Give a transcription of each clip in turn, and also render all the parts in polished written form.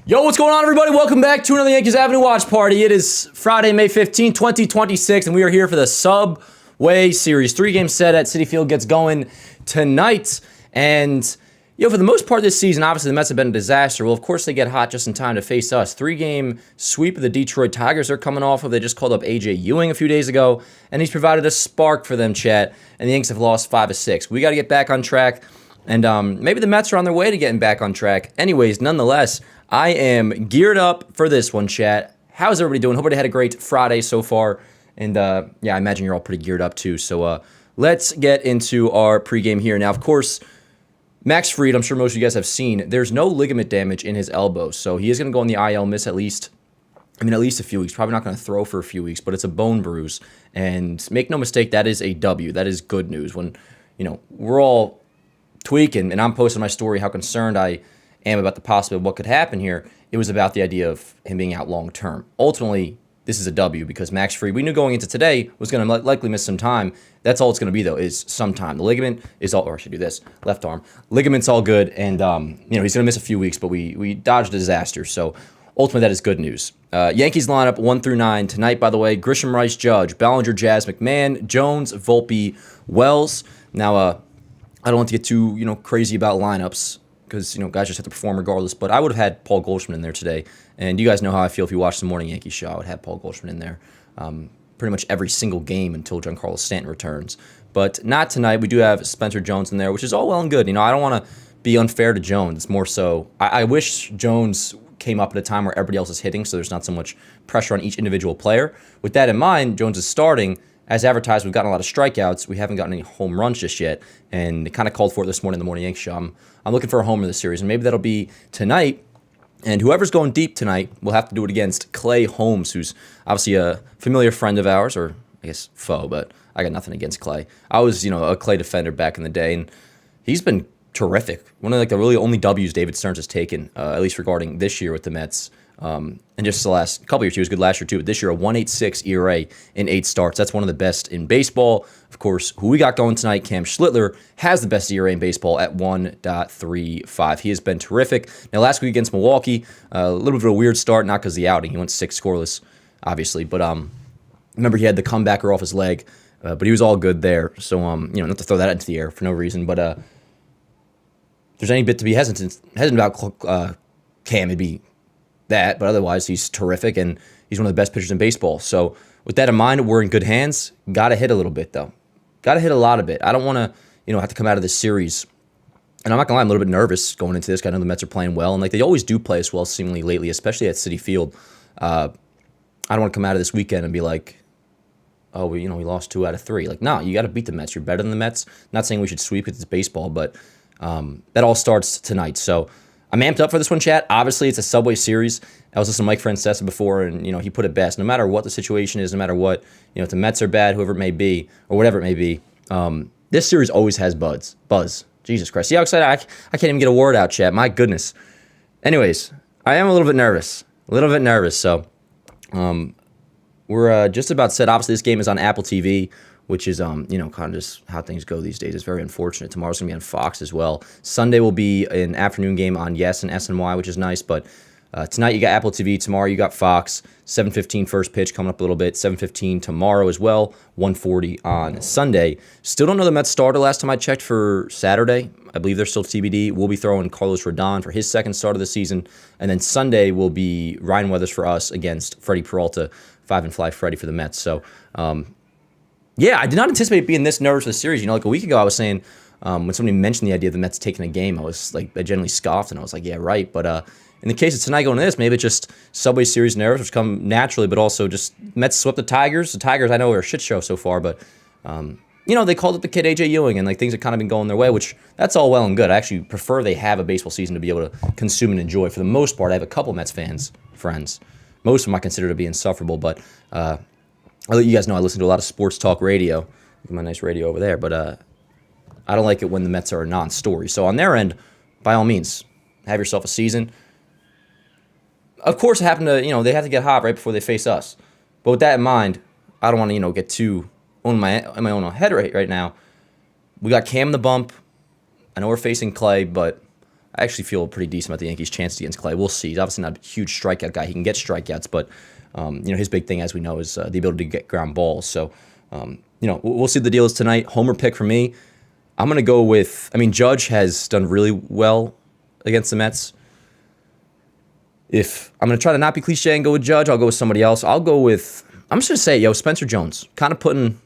Yo, what's going on, everybody? Welcome back to another Yankees Avenue watch party. It is Friday, May 15, 2026, and we are here for the Subway Series. 3-game set at Citi Field gets going tonight. And, for the most part this season, obviously the Mets have been a disaster. Well, of course they get hot just in time to face us. 3-game sweep of the Detroit Tigers they're coming off of. They just called up A.J. Ewing a few days ago, and he's provided a spark for them, chat. And the Yankees have lost 5 of 6. We got to get back on track. And maybe the Mets are on their way to getting back on track. Anyways, nonetheless, I am geared up for this one, chat. How's everybody doing? Hope everybody had a great Friday so far. And I imagine you're all pretty geared up too. So let's get into our pregame here. Now, of course, Max Fried, I'm sure most of you guys have seen, there's no ligament damage in his elbow. So he is going to go on the IL, miss at least a few weeks. Probably not going to throw for a few weeks, but it's a bone bruise. And make no mistake, that is a W. That is good news. When, we're all tweaking, and I'm posting my story how concerned I am about the possibility of what could happen here. It was about the idea of him being out long term. Ultimately, this is a W because Max Fried, we knew going into today, was going to likely miss some time. That's all it's going to be, though, is some time. The ligament is all, or I should do this, left arm. Ligament's all good, and he's going to miss a few weeks, but we dodged a disaster. So ultimately, that is good news. Yankees lineup 1 through 9 tonight. By the way, Grisham, Rice, Judge, Ballinger, Jazz, McMahon, Jones, Volpe, Wells. Now, I don't want to get too, crazy about lineups because, guys just have to perform regardless. But I would have had Paul Goldschmidt in there today. And you guys know how I feel if you watch the Morning Yankees show. I would have Paul Goldschmidt in there pretty much every single game until Giancarlo Stanton returns. But not tonight. We do have Spencer Jones in there, which is all well and good. I don't want to be unfair to Jones. It's more so I wish Jones came up at a time where everybody else is hitting, so there's not so much pressure on each individual player. With that in mind, Jones is starting. As advertised, we've gotten a lot of strikeouts. We haven't gotten any home runs just yet, and it kind of called for it this morning in the Morning Yankees show. I'm looking for a homer this series, and maybe that'll be tonight. And whoever's going deep tonight will have to do it against Clay Holmes, who's obviously a familiar friend of ours, or I guess foe, but I got nothing against Clay. I was, a Clay defender back in the day, and he's been terrific. One of the really only W's David Stearns has taken, at least regarding this year with the Mets. And just the last couple years, he was good last year too. But this year, a 1.86 ERA in 8 starts. That's one of the best in baseball. Of course, who we got going tonight, Cam Schlittler, has the best ERA in baseball at 1.35. He has been terrific. Now, last week against Milwaukee, a little bit of a weird start, not because of the outing. He went 6 scoreless, obviously. But remember, he had the comebacker off his leg, but he was all good there. So, not to throw that into the air for no reason, but if there's any bit to be hesitant about Cam, it'd be that, but otherwise he's terrific and he's one of the best pitchers in baseball. So with that in mind, we're in good hands. Got to hit a little bit though. Got to hit a lot of it. I don't want to, have to come out of this series. And I'm not gonna lie, I'm a little bit nervous going into this. I know the Mets are playing well, and they always do play as well seemingly lately, especially at Citi Field. I don't want to come out of this weekend and be like, oh, we lost 2 out of 3. Like, no, you got to beat the Mets. You're better than the Mets. Not saying we should sweep because it's baseball, but that all starts tonight. So I'm amped up for this one, chat. Obviously, it's a Subway Series. I was listening to Mike Francesa before, and he put it best. No matter what the situation is, no matter what, if the Mets are bad, whoever it may be, or whatever it may be, this series always has buzz. Jesus Christ. See how excited I can't even get a word out, chat. My goodness. Anyways, I am a little bit nervous. So we're just about set. Obviously, this game is on Apple TV, which is, kind of just how things go these days. It's very unfortunate. Tomorrow's going to be on Fox as well. Sunday will be an afternoon game on Yes and SNY, which is nice. But tonight you got Apple TV. Tomorrow you got Fox. 7:15 first pitch coming up a little bit. 7:15 tomorrow as well. 1:40 on Sunday. Still don't know the Mets starter last time I checked for Saturday. I believe they're still TBD. We'll be throwing Carlos Rodon for his second start of the season. And then Sunday will be Ryan Weathers for us against Freddie Peralta. 5-and-fly Freddie for the Mets. So, yeah, I did not anticipate being this nervous for the series. Like a week ago, I was saying when somebody mentioned the idea of the Mets taking a game, I generally scoffed, and I was like, yeah, right. But in the case of tonight going to this, maybe it's just Subway Series nerves, which come naturally, but also just Mets swept the Tigers. The Tigers, I know, are a shit show so far, but, they called up the kid A.J. Ewing, and things have kind of been going their way, which that's all well and good. I actually prefer they have a baseball season to be able to consume and enjoy. For the most part, I have a couple Mets friends. Most of them I consider to be insufferable, but I'll let you guys know I listen to a lot of sports talk radio. Look at my nice radio over there. But I don't like it when the Mets are a non-story. So on their end, by all means, have yourself a season. Of course, it happened to, they have to get hot right before they face us. But with that in mind, I don't want to, get too in my own head right now. We got Cam in the bump. I know we're facing Clay, but I actually feel pretty decent about the Yankees' chances against Clay. We'll see. He's obviously not a huge strikeout guy. He can get strikeouts, but his big thing, as we know, is the ability to get ground balls. So, we'll see what the deal is tonight. Homer pick for me. I'm going to go with, Judge has done really well against the Mets. If I'm going to try to not be cliche and go with Judge, I'll go with somebody else. I'm just going to say, Spencer Jones, kind of putting,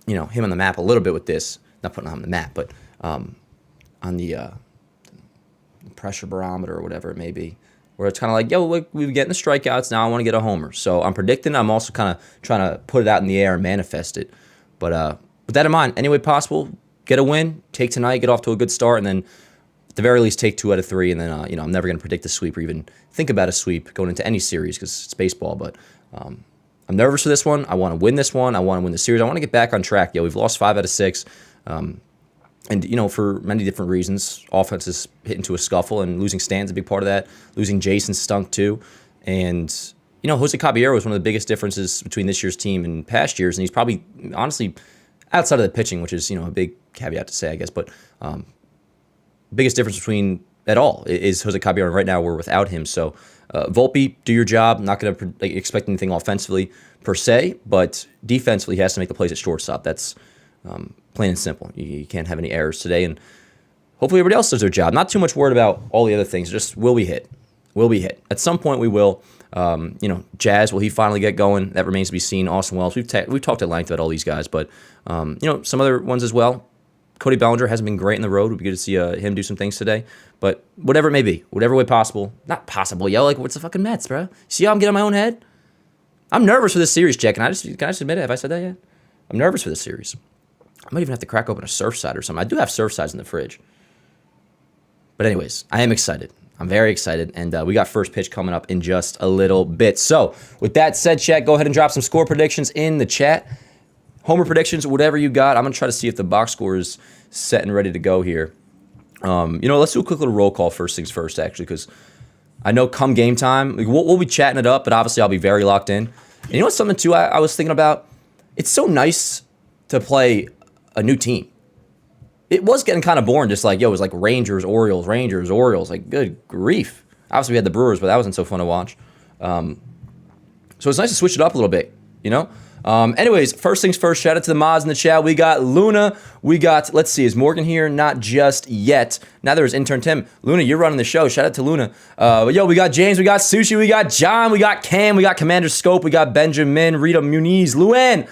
him on the map a little bit with this. Not putting him on the map, but on the pressure barometer or whatever it may be, where it's kind of like, we're getting the strikeouts, now I want to get a homer. So I'm predicting. I'm also kind of trying to put it out in the air and manifest it. But with that in mind, any way possible, get a win, take tonight, get off to a good start, and then at the very least take 2 out of 3. And then, I'm never going to predict a sweep or even think about a sweep going into any series because it's baseball. But I'm nervous for this one. I want to win this one. I want to win the series. I want to get back on track. We've lost 5 out of 6. And, for many different reasons. Offense is hit into a scuffle, and losing Stan's a big part of that. Losing Jason stunk too. And, Jose Caballero was one of the biggest differences between this year's team and past years. And he's probably, honestly, outside of the pitching, which is, a big caveat to say, I guess. But biggest difference between at all is Jose Caballero. Right now, we're without him. So, Volpe, do your job. Not going to expect anything offensively per se, but defensively, he has to make the plays at shortstop. That's plain and simple. You can't have any errors today, and hopefully everybody else does their job. Not too much worried about all the other things. Just will we hit? Will we hit? At some point we will. Jazz, will he finally get going? That remains to be seen. Austin Wells, we've talked at length about all these guys, but some other ones as well. Cody Bellinger hasn't been great in the road. It would be good to see him do some things today. But whatever it may be, whatever way possible. Not possible, what's the fucking Mets, bro? See how I'm getting in my own head? I'm nervous for this series, Jack. Can I just admit it? Have I said that yet? I'm nervous for this series. I might even have to crack open a Surfside or something. I do have Surfsides in the fridge. But anyways, I am excited. I'm very excited. And we got first pitch coming up in just a little bit. So with that said, chat, go ahead and drop some score predictions in the chat. Homer predictions, whatever you got. I'm going to try to see if the box score is set and ready to go here. Let's do a quick little roll call first things first, actually, because I know come game time, we'll be chatting it up, but obviously I'll be very locked in. And you know what's something, too, I was thinking about? It's so nice to play a new team. It was getting kind of boring, just it was like Rangers, Orioles, like good grief. Obviously we had the Brewers, but that wasn't so fun to watch. So it's nice to switch it up a little bit, Anyways, first things first, shout out to the mods in the chat. We got Luna, let's see, is Morgan here? Not just yet. Now there's intern Tim. Luna, you're running the show. Shout out to Luna. We got James, we got Sushi, we got John, we got Cam, we got Commander Scope, we got Benjamin, Rita Muniz, Luann,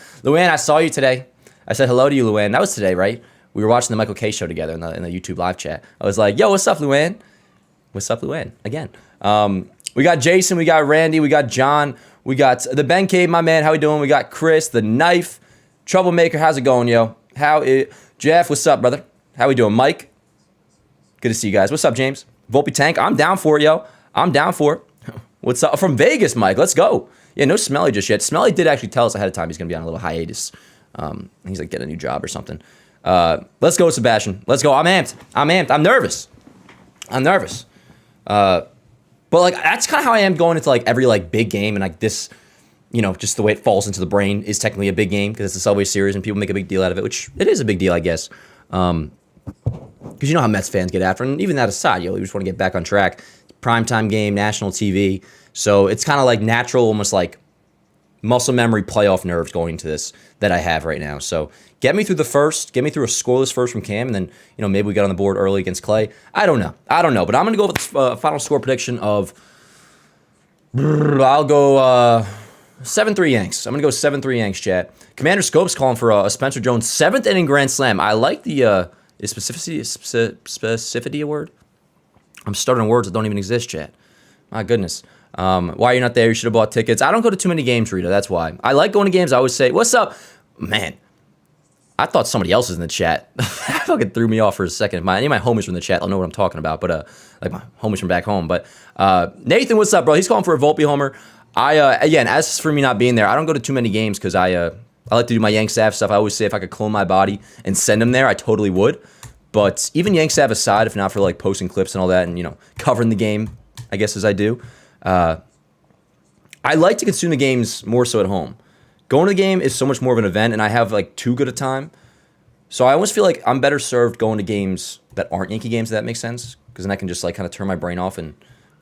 I saw you today. I said hello to you, Luann. That was today, right? We were watching the Michael K show together in the YouTube live chat. I was like, what's up, Luann? What's up, Luann? Again. We got Jason, we got Randy, we got John, we got the Ben Cave, my man. How we doing? We got Chris, the Knife, Troublemaker. How's it going, yo? Jeff, what's up, brother? How we doing? Mike? Good to see you guys. What's up, James? Volpe Tank, I'm down for it, yo. I'm down for it. What's up? From Vegas, Mike. Let's go. Yeah, no Smelly just yet. Smelly did actually tell us ahead of time he's going to be on a little hiatus. He's like, get a new job or something. Let's go, Sebastian. Let's go. I'm amped. I'm nervous. But that's kind of how I am going into every big game, and this, just the way it falls into the brain is technically a big game because it's a Subway Series and people make a big deal out of it, which it is a big deal, I guess. Because you know how Mets fans get after it, and even that aside, we just want to get back on track. Primetime game, national TV, so it's kind of natural, almost muscle memory playoff nerves going into this that I have right now. So get me through the first, get me through a scoreless first from Cam, and then, maybe we get on the board early against Clay. I don't know, but I'm going to go with the final score prediction of, I'll go 7-3 Yanks. I'm going to go 7-3 Yanks, chat. Commander Scope's calling for a Spencer Jones 7th inning grand slam. I like the is specificity a word? I'm starting words that don't even exist, chat. My goodness. Why are you not there? You should have bought tickets. I don't go to too many games, Rita. That's why. I like going to games. I always say, what's up? Man, I thought somebody else was in the chat. That fucking threw me off for a second. Any of my homies from the chat, they'll know what I'm talking about. But my homies from back home. But Nathan, what's up, bro? He's calling for a Volpe homer. Again, as for me not being there, I don't go to too many games because I like to do my Yanks Ave stuff. I always say if I could clone my body and send them there, I totally would. But even Yanks Ave aside, if not for posting clips and all that and, covering the game, I guess as I do, I like to consume the games more so at home. Going to the game is so much more of an event, and I have too good a time. So I almost feel like I'm better served going to games that aren't Yankee games, if that makes sense. because then I can just like kind of turn my brain off and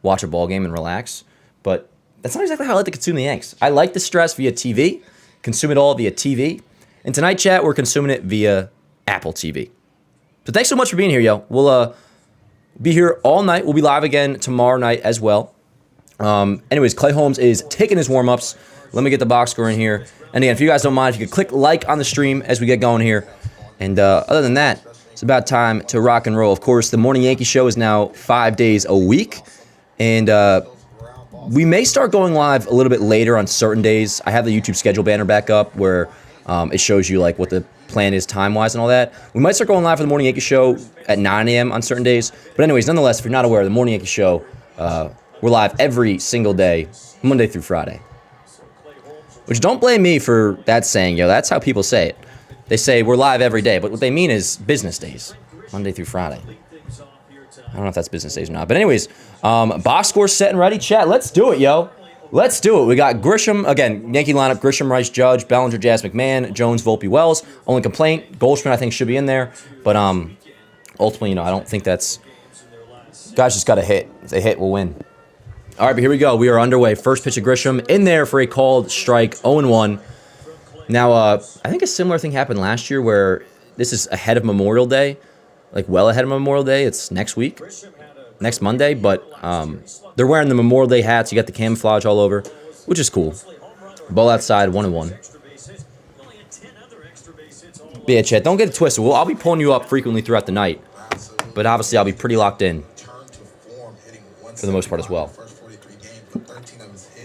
watch a ball game and relax. But that's not exactly how I like to consume the Yanks. I like the stress via TV, consume it all via TV. And tonight, chat, we're consuming it via Apple TV. So thanks so much for being here, yo. We'll be here all night. We'll be live again tomorrow night as well. Anyways, Clay Holmes is taking his warm-ups. Let me get the box score in here. And again, if you guys don't mind, if you could click like on the stream as we get going here. And other than that, it's about time to rock and roll. Of course, the Morning Yankee Show is now 5 days a week. And we may start going live a little bit later on certain days. I have the YouTube schedule banner back up where it shows you like what the plan is time-wise and all that. We might start going live for the Morning Yankee Show at 9 a.m. on certain days. But anyways, nonetheless, if you're not aware, the Morning Yankee Show, we're live every single day, Monday through Friday. Which don't blame me for that saying, yo. That's how people say it. They say we're live every day, but what they mean is business days, Monday through Friday. I don't know if that's business days or not. But anyways, box score set and ready. Chat, let's do it, yo. Let's do it. We got Grisham, again, Yankee lineup, Grisham, Rice, Judge, Bellinger, Jazz, McMahon, Jones, Volpe, Wells. Only complaint, Goldschmidt I think should be in there. But ultimately, I don't think that's... Guys just got to hit. If they hit, we'll win. All right, but here we go. We are underway. First pitch of Grisham in there for a called strike, 0-1. Now, I think a similar thing happened last year where this is ahead of Memorial Day, like well ahead of Memorial Day. It's next week, next Monday, but they're wearing the Memorial Day hats. You got the camouflage all over, which is cool. Ball outside, 1-1. But yeah, Chet, don't get it twisted. Well, I'll be pulling you up frequently throughout the night, but obviously I'll be pretty locked in for the most part as well.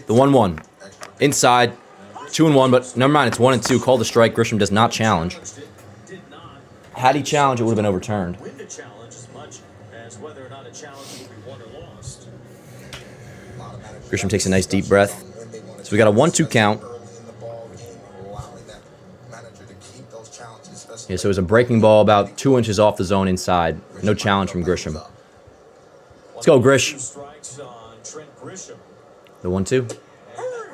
The 1-1 inside. 2-1, but never mind. It's 1-2. Call the strike. Grisham does not challenge. Had he challenged, it would have been overturned. Grisham takes a nice deep breath. So we got a 1-2 count. Yeah, so it was a breaking ball about 2 inches off the zone inside. No challenge from Grisham. Let's go, Grish. The 1-2.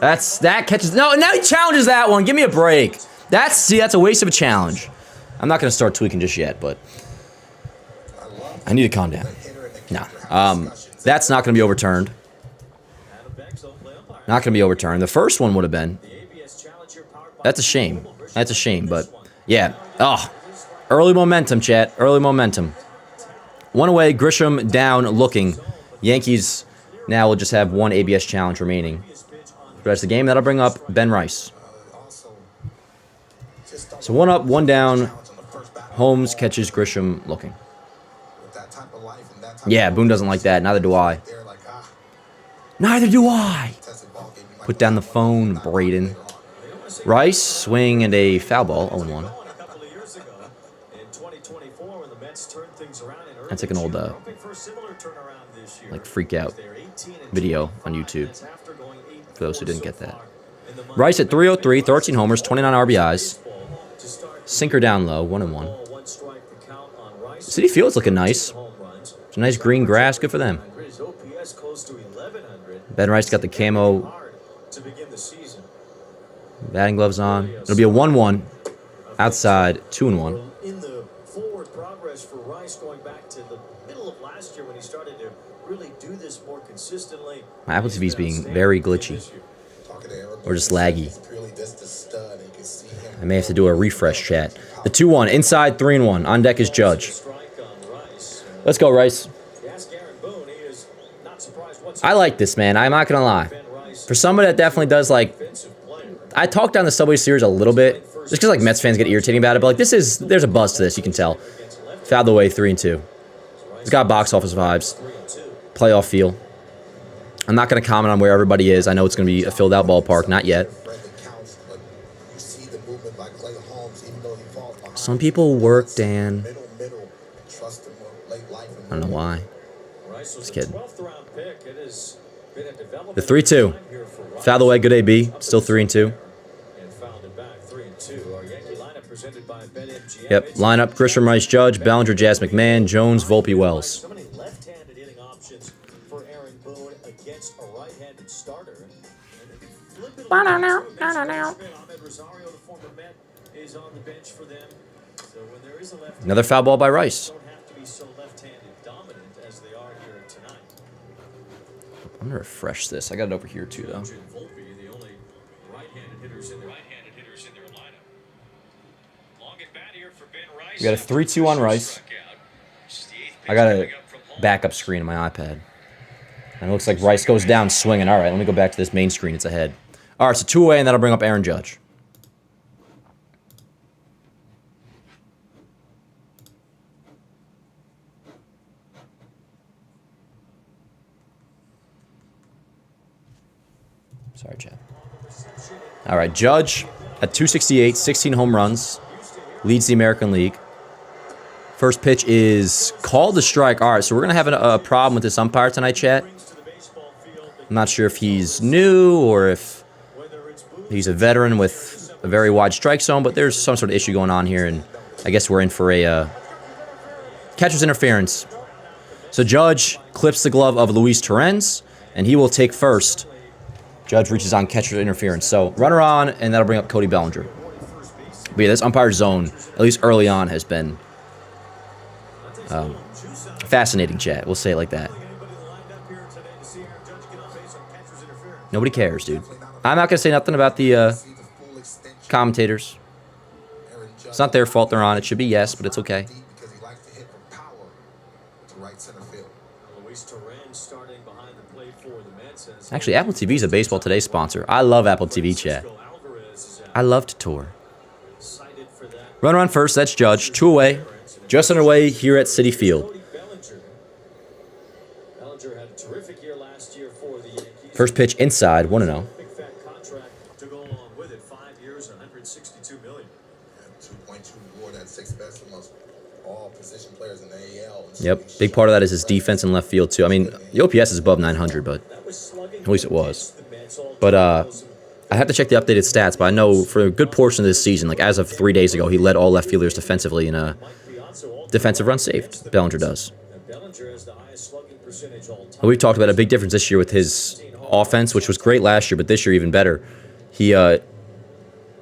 That catches. No, now he challenges that one. Give me a break. That's a waste of a challenge. I'm not going to start tweaking just yet, but I need to calm down. No. That's not going to be overturned. Not going to be overturned. The first one would have been. That's a shame. That's a shame, but yeah. Oh, early momentum, chat. Early momentum. One away, Grisham down looking. Yankees now will just have one ABS challenge remaining. The rest of the game, that'll bring up Ben Rice. So 1 up, 1 down. Holmes catches Grisham looking. Yeah, Boone doesn't like that. Neither do I. Neither do I. Put down the phone, Braden. Rice, swing, and a foul ball, 0-1. That's like an old, like, freak out video on YouTube. For those who didn't get that. Rice at 303, 13 homers, 29 RBIs. Sinker down low, 1-1. City Field's looking nice. Some nice green grass, good for them. Ben Rice got the camo batting gloves on. It'll be a 1-1 outside, 2-1. In the forward progress for Rice going back to the middle of last year when he started to really do this more consistently. My Apple TV is being very glitchy. Or just laggy. I may have to do a refresh, chat. The 2-1, inside 3-1. On deck is Judge. Let's go, Rice. I like this, man. I'm not going to lie. For somebody that definitely does, like... I talked down the Subway Series a little bit. Just because, like, Mets fans get irritating about it. But, like, there's a buzz to this, you can tell. Fouled away, 3-2. It's got box office vibes. Playoff feel. I'm not going to comment on where everybody is. I know it's going to be a filled-out ballpark. Not yet. Some people work, Dan. I don't know why. Just kidding. The 3-2. Fouled away, good AB. Still 3-2. Yep, lineup, Grisham, Rice, Judge, Bellinger, Jazz, McMahon, Jones, Volpe, Wells. Another foul ball by Rice. I'm gonna refresh this. I got it over here too, though. We got a 3-2 on Rice. I got a backup screen on my iPad. And it looks like Rice goes down swinging. All right, let me go back to this main screen. It's ahead. All right, so 2 away, and that'll bring up Aaron Judge. Sorry, Chad. All right, Judge at 268, 16 home runs, leads the American League. First pitch is called a strike. All right, so we're going to have a problem with this umpire tonight, chat. I'm not sure if he's new or if he's a veteran with a very wide strike zone, but there's some sort of issue going on here, and I guess we're in for a catcher's interference. So Judge clips the glove of Luis Torrens, and he will take first. Judge reaches on catcher interference. So runner on, and that'll bring up Cody Bellinger. But yeah, this umpire zone, at least early on, has been fascinating, chat. We'll say it like that. Nobody cares, dude. I'm not going to say nothing about the commentators. It's not their fault they're on. It should be yes, but it's okay. Actually, Apple TV is a Baseball Today sponsor. I love Apple TV, chat. I love to tour. Runner on first, that's Judge. 2 away. Just underway here at Citi Field. First pitch inside, 1-0. Yep, big part of that is his defense in left field, too. I mean, the OPS is above 900, but at least it was. But I have to check the updated stats, but I know for a good portion of this season, like as of 3 days ago, he led all left fielders defensively in a defensive run saved. Bellinger does. We've talked about a big difference this year with his offense, which was great last year, but this year even better. He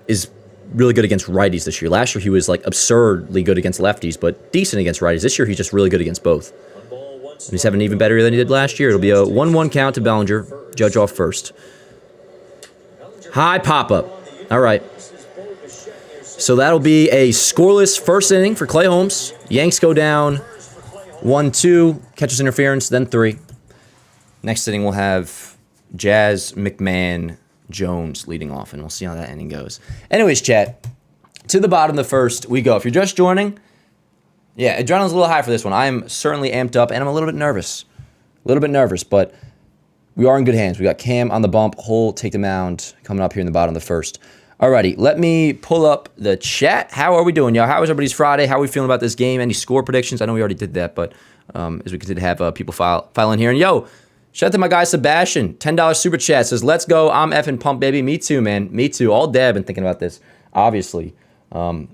is really good against righties this year. Last year he was like absurdly good against lefties, but decent against righties. This year he's just really good against both. And he's having an even better year than he did last year. It'll be a 1-1 count to Bellinger. Judge off first. High pop-up. All right. So that'll be a scoreless first inning for Clay Holmes. Yanks go down 1-2. Catcher's interference, then 3. Next inning we'll have Jazz, McMahon, Jones leading off, and we'll see how that inning goes. Anyways, chat, to the bottom of the first we go. If you're just joining, yeah, adrenaline's a little high for this one. I am certainly amped up, and I'm a little bit nervous. But we are in good hands. We got Cam on the bump. Hull take the mound coming up here in the bottom of the first. Alrighty, let me pull up the chat. How are we doing, y'all? How was everybody's Friday? How are we feeling about this game? Any score predictions? I know we already did that, but as we continue to have people file in here. And yo, shout out to my guy Sebastian. $10 super chat says, let's go. I'm effing pumped, baby. Me too, man. Me too. All day I've been thinking about this, obviously. But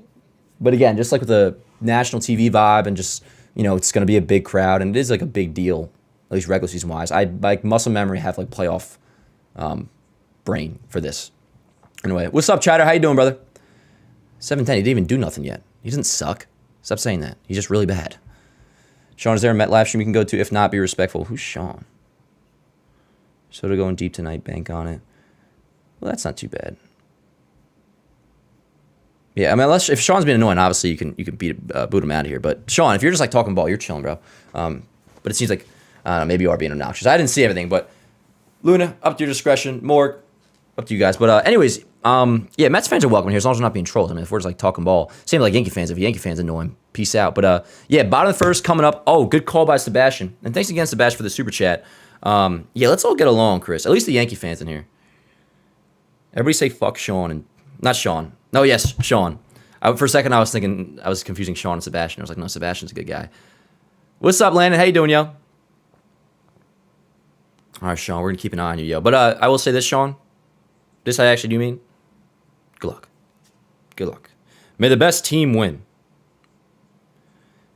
again, just like with the national TV vibe and just, you know, it's going to be a big crowd. And it is like a big deal, at least regular season wise. I like muscle memory, have like playoff brain for this. Anyway, what's up, Chatter? How you doing, brother? 710, he didn't even do nothing yet. He doesn't suck. Stop saying that. He's just really bad. Sean, is there a Met live stream you can go to? If not, be respectful. Who's Sean? Soda going deep tonight. Bank on it. Well, that's not too bad. Yeah, I mean, if Sean's being annoying, obviously you can boot him out of here. But Sean, if you're just like talking ball, you're chilling, bro. But it seems like maybe you are being obnoxious. I didn't see everything, but Luna, up to your discretion. Morg, up to you guys. But anyways, yeah, Mets fans are welcome here as long as we're not being trolled. I mean, if we're just like talking ball, same like Yankee fans. If Yankee fans annoy him, peace out. But yeah, bottom of the first coming up. Oh, good call by Sebastian, and thanks again, Sebastian, for the super chat. Yeah, let's all get along, Chris. At least the Yankee fans in here. Everybody say fuck Sean and not Sean. No, yes, Sean. For a second, I was thinking I was confusing Sean and Sebastian. I was like, no, Sebastian's a good guy. What's up, Landon? How you doing, yo? All right, Sean, we're gonna keep an eye on you, yo. But I will say this, Sean. This I actually do mean. Good luck. Good luck. May the best team win.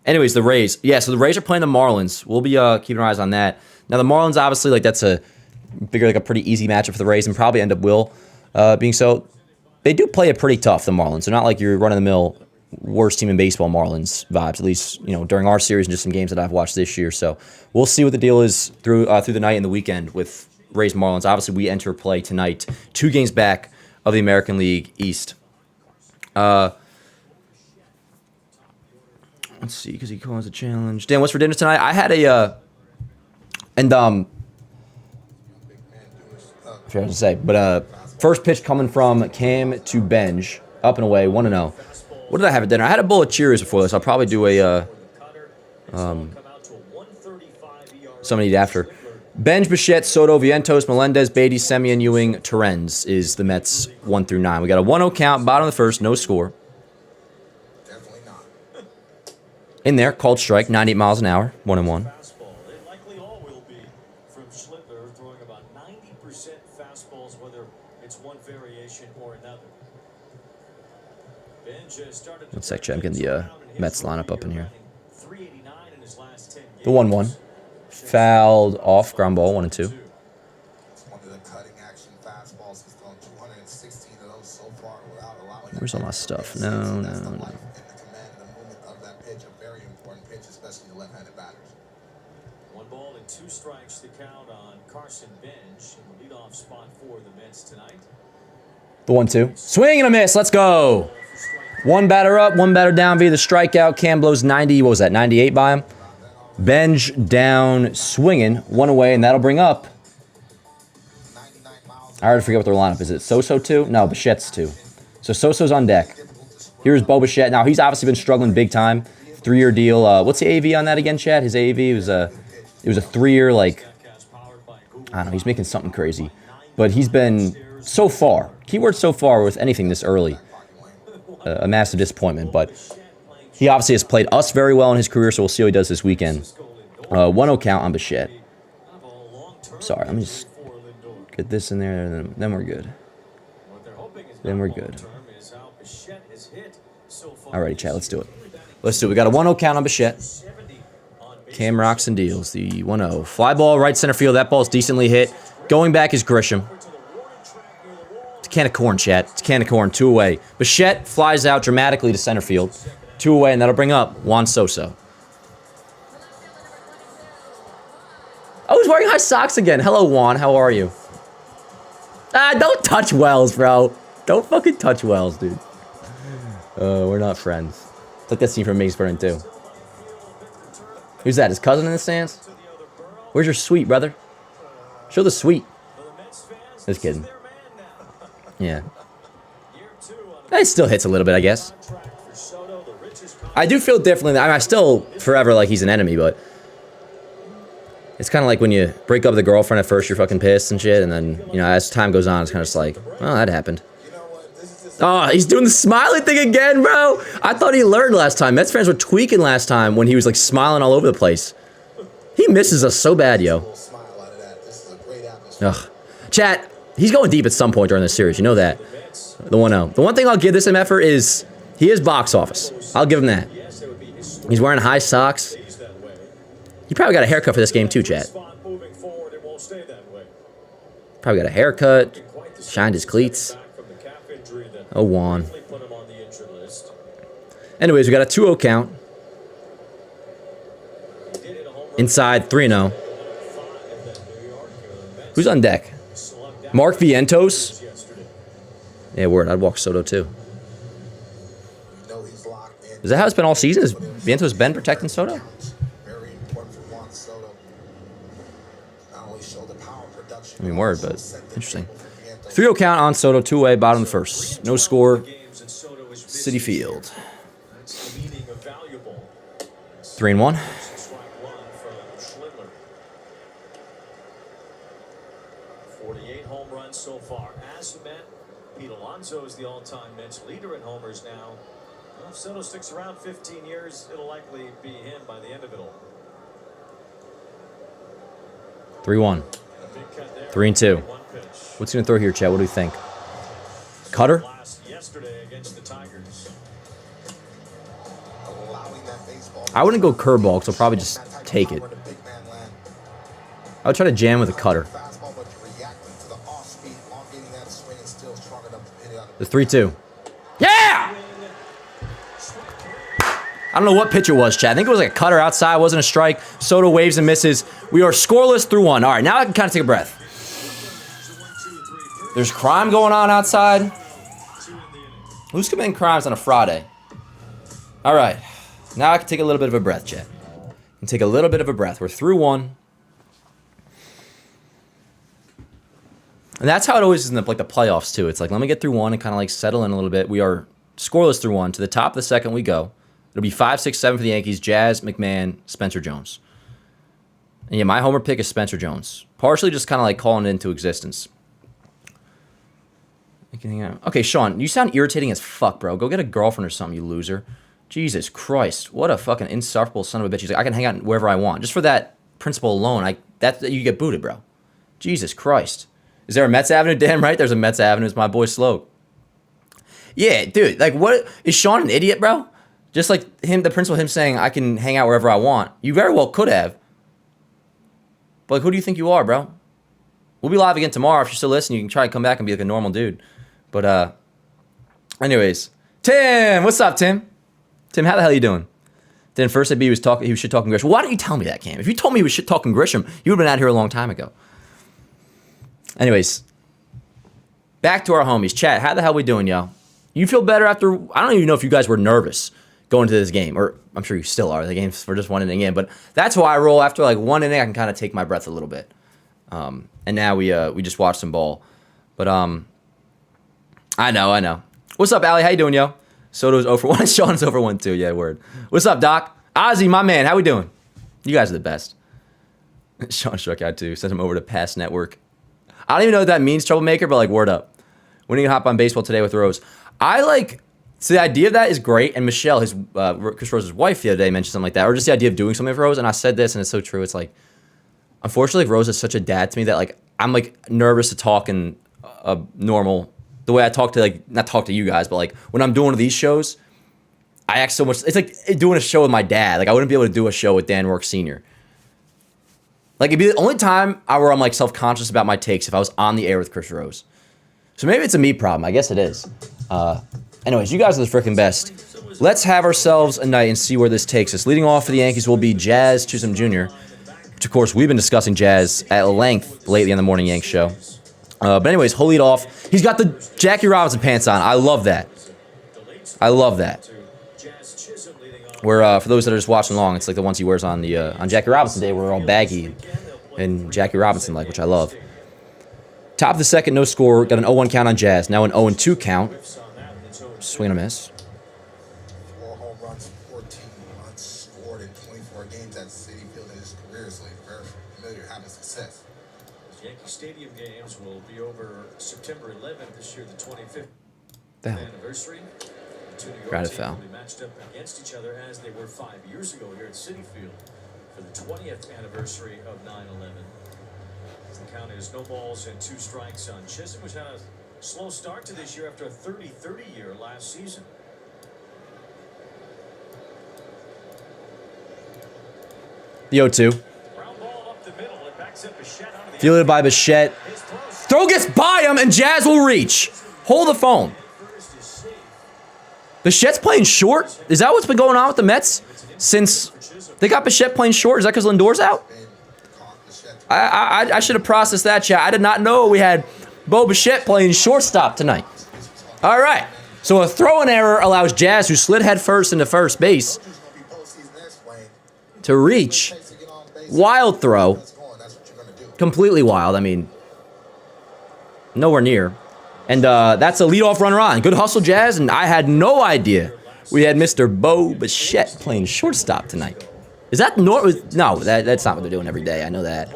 Anyways, the Rays. Yeah, so the Rays are playing the Marlins. We'll be keeping our eyes on that. Now, the Marlins, obviously, like that's a pretty easy matchup for the Rays and probably end up being so. They do play it pretty tough, the Marlins. They're not like your run-of-the-mill worst team in baseball Marlins vibes, at least, you know, during our series and just some games that I've watched this year. So we'll see what the deal is through the night and the weekend with Rays Marlins. Obviously, we enter play tonight, 2 games back of the American League East. Let's see, because he calls a challenge. Dan, what's for dinner tonight? I had a I forgot to say, but first pitch coming from Cam to Benj, up and away, 1-0. What did I have at dinner? I had a bowl of Cheerios before this. I'll probably do something to eat after. Benj, Bichette, Soto, Vientos, Melendez, Beatty, Semien, Ewing, Terens is the Mets 1 through 9. We got a 1-0 count, bottom of the first, no score. Definitely not. In there, called strike, 98 miles an hour, 1-1. Fastball. They likely all will be from Schlittler, throwing about 90% fastballs, whether it's one variation or another. One sec, Chet. I'm getting the Mets lineup up in here. 389 in his last 10 games. The 1-1. Fouled off, ground ball, 1-2. It's one of the cutting action fastballs. He's thrown 216 of those so far without allowing. Where's all my stuff? No. And the command and the movement of that pitch, a very important pitch, especially to left-handed batters. 1 ball and 2 strikes to count on Carson Benj in the leadoff spot for the Mets tonight. The 1-2. Swing and a miss. Let's go. 1 batter up, 1 batter down via the strikeout. Cam blows 90. What was that? 98 by him. Benj down, swinging, 1 away, and that'll bring up. I already forget what their lineup is. Is it Soso 2? No, Bichette's 2. So Soso's on deck. Here's Bo Bichette. Now he's obviously been struggling big time. 3-year deal. What's the AV on that again, Chad? His AV was it was a 3-year, like, I don't know. He's making something crazy, but he's been so far. Keyword so far with anything this early. A massive disappointment, but he obviously has played us very well in his career, so we'll see how he does this weekend. 1-0 count on Bichette. Sorry, let me just get this in there, and then we're good. Then we're good. Alrighty, Chad, let's do it. Let's do it. We got a 1-0 count on Bichette. Cam rocks and deals, the 1-0. Fly ball, right center field. That ball's decently hit. Going back is Grisham. It's a can of corn, Chad. It's a can of corn, 2 away. Bichette flies out dramatically to center field. 2 away, and that'll bring up Juan Soso. Oh, he's wearing high socks again. Hello, Juan. How are you? Don't touch Wells, bro. Don't fucking touch Wells, dude. We're not friends. It's like that scene from Maze Burning 2. Who's that? His cousin in the stands? Where's your suite, brother? Show the suite. Just kidding. Yeah. It still hits a little bit, I guess. I do feel differently. I still forever like he's an enemy, but it's kind of like when you break up with a girlfriend at first, you're fucking pissed and shit, and then, you know, as time goes on, it's kind of just like, well, that happened. Oh, he's doing the smiley thing again, bro. I thought he learned last time. Mets fans were tweaking last time when he was like smiling all over the place. He misses us so bad, yo. Ugh. Chat, he's going deep at some point during this series. You know that. The 1-0. The one thing I'll give this effort is he is box office. I'll give him that. He's wearing high socks. He probably got a haircut for this game too, chat. Probably got a haircut. Shined his cleats. Oh, Juan. Anyways, we got a 2-0 count. Inside, 3-0. Who's on deck? Mark Vientos? Yeah, word. I'd walk Soto too. Is that how it's been all season? Has Vientos been protecting Soto? I mean, word, but interesting. 3-0 count on Soto, 2 away, bottom of the first. No score. Citi Field. 3-1. 48 home runs so far. As a Met, Pete Alonso is the all-time Mets leader in homers now. Well, if Soto sticks around 15 years, it'll likely be him by the end of it all. 3-1. 3-2. What's he gonna throw here, Chad? What do we think? Cutter? I wouldn't go curveball, because I'll probably just take it. I would try to jam with a cutter. The 3-2. Yeah! I don't know what pitch it was, Chad. I think it was like a cutter outside. It wasn't a strike. Soto waves and misses. We are scoreless through 1. All right, now I can kind of take a breath. There's crime going on outside. Who's committing crimes on a Friday? All right. Now I can take a little bit of a breath, Chad. I can take a little bit of a breath. We're through 1. And that's how it always is in the playoffs, too. It's like, let me get through 1 and kind of like settle in a little bit. We are scoreless through 1. To the top of the second we go. It'll be 5, 6, 7 for the Yankees. Jazz, McMahon, Spencer Jones. And yeah, my homer pick is Spencer Jones. Partially just kind of like calling it into existence. Okay, Sean, you sound irritating as fuck, bro. Go get a girlfriend or something, you loser. Jesus Christ. What a fucking insufferable son of a bitch. He's like, I can hang out wherever I want. Just for that principle alone, you get booted, bro. Jesus Christ. Is there a METS Avenue? Damn right there's a METS Avenue. It's my boy Slow. Yeah, dude. Like, what? Is Sean an idiot, bro? Just like him, the principle of him saying, I can hang out wherever I want. You very well could have. But like, who do you think you are, bro? We'll be live again tomorrow. If you're still listening, you can try to come back and be like a normal dude. But, anyways. Tim! What's up, Tim? Tim, how the hell you doing? Then first said he was shit talking Grisham. Why didn't you tell me that, Cam? If you told me he was shit talking Grisham, you would have been out here a long time ago. Anyways. Back to our homies. Chat, how the hell we doing, yo? You feel better after... I don't even know if you guys were nervous going into this game. Or I'm sure you still are. The game's for just 1 inning in. But that's how I roll. After like 1 inning, I can kind of take my breath a little bit. And now we just watched some ball. But I know. What's up, Allie? How you doing, yo? Soto's over 1. Sean's over 1 too. Yeah, word. What's up, Doc? Ozzy, my man. How we doing? You guys are the best. Sean struck out too. Sent him over to Pass Network. I don't even know what that means, troublemaker, but like, word up. When are you gonna hop on baseball today with Rose? So the idea of that is great. And Michelle, Chris Rose's wife, the other day mentioned something like that, or just the idea of doing something with Rose. And I said this, and it's so true. It's like, unfortunately, Rose is such a dad to me that like I'm like nervous to talk in a normal, the way I talk to like not talk to you guys, but like when I'm doing one of these shows, I act so much. It's like doing a show with my dad. Like I wouldn't be able to do a show with Dan Rourke Sr. Like it'd be the only time where I'm like self-conscious about my takes if I was on the air with Chris Rose. So maybe it's a me problem. I guess it is. Anyways, you guys are the freaking best. Let's have ourselves a night and see where this takes us. Leading off for the Yankees will be Jazz Chisholm Jr., which, of course, we've been discussing Jazz at length lately on the Morning Yanks show. But anyways, he'll lead off. He's got the Jackie Robinson pants on. I love that. Where, for those that are just watching along, it's like the ones he wears on Jackie Robinson Day where we're all baggy and Jackie Robinson-like, which I love. Top of the second, no score. Got an 0-1 count on Jazz. Now an 0-2 count. Swing and a miss. 4 home runs, 14 runs scored in 24 games at Citi Field in his career, so he's very familiar having success. Yankee Stadium games will be over September 11th this year, the 25th anniversary. The two New York teams will be matched up against each other as they were 5 years ago here at Citi Field for the 20th anniversary of 9/11. The count is no balls and 2 strikes on Chisholm, which had a slow start to this year after a 30-30 year last season. The 0-2. Fielded by Bichette. Throw gets by him, and Jazz will reach. Hold the phone. Bichette's playing short? Is that what's been going on with the Mets since they got Bichette playing short? Is that because Lindor's out? I should have processed that, chat. I did not know we had Bo Bichette playing shortstop tonight. All right. So a throw-in error allows Jazz, who slid headfirst into first base, to reach. Wild throw. Completely wild. I mean, nowhere near. And that's a leadoff runner on. Good hustle, Jazz. And I had no idea we had Mr. Bo Bichette playing shortstop tonight. Is that no? That's not what they're doing every day. I know that.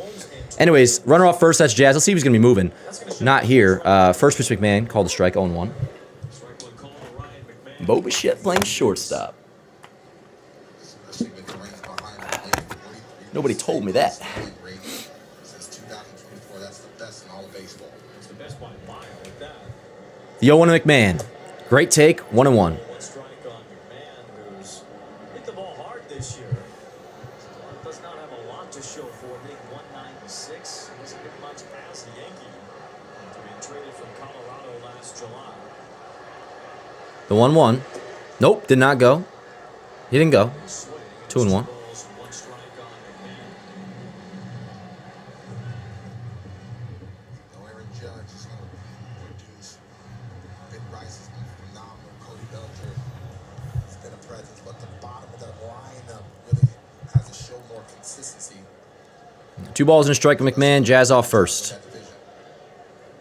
Anyways, runner off first, that's Jazz. Let's see if he's going to be moving. Not here. First pitch, McMahon called a strike, 0-1. Bo Bichette playing shortstop. Nobody told me that. The 0-1 McMahon. Great take, 1-1. The 1-1. Nope, did not go. He didn't go. 2-1. Two balls and a strike with McMahon. Jazz off first.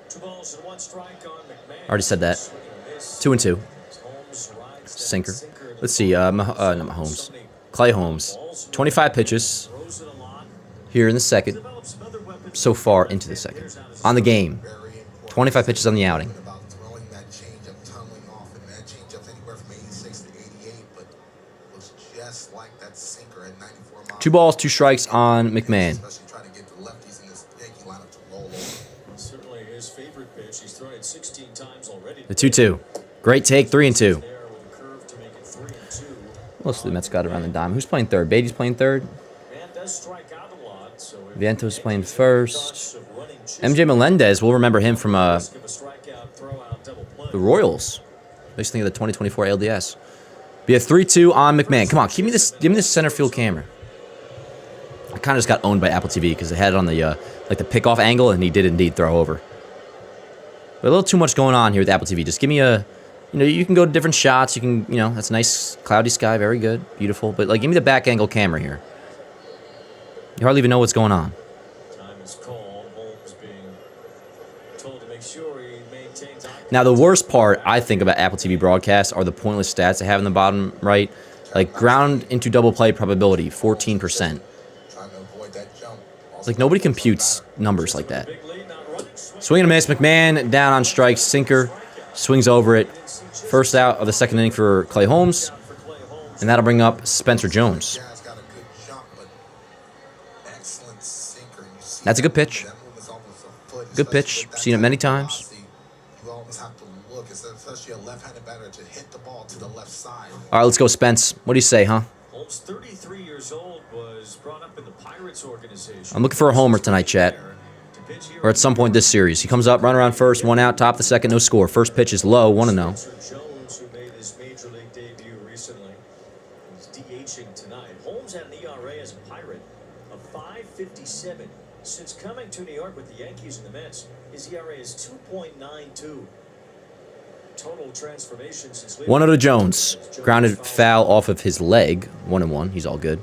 2 balls and 1 strike on McMahon. Already said that. 2-2. Sinker. Let's see. Not Mahomes. Clay Holmes. 25 pitches here in the second. So far into the second. On the game. 25 pitches on the outing. Two balls, 2 strikes on McMahon. Certainly his favorite pitch. He's thrown it 16 times already. The 2-2. Great take, 3-2. Most of the Mets got around the dime. Who's playing third? Beatty's playing third. Viento's playing first. MJ Melendez, we'll remember him from the Royals. Makes me think of the 2024 ALDS. Be a 3-2 on McMahon. Come on, give me this center field camera. I kind of just got owned by Apple TV because they had it on the like the pickoff angle, and he did indeed throw over. But a little too much going on here with Apple TV. Just give me a, you can go to different shots. You can, that's a nice cloudy sky, very good, beautiful. But like, give me the back angle camera here. You hardly even know what's going on. Time is called. Holmes being told to make sure he maintains eye contact. Now, the worst part, I think, about Apple TV broadcasts are the pointless stats they have in the bottom right. Like, ground into double play probability, 14%. Like, nobody computes numbers like that. Swing and a miss. McMahon down on strikes. Sinker swings over it. First out of the second inning for Clay Holmes. And that'll bring up Spencer Jones. That's a good pitch. Good pitch. Seen it many times. All right, let's go, Spence. What do you say, huh? Holmes, 33 years old, was brought up in the Pirates organization. I'm looking for a homer tonight, chat. Or at some point this series. He comes up, run around first, 1 out, top of the second, no score. First pitch is low, 1-0. Jones, who made his major league debut recently, is DHing tonight. Holmes had an ERA as a Pirate of 5.57. Since coming to New York with the Yankees and the Mets, his ERA is 2.92. Total transformation since 1-0 to Jones. Grounded foul off of his leg. 1-1. He's all good.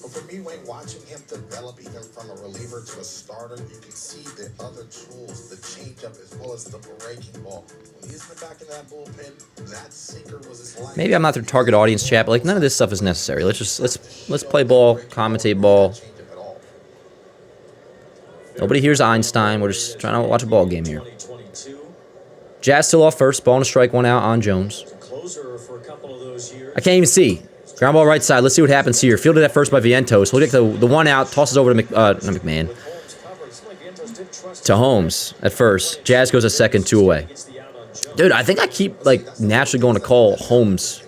But for me, Wayne, watching him develop even from a reliever to a starter, you can see the other tools, the changeup as well as the breaking ball. When he's in the back of that bullpen, that sinker was his life. Maybe I'm not their target audience, chat, but like none of this stuff is necessary. Let's play ball, commentate ball. Nobody here's Einstein. We're just trying to watch a ball game here. Jazz still off first. Ball and a strike, 1 out on Jones. I can't even see. Ground ball right side. Let's see what happens here. Fielded at first by Vientos. He'll get the 1 out. Tosses over to McMahon. To Holmes at first. Jazz goes a second, 2 away. Dude, I think I keep like naturally going to call Holmes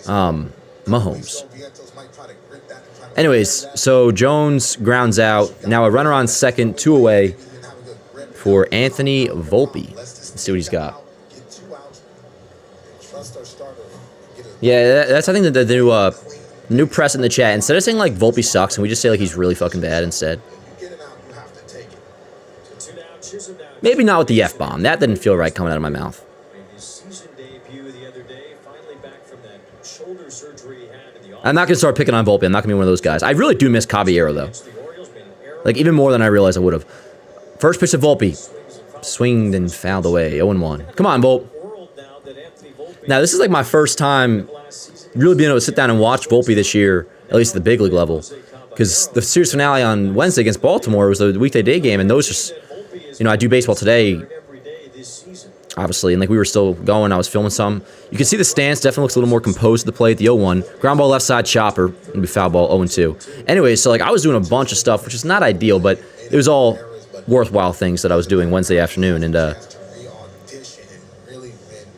Mahomes. Anyways, so Jones grounds out. Now a runner on second, 2 away for Anthony Volpe. Let's see what he's got. Yeah, that's I think the new press in the chat. Instead of saying like Volpe sucks, and we just say like he's really fucking bad instead. Maybe not with the F-bomb. That didn't feel right coming out of my mouth. I'm not going to start picking on Volpe. I'm not going to be one of those guys. I really do miss Caballero, though. Like, even more than I realized I would have. First pitch to Volpe. Swinged and fouled away. 0-1. Come on, Volpe. Now, this is like my first time really being able to sit down and watch Volpe this year, at least at the big league level. Because the series finale on Wednesday against Baltimore was the weekday day game, and those just, I do baseball today, obviously, and like we were still going. I was filming some. You can see the stance definitely looks a little more composed to the plate. The 0-1. Ground ball left side chopper. It'll be foul ball 0-2. Anyway, so like I was doing a bunch of stuff, which is not ideal, but it was all worthwhile things that I was doing Wednesday afternoon. And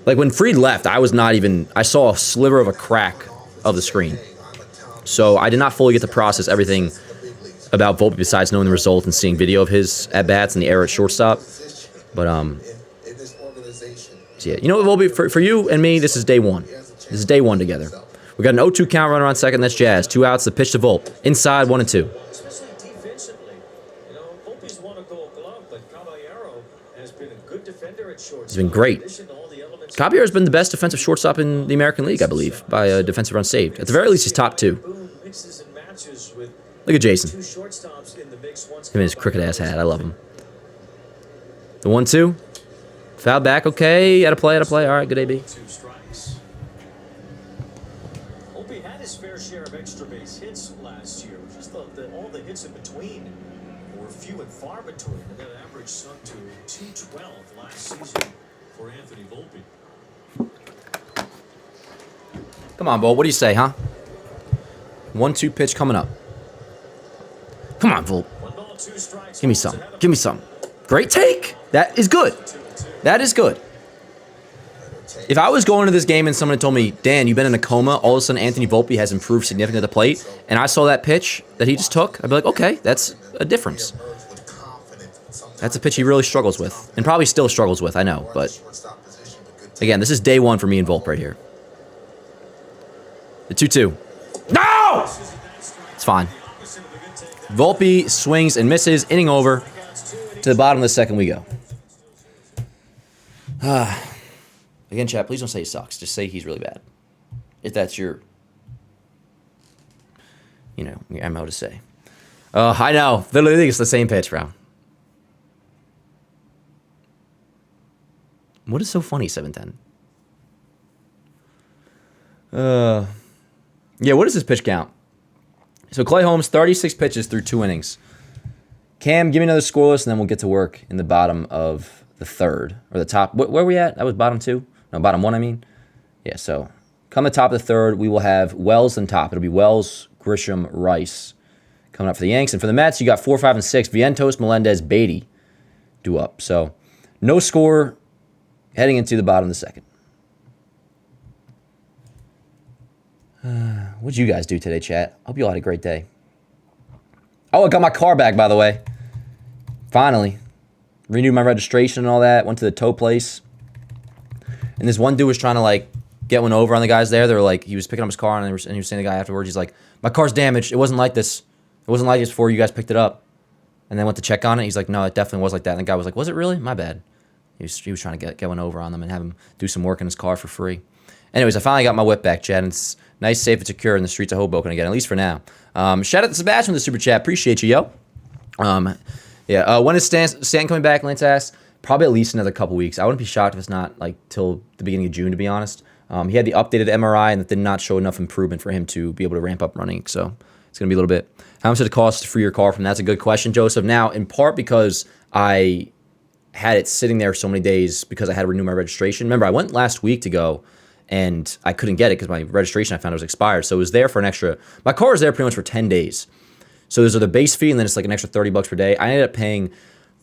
like when Fried left, I saw a sliver of a crack of the screen. So I did not fully get to process everything about Volpe besides knowing the result and seeing video of his at-bats and the error at shortstop. But So, yeah, you know what will be for you and me, this is day one. This is day one together. We got an 0-2 count runner on second. That's Jazz. 2 outs. The pitch to Volpe. Inside 1-2. Especially defensively. You know, Volpe's won a Gold Glove, but Caballero has been a good defender at shortstop. He's been great. Caballero's been the best defensive shortstop in the American League, I believe, by a defensive run saved. At the very least, he's top 2. Look at Jason. Him and his cricket-ass hat. I love him. The 1-2. Foul back. Okay. Out of play. All right. Good AB. Volpe had his fair share of extra base hits last year. Just all the hits in between were few and far between. And that average sunk to 212 last season for Anthony Volpe. Come on, Volpe. What do you say, huh? 1-2 pitch coming up. Come on, Volpe. Give me some. Give me some. Great take. That is good. That is good. If I was going to this game and someone had told me, Dan, you've been in a coma, all of a sudden Anthony Volpe has improved significantly at the plate, and I saw that pitch that he just took, I'd be like, okay, that's a difference. That's a pitch he really struggles with, and probably still struggles with, I know, but again, this is day one for me and Volpe right here. The 2-2. No! It's fine. Volpe swings and misses, inning over. To the bottom of the second we go. Again, chat, please don't say he sucks. Just say he's really bad. If that's your MO to say. I know. Literally think it's the same pitch, bro. What is so funny, 710? Yeah, what is this pitch count? So Clay Holmes, 36 pitches through 2 innings. Cam, give me another scoreless, and then we'll get to work in the bottom of the third. Or the top. Where are we at? That was bottom 2? No, bottom 1, I mean. Yeah, so come the top of the third, we will have Wells on top. It'll be Wells, Grisham, Rice coming up for the Yanks. And for the Mets, you got 4, 5, and 6. Vientos, Melendez, Beatty due up. So no score heading into the bottom of the second. What'd you guys do today, chat? Hope you all had a great day. Oh, I got my car back, by the way. Finally. Renewed my registration and all that. Went to the tow place. And this one dude was trying to, get one over on the guys there. They were he was picking up his car, and he was saying to the guy afterwards, he's like, my car's damaged. It wasn't like this. It wasn't like this before you guys picked it up. And then went to check on it. He's like, no, it definitely was like that. And the guy was like, was it really? My bad. He was trying to get one over on them and have him do some work in his car for free. Anyways, I finally got my whip back, Chad, and it's nice, safe, and secure in the streets of Hoboken again, at least for now. Shout out to Sebastian with the super chat. Appreciate you, yo. When is Stan coming back? Lance asked. Probably at least another couple weeks. I wouldn't be shocked if it's not till the beginning of June, to be honest. He had the updated MRI, and that did not show enough improvement for him to be able to ramp up running. So it's going to be a little bit. How much did it cost to free your car from? That's a good question, Joseph. Now, in part because I had it sitting there so many days because I had to renew my registration. Remember, I went last week to go, and I couldn't get it because my registration, I found it was expired. So it was there for an extra. My car was there pretty much for 10 days. So there's the base fee, and then it's an extra $30 per day. I ended up paying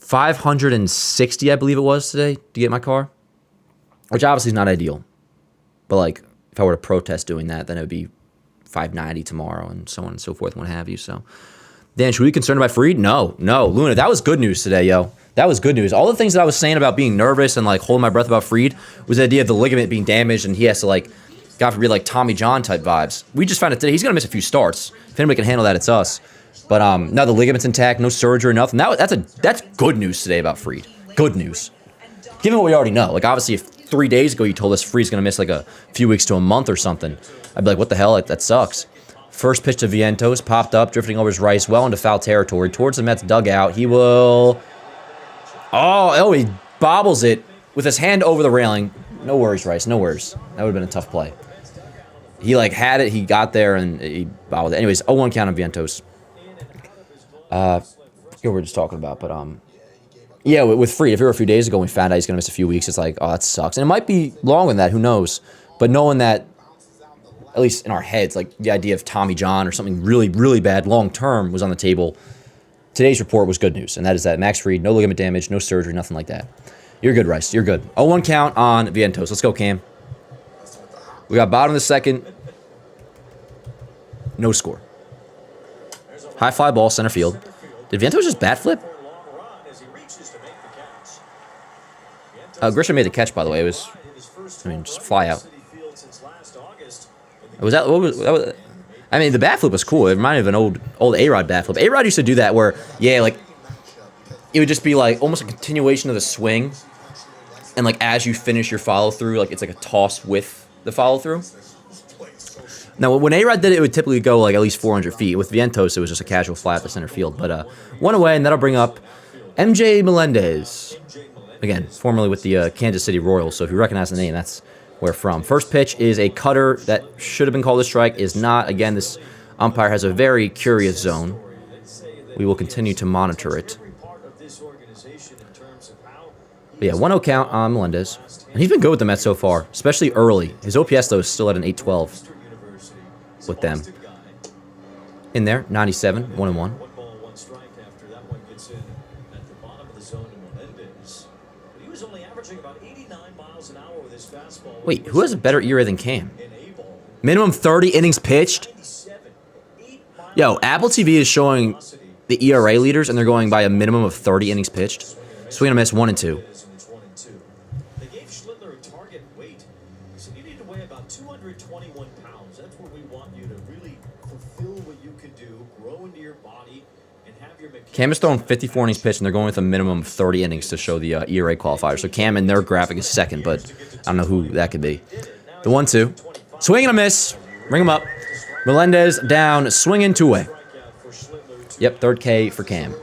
$560, I believe it was today, to get my car, which obviously is not ideal. But if I were to protest doing that, then it would be $590 tomorrow, and so on and so forth, and what have you. So, Dan, should we be concerned about Fried? No, Luna, that was good news today, yo. That was good news. All the things that I was saying about being nervous and holding my breath about Fried was the idea of the ligament being damaged, and he has to God forbid, Tommy John type vibes. We just found out today he's gonna miss a few starts. If anybody can handle that, it's us. But now the ligament's intact, no surgery, nothing. That's good news today about Fried. Good news. Given what we already know, obviously, if 3 days ago you told us Fried's gonna miss a few weeks to a month or something, I'd be like, what the hell? That sucks. First pitch to Vientos, popped up, drifting over his Rice, well into foul territory, towards the Mets dugout. He will. Oh, he bobbles it with his hand over the railing. No worries, Rice. No worries. That would have been a tough play. He had it. He got there and he bobbled it. Anyways, 0-1 count on Vientos. I forget what we're just talking about, but yeah, with Fried, if it were a few days ago, we found out he's gonna miss a few weeks. It's oh, that sucks, and it might be longer than that. Who knows? But knowing that, at least in our heads, the idea of Tommy John or something really, really bad long term was on the table. Today's report was good news, and that is that Max Fried, no ligament damage, no surgery, nothing like that. You're good, Rice. You're good. 0-1 count on Vientos. Let's go, Cam. We got bottom of the second. No score. High fly ball, center field. Did Vientos just bat flip? Grisham made the catch, by the way. It was I mean, just fly out. Was that? What was? That was I mean, the bat flip was cool. It reminded me of an old A-Rod bat flip. A-Rod used to do that where, yeah, like it would just be like almost a continuation of the swing, and like as you finish your follow through, like it's like a toss with the follow through. Now, when A-Rod did it, it would typically go like at least 400 feet. With Vientos, it was just a casual fly at the center field. But one away, and that'll bring up MJ Melendez. Again, formerly with the Kansas City Royals. So if you recognize the name, that's where from. First pitch is a cutter that should have been called a strike. Is not. Again, this umpire has a very curious zone. We will continue to monitor it. But yeah, 1-0 count on Melendez. And he's been good with the Mets so far, especially early. His OPS, though, is still at an 812 with them. In there, 97, 1-1. Wait, who has a better ERA than Cam? Minimum 30 innings pitched? Yo, Apple TV is showing the ERA leaders, and they're going by a minimum of 30 innings pitched. Swing and a miss, 1 and 2. They gave Schlittler a target weight. He said, you need to weigh about 221 pounds. That's where we want you to really fulfill what you can do, grow into your body, and have your mechanics. Cam is throwing 54 innings pitched, and they're going with a minimum of 30 innings to show the ERA qualifier. So Cam in their graphic is second, but I don't know who that could be. The 1-2. Swing and a miss. Ring him up. Melendez down, swinging 2-away. Yep, third K for Cam.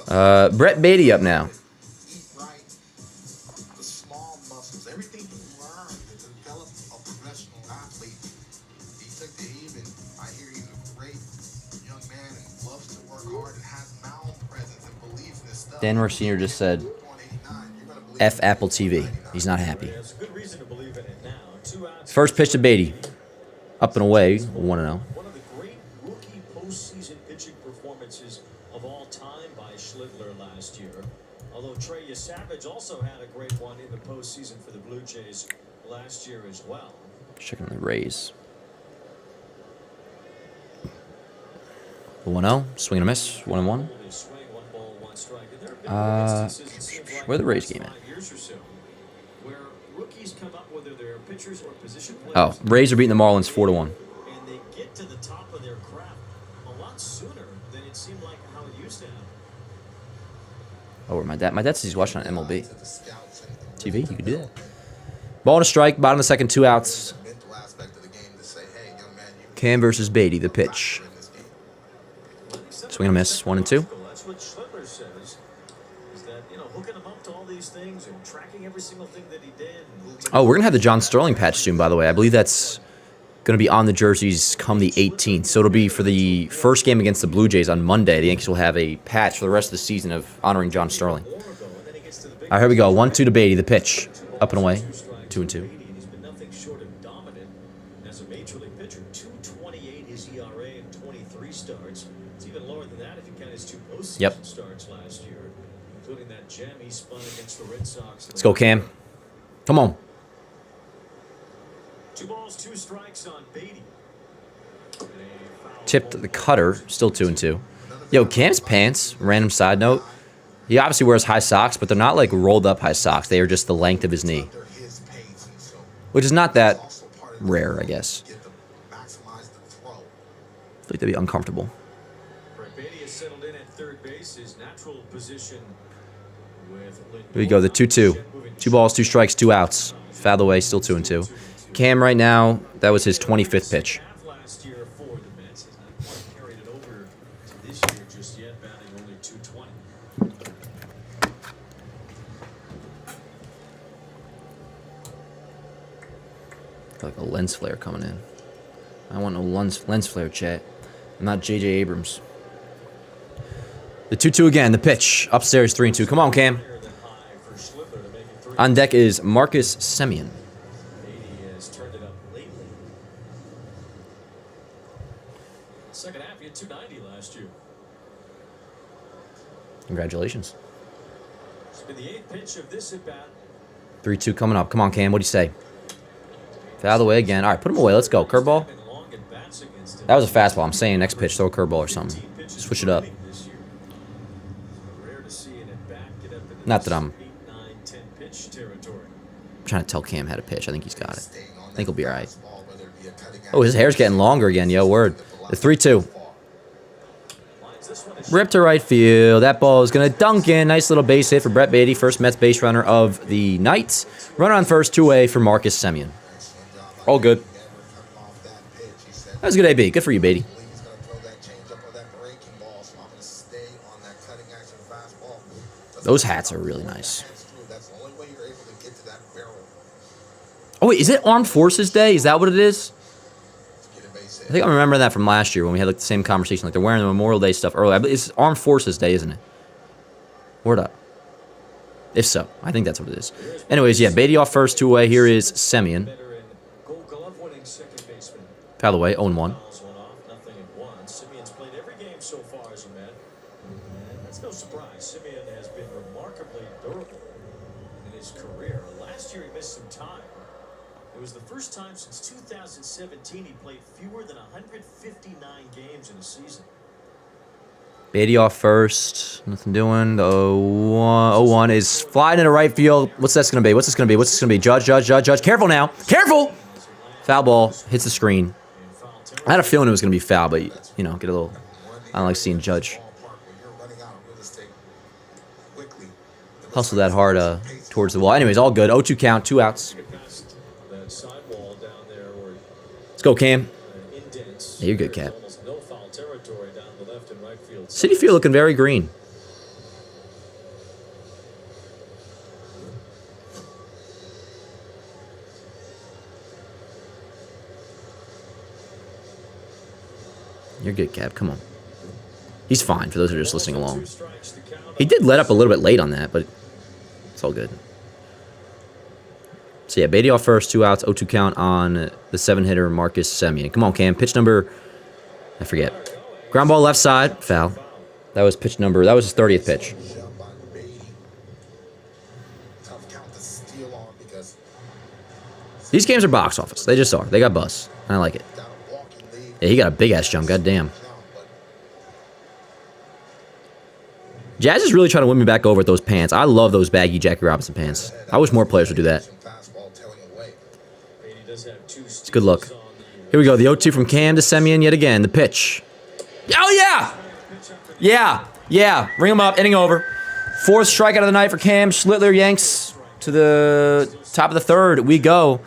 Brett Beatty up now. Danwer Sr. just said, F Apple TV. He's not happy. First pitch to Beatty. Up and away, 1-0. One of the great rookie postseason pitching performances of all time by Schlittler last year. Although Trey Savage also had a great one in the postseason for the Blue Jays last year as well. Checking the Rays. 1-0. Swing and a miss. 1-1. Where the Rays game at? Oh, Rays are beating the Marlins 4-1. And they get to the top of their craft a lot sooner than it seemed like how it used to happen. Oh, where my dad says he's watching on MLB TV. You could do that. Ball and a strike. Bottom of the second, 2 outs. Cam versus Beatty. The pitch. Swing and a miss. 1 and 2. That's what Schlittler says. Is that, hooking him up to all these things and tracking every single thing that he did. Oh, we're going to have the John Sterling patch soon, by the way. I believe that's going to be on the jerseys come the 18th. So it'll be for the first game against the Blue Jays on Monday. The Yankees will have a patch for the rest of the season of honoring John Sterling. All right, here we go. 1-2 to Beatty. The pitch. Up and away. 2 and 2. He's been nothing short of dominant as a major league pitcher. 2.28 his ERA in 23 starts. It's even lower than that if you count his 2 postseason starts last year, including that gem he spun against the Red Sox. Let's go, Cam. Come on. 2 balls, 2 strikes on Beatty. Tipped the cutter. Still 2 and 2. Yo, Cam's pants, random side note, he obviously wears high socks, but they're not like rolled up high socks. They are just the length of his knee, which is not that rare, I guess. I feel like that'd be uncomfortable. Beatty is settled in at third base, his natural position with Here we go, the 2-2. 2 balls, 2 strikes, 2 outs. Foul away, still 2 and 2. Cam right now, that was his 25th pitch. Last year for the Mets, has not quite carried it over to this year just yet, batting only .220. Like a lens flare coming in. I want no lens flare, chat. I'm not J.J. Abrams. The 2-2 again, the pitch. Upstairs, 3 and 2. Come on, Cam. On deck is Marcus Semien. Second half, he had 290 last year. Congratulations. It's been the 8th pitch of this at bat. 3-2 coming up. Come on, Cam. What do you say? Foul the way again. All right, put him away. Let's go. Curveball. That was a fastball. I'm saying next pitch, throw a curveball or something. Switch it up. Not that I'm 8, 9, 10 pitch territory. trying to tell Cam how to pitch. I think he's got it. I think he'll be all right. Oh, his hair's getting longer again. Yo, word. The 3-2. Ripped to right field. That ball is going to dunk in. Nice little base hit for Brett Beatty. First Mets base runner of the night. Runner on first, 2-away for Marcus Semien. All good. That was a good AB. Good for you, Beatty. Those hats are really nice. Oh, wait, is it Armed Forces Day? Is that what it is? I think I remember that from last year when we had like the same conversation. Like they're wearing the Memorial Day stuff early. It's Armed Forces Day, isn't it? Word up. If so, I think that's what it is. Anyways, yeah, Beatty off first, 2-away. Here is Semien. Foul away, 0-1. Nothing at once. Simeon's played every game so far as a Met. And that's no surprise. Simeon has been remarkably durable in his career. Last year he missed some time. It was the first time since 2017 he played fewer than 159 games in a season. Beatty off first. Nothing doing. The 0-1 is flying into right field. What's this going to be? What's this going to be? What's this going to be? Judge. Careful now. Careful! Foul ball. Hits the screen. I had a feeling it was going to be foul, but, you know, get a little... I don't like seeing Judge hustle that hard towards the wall. Anyways, all good. 0-2 count. 2 outs. Let's go, Cam. Yeah, you're good, Cap. Citi Field looking very green. You're good, Cap. Come on. He's fine, for those who are just listening along. He did let up a little bit late on that, but it's all good. So, yeah, Beatty off first, 2 outs, 0-2 count on the 7-hitter, Marcus Semien. Come on, Cam. Pitch number, I forget. Ground ball left side, foul. That was pitch number, that was his 30th pitch. These games are box office. They just are. They got buzz. I like it. Yeah, he got a big-ass jump. Goddamn. Jazz is really trying to win me back over with those pants. I love those baggy Jackie Robinson pants. I wish more players would do that. It's a good look. Here we go. The 0-2 from Cam to Semien yet again. The pitch. Oh, yeah! Yeah. Ring him up. Inning over. 4th strikeout of the night for Cam. Schlittler yanks to the top of the 3rd. We go.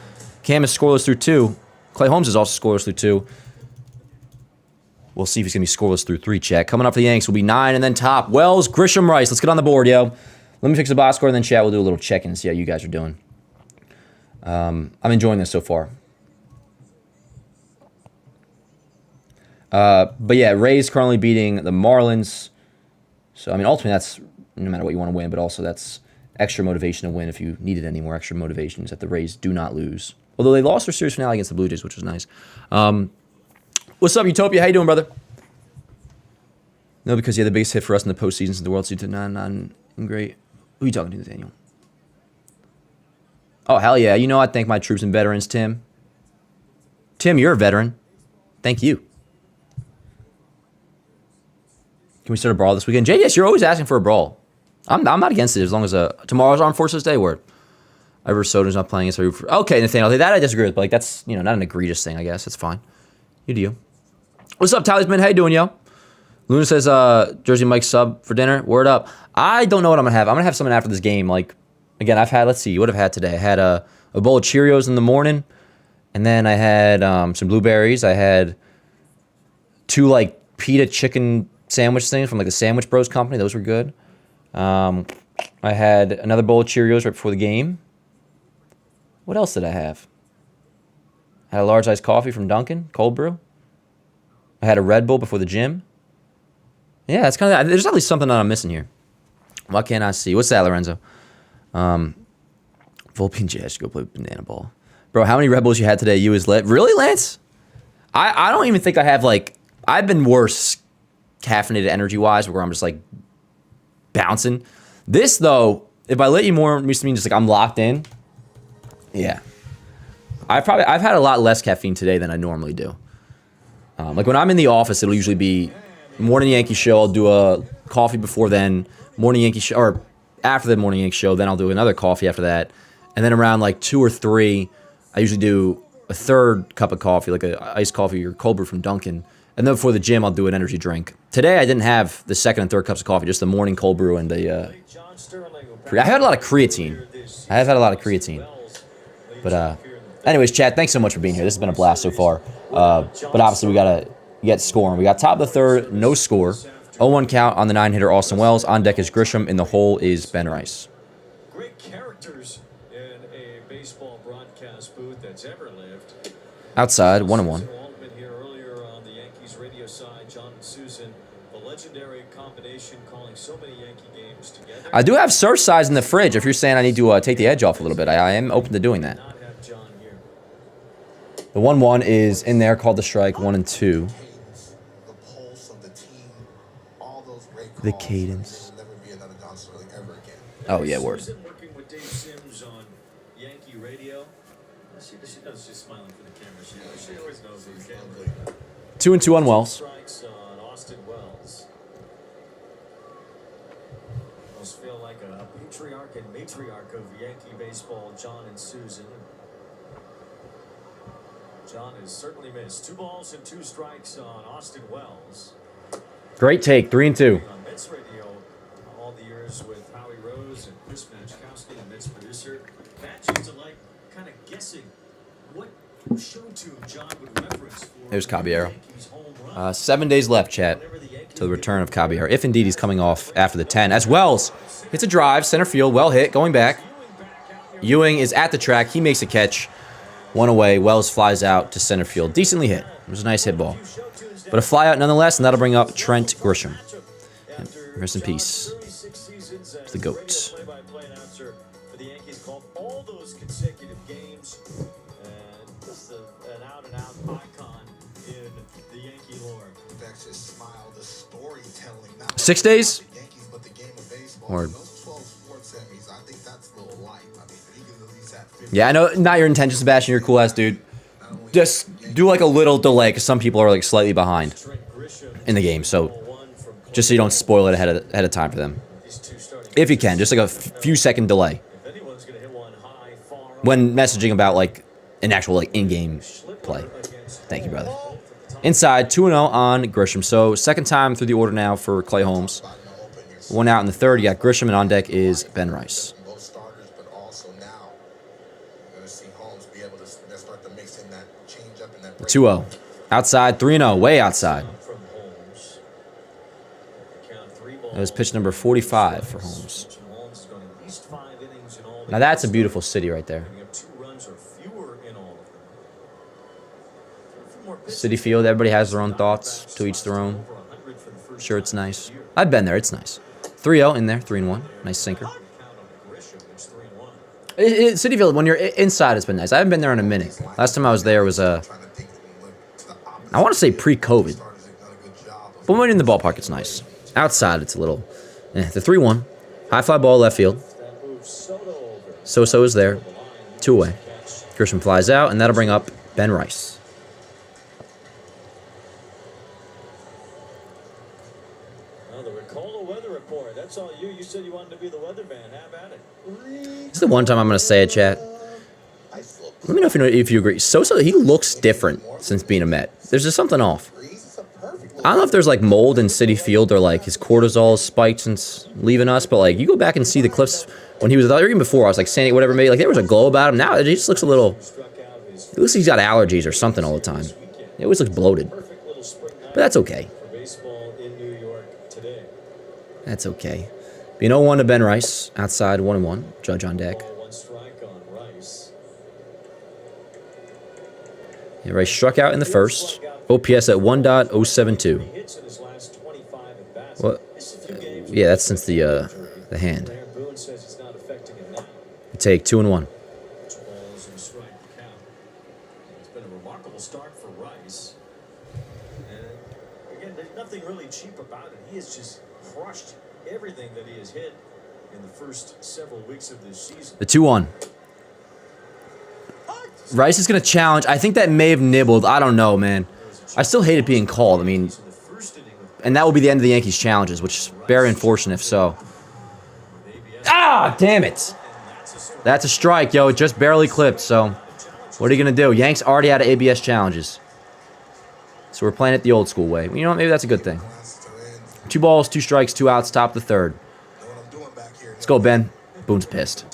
Cam is scoreless through 2. Clay Holmes is also scoreless through 2. We'll see if he's going to be scoreless through 3, chat. Coming up for the Yanks will be 9 and then top. Wells, Grisham, Rice. Let's get on the board, yo. Let me fix the box score and then chat. We'll do a little check-in and see how you guys are doing. I'm enjoying this so far. But yeah, Rays currently beating the Marlins. So, I mean, ultimately that's no matter what you want to win, but also that's extra motivation to win if you needed any more extra motivations that the Rays do not lose. Although they lost their series finale against the Blue Jays, which was nice. What's up, Utopia? How you doing, brother? No, because he had the biggest hit for us in the postseason since the World Series did not great. Who are you talking to, Daniel? Oh, hell yeah. You know I thank my troops and veterans, Tim. Tim, you're a veteran. Thank you. Can we start a brawl this weekend? JDS, you're always asking for a brawl. I'm not against it as long as tomorrow's Armed Forces Day. Word. Ivor Soder's not playing. Okay, Nathaniel, that I disagree with, but like that's not an egregious thing. I guess that's fine. You do. What's up, Talisman? How you doing, yo? Luna says, Jersey Mike sub for dinner. Word up. I don't know what I'm gonna have. I'm gonna have something after this game. Like, again, I've had. Let's see. What I've had today. I had a bowl of Cheerios in the morning, and then I had some blueberries. I had 2 like pita chicken sandwich things from like the Sandwich Bros company. Those were good. I had another bowl of Cheerios right before the game. What else did I have? I had a large iced coffee from Dunkin', cold brew. I had a Red Bull before the gym. Yeah, that's kind of. There's at least something that I'm missing here. Why can't I see? What's that, Lorenzo? Volpe Jazz go play banana ball. Bro, how many Red Bulls you had today? You was lit. Really, Lance? I don't even think I have like. I've been worse caffeinated energy-wise where I'm just like bouncing. This, though, if I let you more, it means just like I'm locked in. Yeah. I've had a lot less caffeine today than I normally do. Like when I'm in the office, it'll usually be morning Yankee show. I'll do a coffee before then, morning Yankee show, or after the morning Yankees show. Then I'll do another coffee after that. And then around like 2 or 3, I usually do a third cup of coffee, like an iced coffee or cold brew from Dunkin'. And then before the gym, I'll do an energy drink. Today, I didn't have the second and third cups of coffee, just the morning cold brew and the... I had a lot of creatine. I have had a lot of creatine. But anyways, Chad, thanks so much for being here. This has been a blast so far. But obviously, we got to get scoring. We got top of the third, no score. 0-1 count on the 9-hitter Austin Wells. On deck is Grisham. In the hole is Ben Rice. Great characters in a baseball broadcast booth that's ever lived. Outside, 1-1. Here earlier on the Yankees radio side, John and Susan, the legendary combination calling so many Yankee games together. I do have surf size in the fridge. If you're saying I need to take the edge off a little bit, I am open to doing that. The 1-1 is in there, called the strike, 1-2. The cadence. Oh, yeah, word. Working with Dave Sims on Yankee radio. She knows she's smiling for the camera. She always knows who's camera. 2-2 on Wells. Strikes on Austin Wells. Must feel like a patriarch and matriarch of Yankee baseball, John and Susan. John has certainly missed 2 balls and 2 strikes on Austin Wells. Great take, 3-2. On METS radio, all the years with Howie Rose and Chris Matchkowski, the METS producer. Match used to like kind of guessing what show tune John would reference for. There's Caballero. Yankees home run. 7 days left, chat, to the return of Caballero. If indeed he's coming off after the 10. As Wells hits a drive, center field, well hit, going back. Ewing is at the track. He makes a catch. 1 away. Wells flies out to center field. Decently hit. It was a nice hit ball. But a fly out nonetheless, and that'll bring up Trent Grisham. And rest in peace to the GOAT. For the Yankees called all those consecutive games, and just an out-and-out icon in the Yankee lore. 6 days? Or yeah, I know not your intention, Sebastian. You're a cool ass dude. Just do like a little delay because some people are like slightly behind in the game. So just so you don't spoil it ahead of time for them. If you can, just like a few second delay when messaging about like an actual like in-game play. Thank you, brother. Inside, 2-0 on Grisham. So second time through the order now for Clay Holmes. 1 out in the third. You got Grisham, and on deck is Ben Rice. 2-0. Outside, 3-0. Way outside. That was pitch number 45 for Holmes. Now that's a beautiful city right there. City Field, everybody has their own thoughts. To each their own. Sure, it's nice. I've been there. It's nice. 3-0 in there. 3-1. Nice sinker. City Field, when you're inside, it's been nice. I haven't been there in a minute. Last time I was there was I want to say pre-COVID. But when you're in the ballpark, it's nice. Outside, it's a little... The 3-1. High fly ball left field. So is there. 2 away. Grisham flies out, and that'll bring up Ben Rice. The Ricola weather report. That's all you. You said you wanted to be the weatherman. Have at it. This is the one time I'm going to say it, chat. Let me know if you agree. Sosa, he looks different since being a Met. There's just something off. I don't know if there's like mold in Citi Field or like his cortisol spiked since leaving us, but like you go back and see the clips when he was there, even before I was like saying whatever, maybe like there was a glow about him. Now it just looks a little. It looks like he's got allergies or something all the time. It always looks bloated, but that's okay. That's okay. You know, 1 to Ben Rice outside, 1-1. Judge on deck. Yeah, Rice struck out in the first. OPS at 1.072. What? Yeah, that's since the hand. You take 2-1. It's been a remarkable start for Rice. And again, there's nothing really cheap about it. He has just crushed everything that he has hit in the first several weeks of this season. The 2-1. Rice is going to challenge. I think that may have nibbled. I don't know, man. I still hate it being called. I mean, and that will be the end of the Yankees' challenges, which is very unfortunate if so. Ah, damn it. That's a strike, yo. It just barely clipped, so what are you going to do? Yanks already out of ABS challenges. So we're playing it the old school way. You know what? Maybe that's a good thing. 2 balls, 2 strikes, 2 outs, top of the third. Let's go, Ben. Boone's pissed.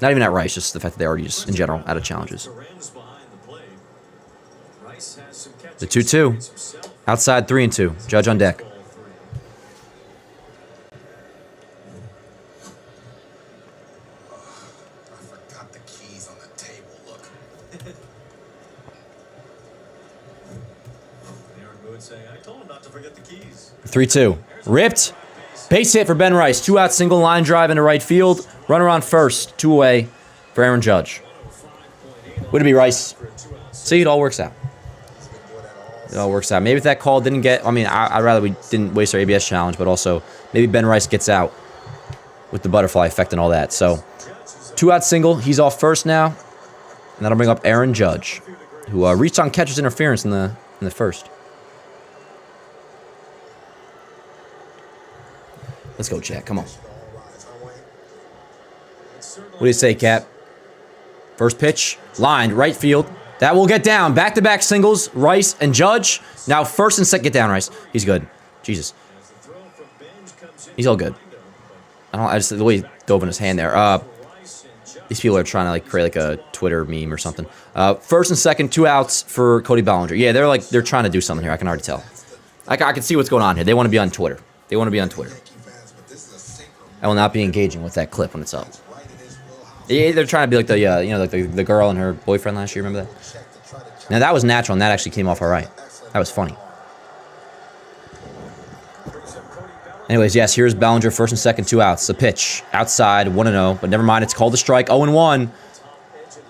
Not even at Rice, just the fact that they already just, in general, out of challenges. The 2-2. Outside 3-2. Judge on deck. I forgot the keys on the table. Look. I told him not to forget the keys. 3-2. Ripped. Base hit for Ben Rice. 2 out, single line drive into right field. Runner on first. 2 away for Aaron Judge. Would it be Rice? See, it all works out. It all works out. Maybe if that call didn't get... I mean, I'd rather we didn't waste our ABS challenge, but also maybe Ben Rice gets out with the butterfly effect and all that. So, 2 out single. He's off first now. And that'll bring up Aaron Judge, who reached on catcher's interference in the first. Let's go, Jack. Come on. What do you say, Cap? First pitch. Lined. Right field. That will get down. Back-to-back singles. Rice and Judge. Now first and second. Get down, Rice. He's good. Jesus. He's all good. I just the way he dove in his hand there. These people are trying to like create like a Twitter meme or something. First and second, 2 outs for Cody Bellinger. Yeah, they're trying to do something here. I can already tell. I can see what's going on here. They want to be on Twitter. They want to be on Twitter. I will not be engaging with that clip when it's up. Yeah, they're trying to be like the like the girl and her boyfriend last year. Remember that? Now that was natural, and that actually came off all right. That was funny. Anyways, yes, here's Bellinger, first and second, 2 outs. The pitch outside, 1-0, but never mind. It's called a strike. 0-1.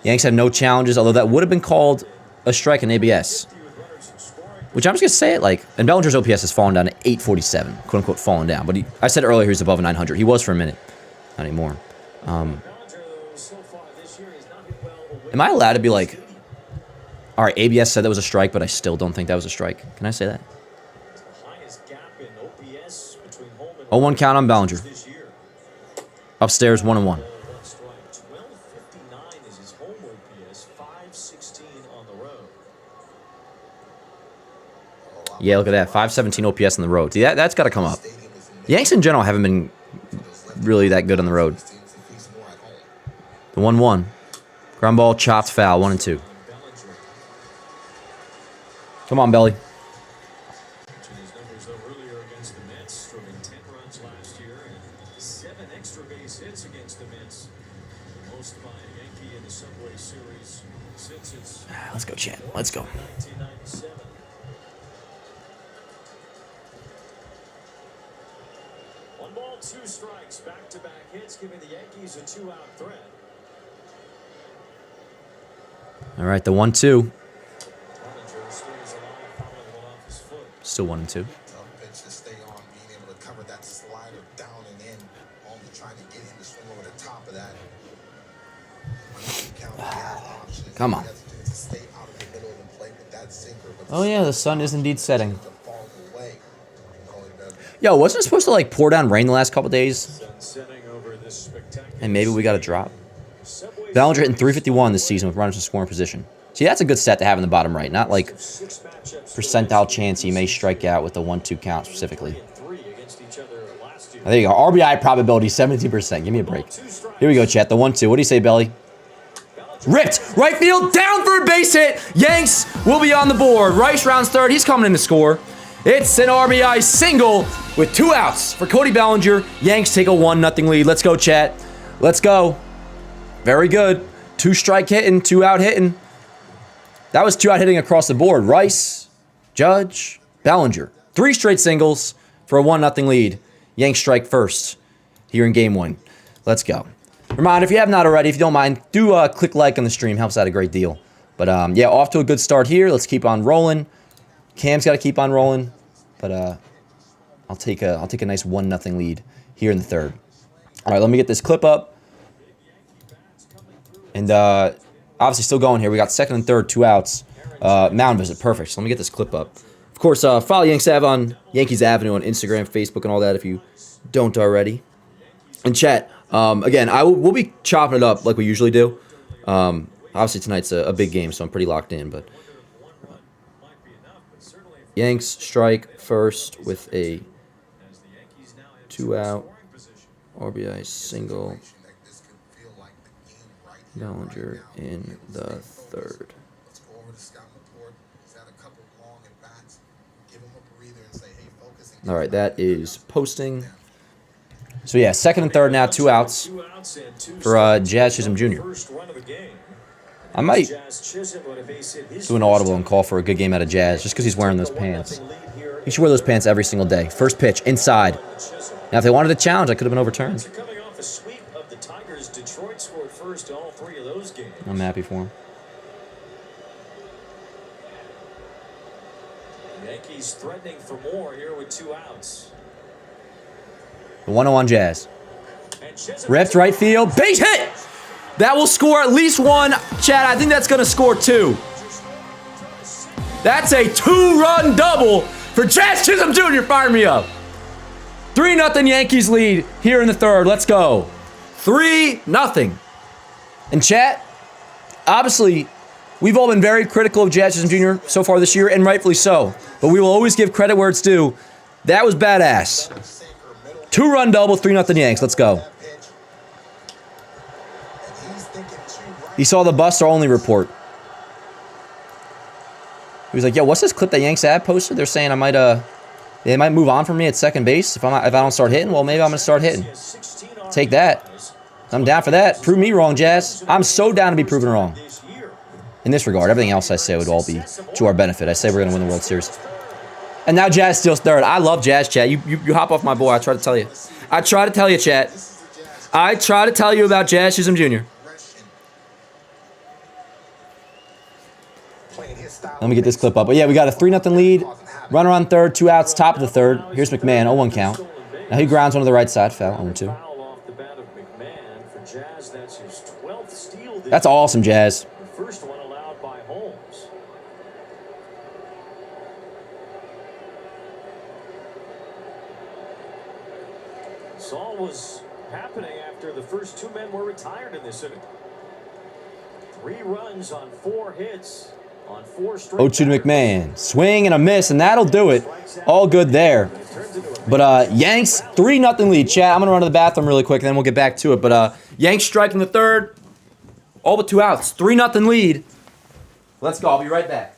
Yanks have no challenges, although that would have been called a strike in ABS. Which I'm just gonna say it like, and Bellinger's OPS has fallen down to 847, quote unquote, fallen down. But I said earlier he was above 900. He was for a minute, not anymore. Am I allowed to be like, all right, ABS said that was a strike, but I still don't think that was a strike? Can I say that? 0-1 count on Bellinger. Upstairs, 1-1. Yeah, look at that. 517 OPS on the road. See, that's got to come up. The Yanks in general haven't been really that good on the road. The 1-1. Ground ball, chopped, foul, 1-2. Come on, Belly. His numbers though earlier against the METS, scoring 10 runs last year and 7 extra base hits against the METS. The most by a Yankee in the Subway Series since its Let's go, Chad. Let's go. 1997. One ball, 2 strikes, back-to-back hits, giving the Yankees a 2-out threat. All right, the 1-2. Still 1-2. Pitch to stay on, being able to cover that slider down and in, only trying to get him to swing over the top of that. Come on. Oh yeah, the sun is indeed setting. Yo, wasn't it supposed to like pour down rain the last couple days? And maybe we got a drop. Bellinger hitting 351 this season with runners in scoring position. See, that's a good stat to have in the bottom right. Not like percentile chance he may strike out with the 1-2 count specifically. There you go. RBI probability 17%. Give me a break. Here we go, chat. The 1-2. What do you say, Belly? Ripped. Right field. Down for a base hit. Yanks will be on the board. Rice rounds third. He's coming in to score. It's an RBI single with 2 outs for Cody Bellinger. Yanks take a 1-0 lead. Let's go, chat. Let's go. Very good. 2 strike hitting, 2 out hitting. That was 2 out hitting across the board. Rice, Judge, Bellinger. 3 straight singles for a 1-0 lead. Yanks strike first here in game 1. Let's go. Reminder, if you have not already, if you don't mind, do click like on the stream. Helps out a great deal. But yeah, off to a good start here. Let's keep on rolling. Cam's got to keep on rolling. But I'll take a nice 1-0 lead here in the third. All right, let me get this clip up. And obviously still going here. We got second and third, 2 outs. Mound visit, perfect. So let me get this clip up. Of course, follow Yankees Ave on Yankees Avenue on Instagram, Facebook, and all that if you don't already. And chat, again, we'll be chopping it up like we usually do. Obviously, tonight's a big game, so I'm pretty locked in. But Yanks strike first with a 2-out RBI single. Bellinger in the third. All right, that is posting. So, yeah, second and third now, 2 outs for Jazz Chisholm Jr. I might do an audible and call for a good game out of Jazz just because he's wearing those pants. He should wear those pants every single day. First pitch, inside. Now, if they wanted a challenge, I could have been overturned. I'm happy for him. Yankees threatening for more here with 2 outs. The 1-0 Jazz. Ripped right field. Base hit! That will score at least 1. Chad, I think that's going to score 2. That's a 2-run double for Jazz Chisholm Jr. Fire me up. 3-0 Yankees lead here in the third. Let's go. 3-0. And chat, obviously, we've all been very critical of Jazz Chisholm Jr. so far this year, and rightfully so. But we will always give credit where it's due. That was badass. 2-run double, 3-0 Yanks. Let's go. He saw the Buster Only report. He was like, yo, what's this clip that Yanks ad posted? They're saying they might move on from me at second base if I don't start hitting. Well, maybe I'm going to start hitting. Take that. I'm down for that. Prove me wrong, Jazz. I'm so down to be proven wrong. In this regard, everything else I say would all be to our benefit. I say we're going to win the World Series. And now Jazz steals third. I love Jazz, chat. You hop off my boy. I try to tell you. I try to tell you, chat. I try to tell you about Jazz Chisholm Jr. Let me get this clip up. But yeah, we got a 3-0 lead. Runner on third, 2 outs, top of the third. Here's McMahon, 0-1 count. Now he grounds one to the right side. Foul, 0-2. That's awesome, Jazz. First one allowed by Holmes. This all was happening after the first 2 men were retired in this inning. 3 runs on 4 hits on 4 straight. 0-2 to McMahon. Swing and a miss, and that'll do it. All good there. But Yanks, 3-0 lead. Chat, I'm going to run to the bathroom really quick, and then we'll get back to it. But Yanks striking the third. All but 2 outs. 3-0 lead. Let's go. I'll be right back.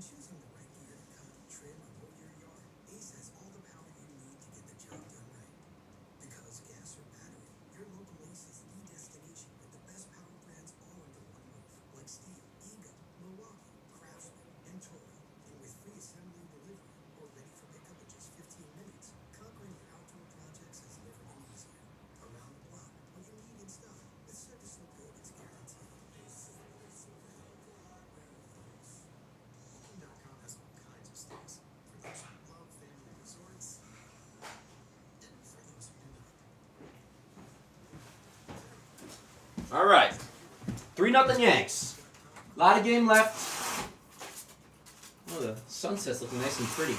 Choosing the right gear to cut, trim, or mow your yard, Ace has all the power you need to get the job done right. Because gas or battery, your local Ace is the destination with the best power brands all under one roof, like Steel, Eagle, Milwaukee, Craftsman, and Toro. And with free assembly and delivery, or ready for pickup in just 15 minutes, conquering your outdoor projects has never been easier. Around the block, what you need in stock, with service so good it's guaranteed. Booking.com has all kinds of stays for those who love family resorts and for those who do not. All right. 3-0 Yanks. A lot of game left. Oh, the sunset's looking nice and pretty.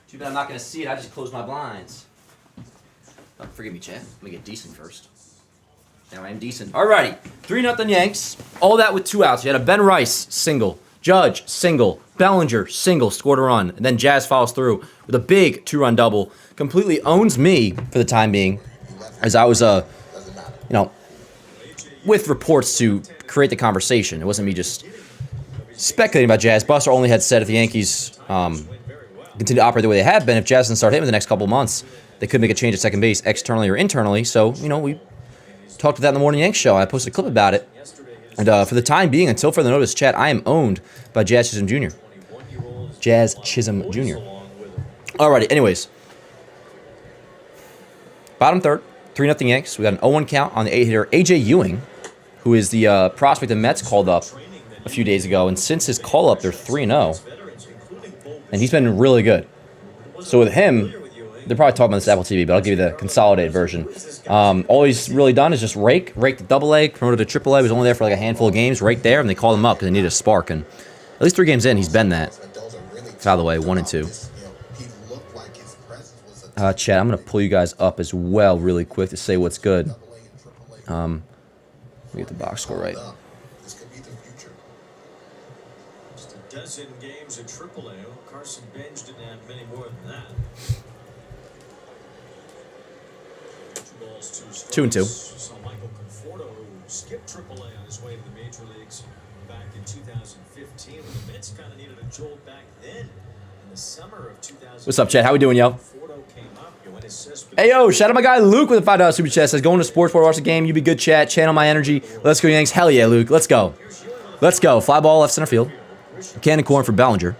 Too bad I'm not going to see it. I just closed my blinds. Oh, forgive me, Chad. Let me get decent first. Now I am decent. Alrighty. 3-0 Yanks. All that with 2 outs. You had a Ben Rice single. Judge single. Bellinger single. Scored a run. And then Jazz follows through with a big 2-run double. Completely owns me for the time being. As I was, with reports to create the conversation. It wasn't me just speculating about Jazz. Buster only had said if the Yankees continue to operate the way they have been, if Jazz doesn't start hitting in the next couple of months, they could make a change at second base externally or internally. So, we talked about that in the Morning Yanks show. I posted a clip about it. And for the time being, until further notice, Chad, I am owned by Jazz Chisholm Jr. Jazz Chisholm Jr. Alrighty, anyways. Bottom third, 3-0 Yanks. We got an 0-1 count on the 8-hitter, A.J. Ewing, who is the prospect the Mets called up a few days ago. And since his call-up, they're 3-0. And he's been really good. So with him, they're probably talking about this Apple TV, but I'll give you the consolidated version. All he's really done is just rake the Double-A, promoted to Triple-A. He was only there for like a handful of games, right there, and they called him up because they needed a spark. And at least 3 games in, he's been that. By the way, 1 and 2. Chad, I'm going to pull you guys up as well really quick to say what's good. Let me get the box score right. Just a dozen games at AAA. Carson Bench didn't have many more than that. 2 and 2. Saw Michael Conforto, who skipped AAA on his way to the major leagues back in 2015. When the Mets kind of needed a jolt back then in the summer of 2000. What's up, Chad? How we doing, yo? Hey, yo, shout out my guy Luke with a $5 super chat. Says, going to sports bar, watch the game. You be good, chat. Channel my energy. Let's go, Yanks. Hell yeah, Luke. Let's go. Let's go. Fly ball left center field. Cannon corn for Bellinger.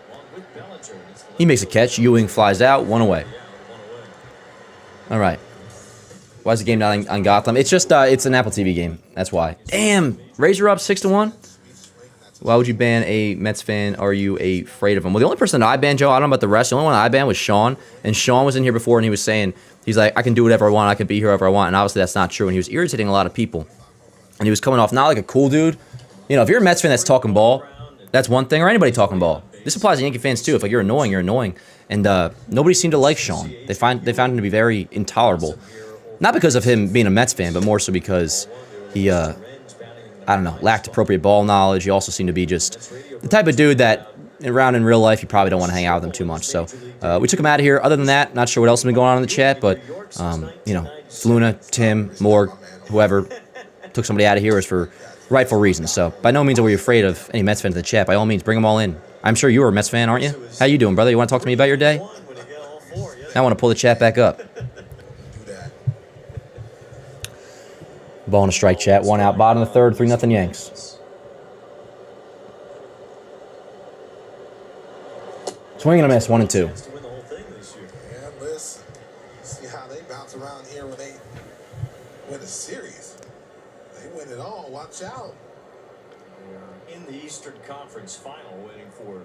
He makes a catch. Ewing flies out. 1 away. All right. Why is the game not on Gotham? It's just, it's an Apple TV game. That's why. Damn. Rays are up 6-1. Why would you ban a Mets fan? Are you afraid of him? Well, the only person that I banned, Joe, I don't know about the rest. The only one I banned was Sean. And Sean was in here before, and he was saying, he's like, I can do whatever I want. I can be here wherever I want. And obviously that's not true. And he was irritating a lot of people. And he was coming off not like a cool dude. If you're a Mets fan that's talking ball, that's one thing. Or anybody talking ball. This applies to Yankee fans, too. If like you're annoying, you're annoying. And nobody seemed to like Sean. They found him to be very intolerable. Not because of him being a Mets fan, but more so because he, lacked appropriate ball knowledge. He also seemed to be just the type of dude that around in real life, you probably don't want to hang out with him too much. So we took him out of here. Other than that, not sure what else has been going on in the chat, but, Fluna, Tim, Morg, whoever took somebody out of here is for rightful reasons. So by no means are we afraid of any Mets fans in the chat. By all means, bring them all in. I'm sure you are a Mets fan, aren't you? How you doing, brother? You want to talk to me about your day? I want to pull the chat back up. Ball in a strike, chat. 1 out. Bottom of the third. 3-0 Yanks. Swing and a miss. 1 and 2. Yeah, listen. See how they bounce around here when they win a series. They win it all. Watch out. We're in the Eastern Conference Final, waiting for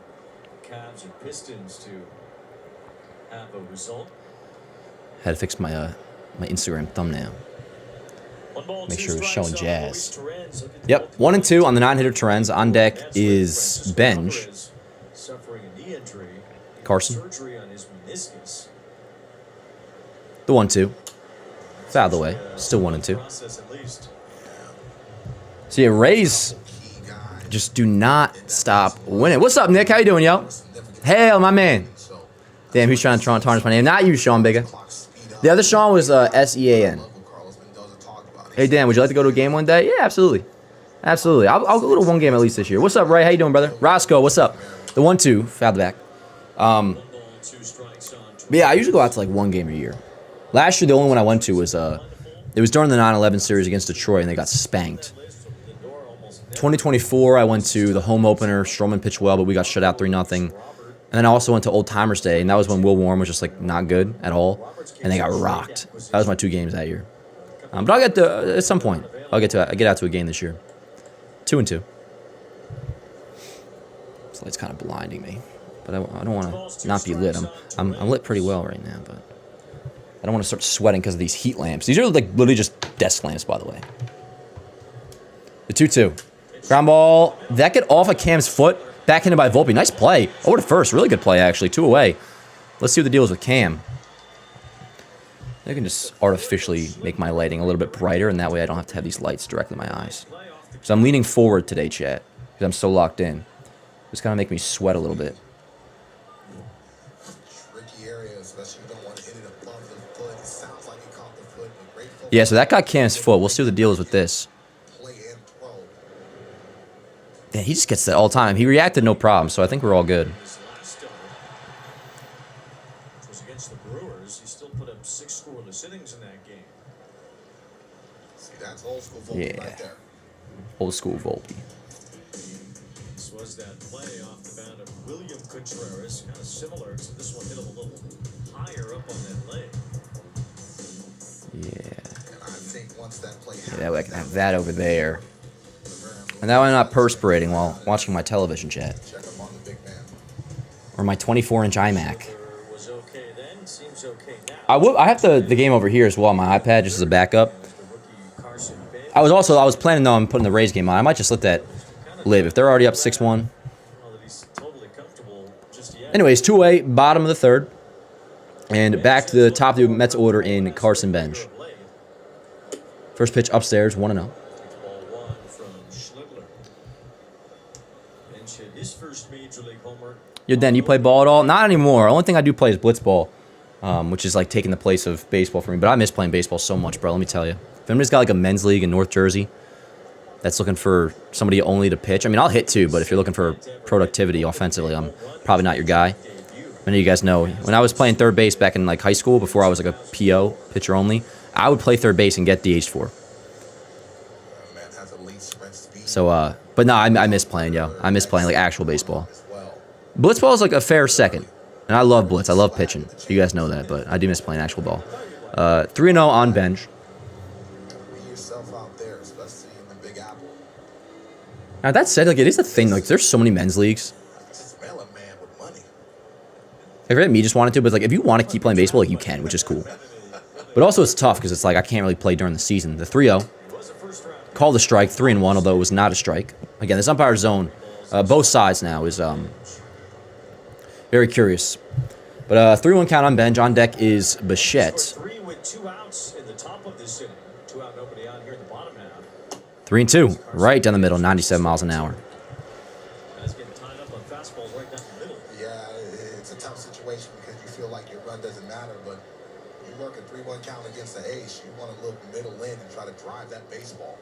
Cavs and Pistons to have a result. Had to fix my my Instagram thumbnail. Make sure it's showing Jazz. Yep, 1 and 2 on the 9-hitter Terens. On deck is Benj. Carson. The 1-2. It's out of the way. Still 1 and 2. So yeah, Rays just do not stop winning. What's up, Nick? How you doing, yo? Hail, my man. Damn, who's trying to tarnish my name? Not you, Sean Bigger. The other Sean was S-E-A-N. Hey, Dan, would you like to go to a game one day? Yeah, absolutely. Absolutely. I'll go to one game at least this year. What's up, Ray? How you doing, brother? Roscoe, what's up? The 1-2, fouled the back. But yeah, I usually go out to like one game a year. Last year, the only one I went to was, it was during the 9/11 series against Detroit, and they got spanked. 2024, I went to the home opener. Stroman pitched well, but we got shut out 3-0. And then I also went to Old Timers Day, and that was when Will Warren was just like not good at all, and they got rocked. That was my 2 games that year. But I'll get to at some point. I'll get out to a game this year. 2 and 2. This light's kind of blinding me, but I don't want to not be lit. I'm lit pretty well right now, but I don't want to start sweating because of these heat lamps. These are like literally just desk lamps, by the way. The 2-2. Ground ball. That get off of Cam's foot? Backhanded by Volpe. Nice play. Over to first. Really good play, actually. 2 away. Let's see what the deal is with Cam. I can just artificially make my lighting a little bit brighter, and that way I don't have to have these lights directly in my eyes. So I'm leaning forward today, chat, because I'm so locked in. It's going to make me sweat a little bit. Yeah, so that got Cam's foot. We'll see what the deal is with this. Yeah, he just gets that all the time. He reacted no problem, so I think we're all good. Was against the Brewers. He still put up 6 scoreless innings in that game. See, that's old school Volpe right there. Old school Volpe. This was that play off the bat of William Contreras, kind of similar to this one, hit him a little higher up on that leg. Yeah. And I think once that play That way I can have that over there. And that way I'm not perspirating while watching my television chat. check him on the big man. Or my 24-inch iMac. Was okay then, seems okay now. I have the game over here as well on my iPad just as a backup. I was planning though on putting the Rays game on. I might just let that live if they're already up 6-1. Anyways, 2 away, bottom of the third. And back to the top of the Mets order in Carson Bench. First pitch upstairs, 1-0. Yo, Den, you play ball at all? Not anymore. Only thing I do play is blitzball, which is like taking the place of baseball for me. But I miss playing baseball so much, bro. Let me tell you. If anybody's got like a men's league in North Jersey that's looking for somebody only to pitch, I mean, I'll hit too, but if you're looking for productivity offensively, I'm probably not your guy. Many of you guys know, when I was playing third base back in like high school, before I was like a PO, pitcher only, I would play third base and get DH'd for. So, but no, I miss playing, yo. I miss playing like actual baseball. Blitzball is like a fair second. And I love blitz. I love pitching. You guys know that, but I do miss playing actual ball. 3-0 on bench. Now, that said, like, it is a thing. Like, there's so many men's leagues. If me just wanted to, but like, if you want to keep playing baseball, like, you can, which is cool. But also, it's tough because it's like I can't really play during the season. The 3-0. Called a strike, 3-1, although it was not a strike. Again, this umpire zone, both sides now, is very curious. But 3-1 count on bench. On deck is Bichette. 3 with 2 outs in the top of this inning. 2 out, nobody out here in the bottom half. 3-2, right down the middle, 97 miles an hour. Guys getting tied up on fastballs right down the middle. Yeah, it's a tough situation because you feel like your run doesn't matter, but you work a 3-1 count against the ace. You want to look middle in and try to drive that baseball.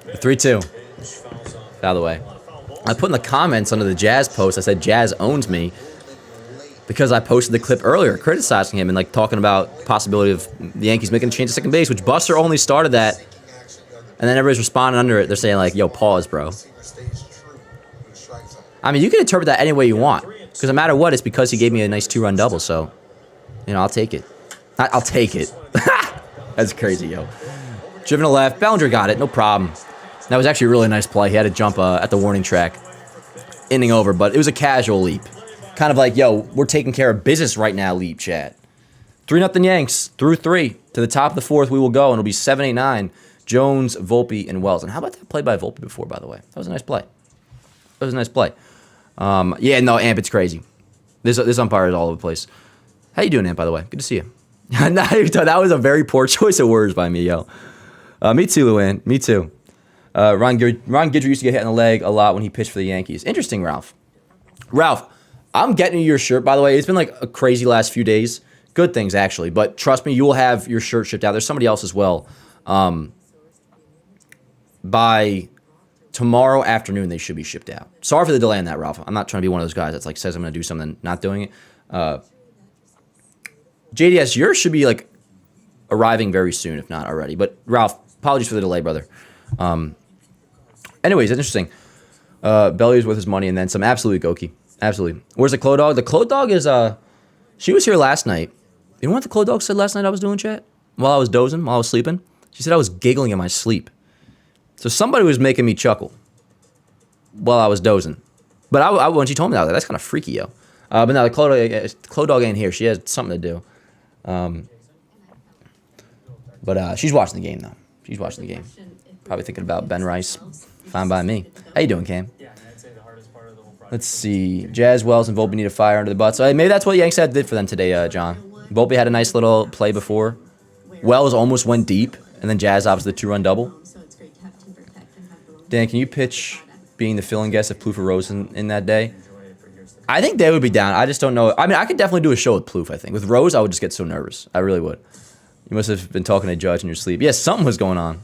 3-2. Out of the way. I put in the comments under the Jazz post, I said Jazz owns me because I posted the clip earlier criticizing him and like talking about the possibility of the Yankees making a change to second base, which Buster only started that. And then everybody's responding under it. They're saying like, yo, pause, bro. I mean, you can interpret that any way you want. Because no matter what, it's because he gave me a nice 2-run double. So, you know, I'll take it. I'll take it. That's crazy, yo. Driven to left. Bellinger got it. No problem. That was actually a really nice play. He had to jump at the warning track. Inning over, but it was a casual leap. Kind of like, yo, we're taking care of business right now, leap, chat. 3-0 Yanks. Through 3. To the top of the 4th, we will go, and it'll be 7-8-9. Jones, Volpe, and Wells. And how about that play by Volpe before, by the way? That was a nice play. That was a nice play. Yeah, no, Amp, it's crazy. This umpire is all over the place. How you doing, Amp, by the way? Good to see you. That was a very poor choice of words by me, yo. Me too, Luann. Me too. Ron Guidry used to get hit on the leg a lot when he pitched for the Yankees. Interesting, Ralph. Ralph, I'm getting you your shirt, by the way. It's been like a crazy last few days. Good things, actually. But trust me, you will have your shirt shipped out. There's somebody else as well. By tomorrow afternoon, they should be shipped out. Sorry for the delay on that, Ralph. I'm not trying to be one of those guys that's like says I'm going to do something, not doing it. JDS, yours should be like arriving very soon, if not already. But Ralph, apologies for the delay, brother. Anyways, interesting. Belly's with his money and then some. Absolutely, Goki. Absolutely. Where's the Clo Dog? The Clo Dog is she was here last night. You know what the Clo Dog said last night I was doing, chat? While I was dozing, while I was sleeping? She said I was giggling in my sleep. So somebody was making me chuckle while I was dozing. But when she told me that, that's kind of freaky, yo. But now the Clo Dog ain't here. She has something to do. But she's watching the game, though. She's watching the game. Probably thinking about Ben Rice. Fine by me. How you doing, Cam? Yeah, I'd say the hardest part of the whole project Let's see. Jazz, Wells, and Volpe need a fire under the butt. So maybe that's what Yanks did for them today, John. Volpe had a nice little play before. Wells almost went deep, and then Jazz obviously the 2-run double. Dan, can you pitch being the fill-in guest if Plouffe or Rose in that day? I think they would be down. I just don't know. I mean, I could definitely do a show with Plouffe, I think. With Rose, I would just get so nervous. I really would. You must have been talking to Judge in your sleep. Yeah, something was going on.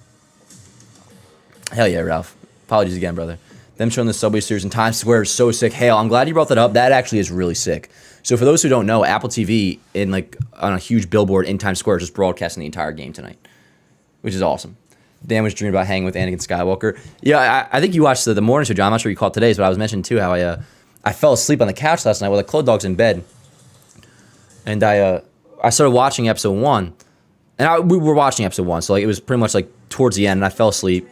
Hell yeah, Ralph. Apologies again, brother. Them showing the Subway Series in Times Square is so sick. Hale, I'm glad you brought that up. That actually is really sick. So for those who don't know, Apple TV on a huge billboard in Times Square is just broadcasting the entire game tonight, which is awesome. Dan was dreaming about hanging with Anakin Skywalker. Yeah, I think you watched the morning show, John. I'm not sure you caught today's, but I was mentioning too how I fell asleep on the couch last night while the Clone Dog's in bed, and I started watching episode 1, and we were watching episode 1, so it was pretty much towards the end, and I fell asleep.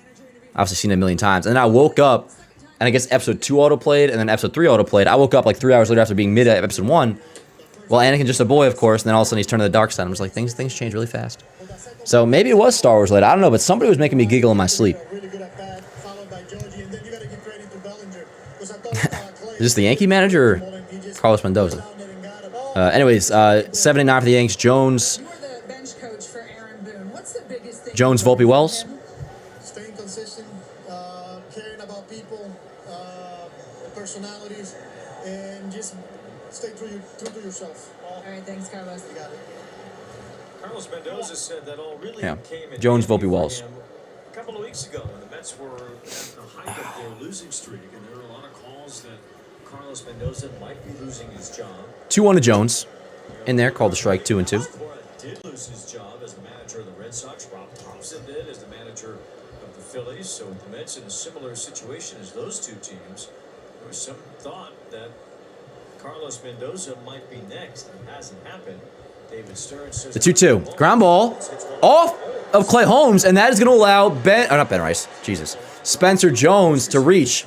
Obviously seen it a million times, and then I woke up. And I guess episode 2 auto-played, and then episode 3 auto-played. I woke up 3 hours later after being mid at episode 1. Well, Anakin's just a boy, of course, and then all of a sudden he's turned to the dark side. I'm just like, things change really fast. So maybe it was Star Wars related. I don't know, but somebody was making me giggle in my sleep. Is this the Yankee manager or Carlos Mendoza? Anyways, 79 for the Yanks. Jones, Volpe, Wells. Staying consistent, caring about people, personalities, and just stay true to yourself. All right, thanks, Carlos. You got it. Carlos Mendoza said that all really came in Jones, handy Volpe, for Wells. him a couple of weeks ago when the Mets were at the height of their losing streak, and there were a lot of calls that Carlos Mendoza might be losing his job. 2-1 to Jones. In there, called the strike 2-2. Cora did lose his job as the manager of the Red Sox. Rob Thompson did as the manager of the Phillies. So with the Mets in a similar situation as those two teams, there was some thought that Carlos Mendoza might be next. It hasn't happened. David Stern says The 2-2. Ground ball off of Clay Holmes, and that is going to allow Spencer Jones to reach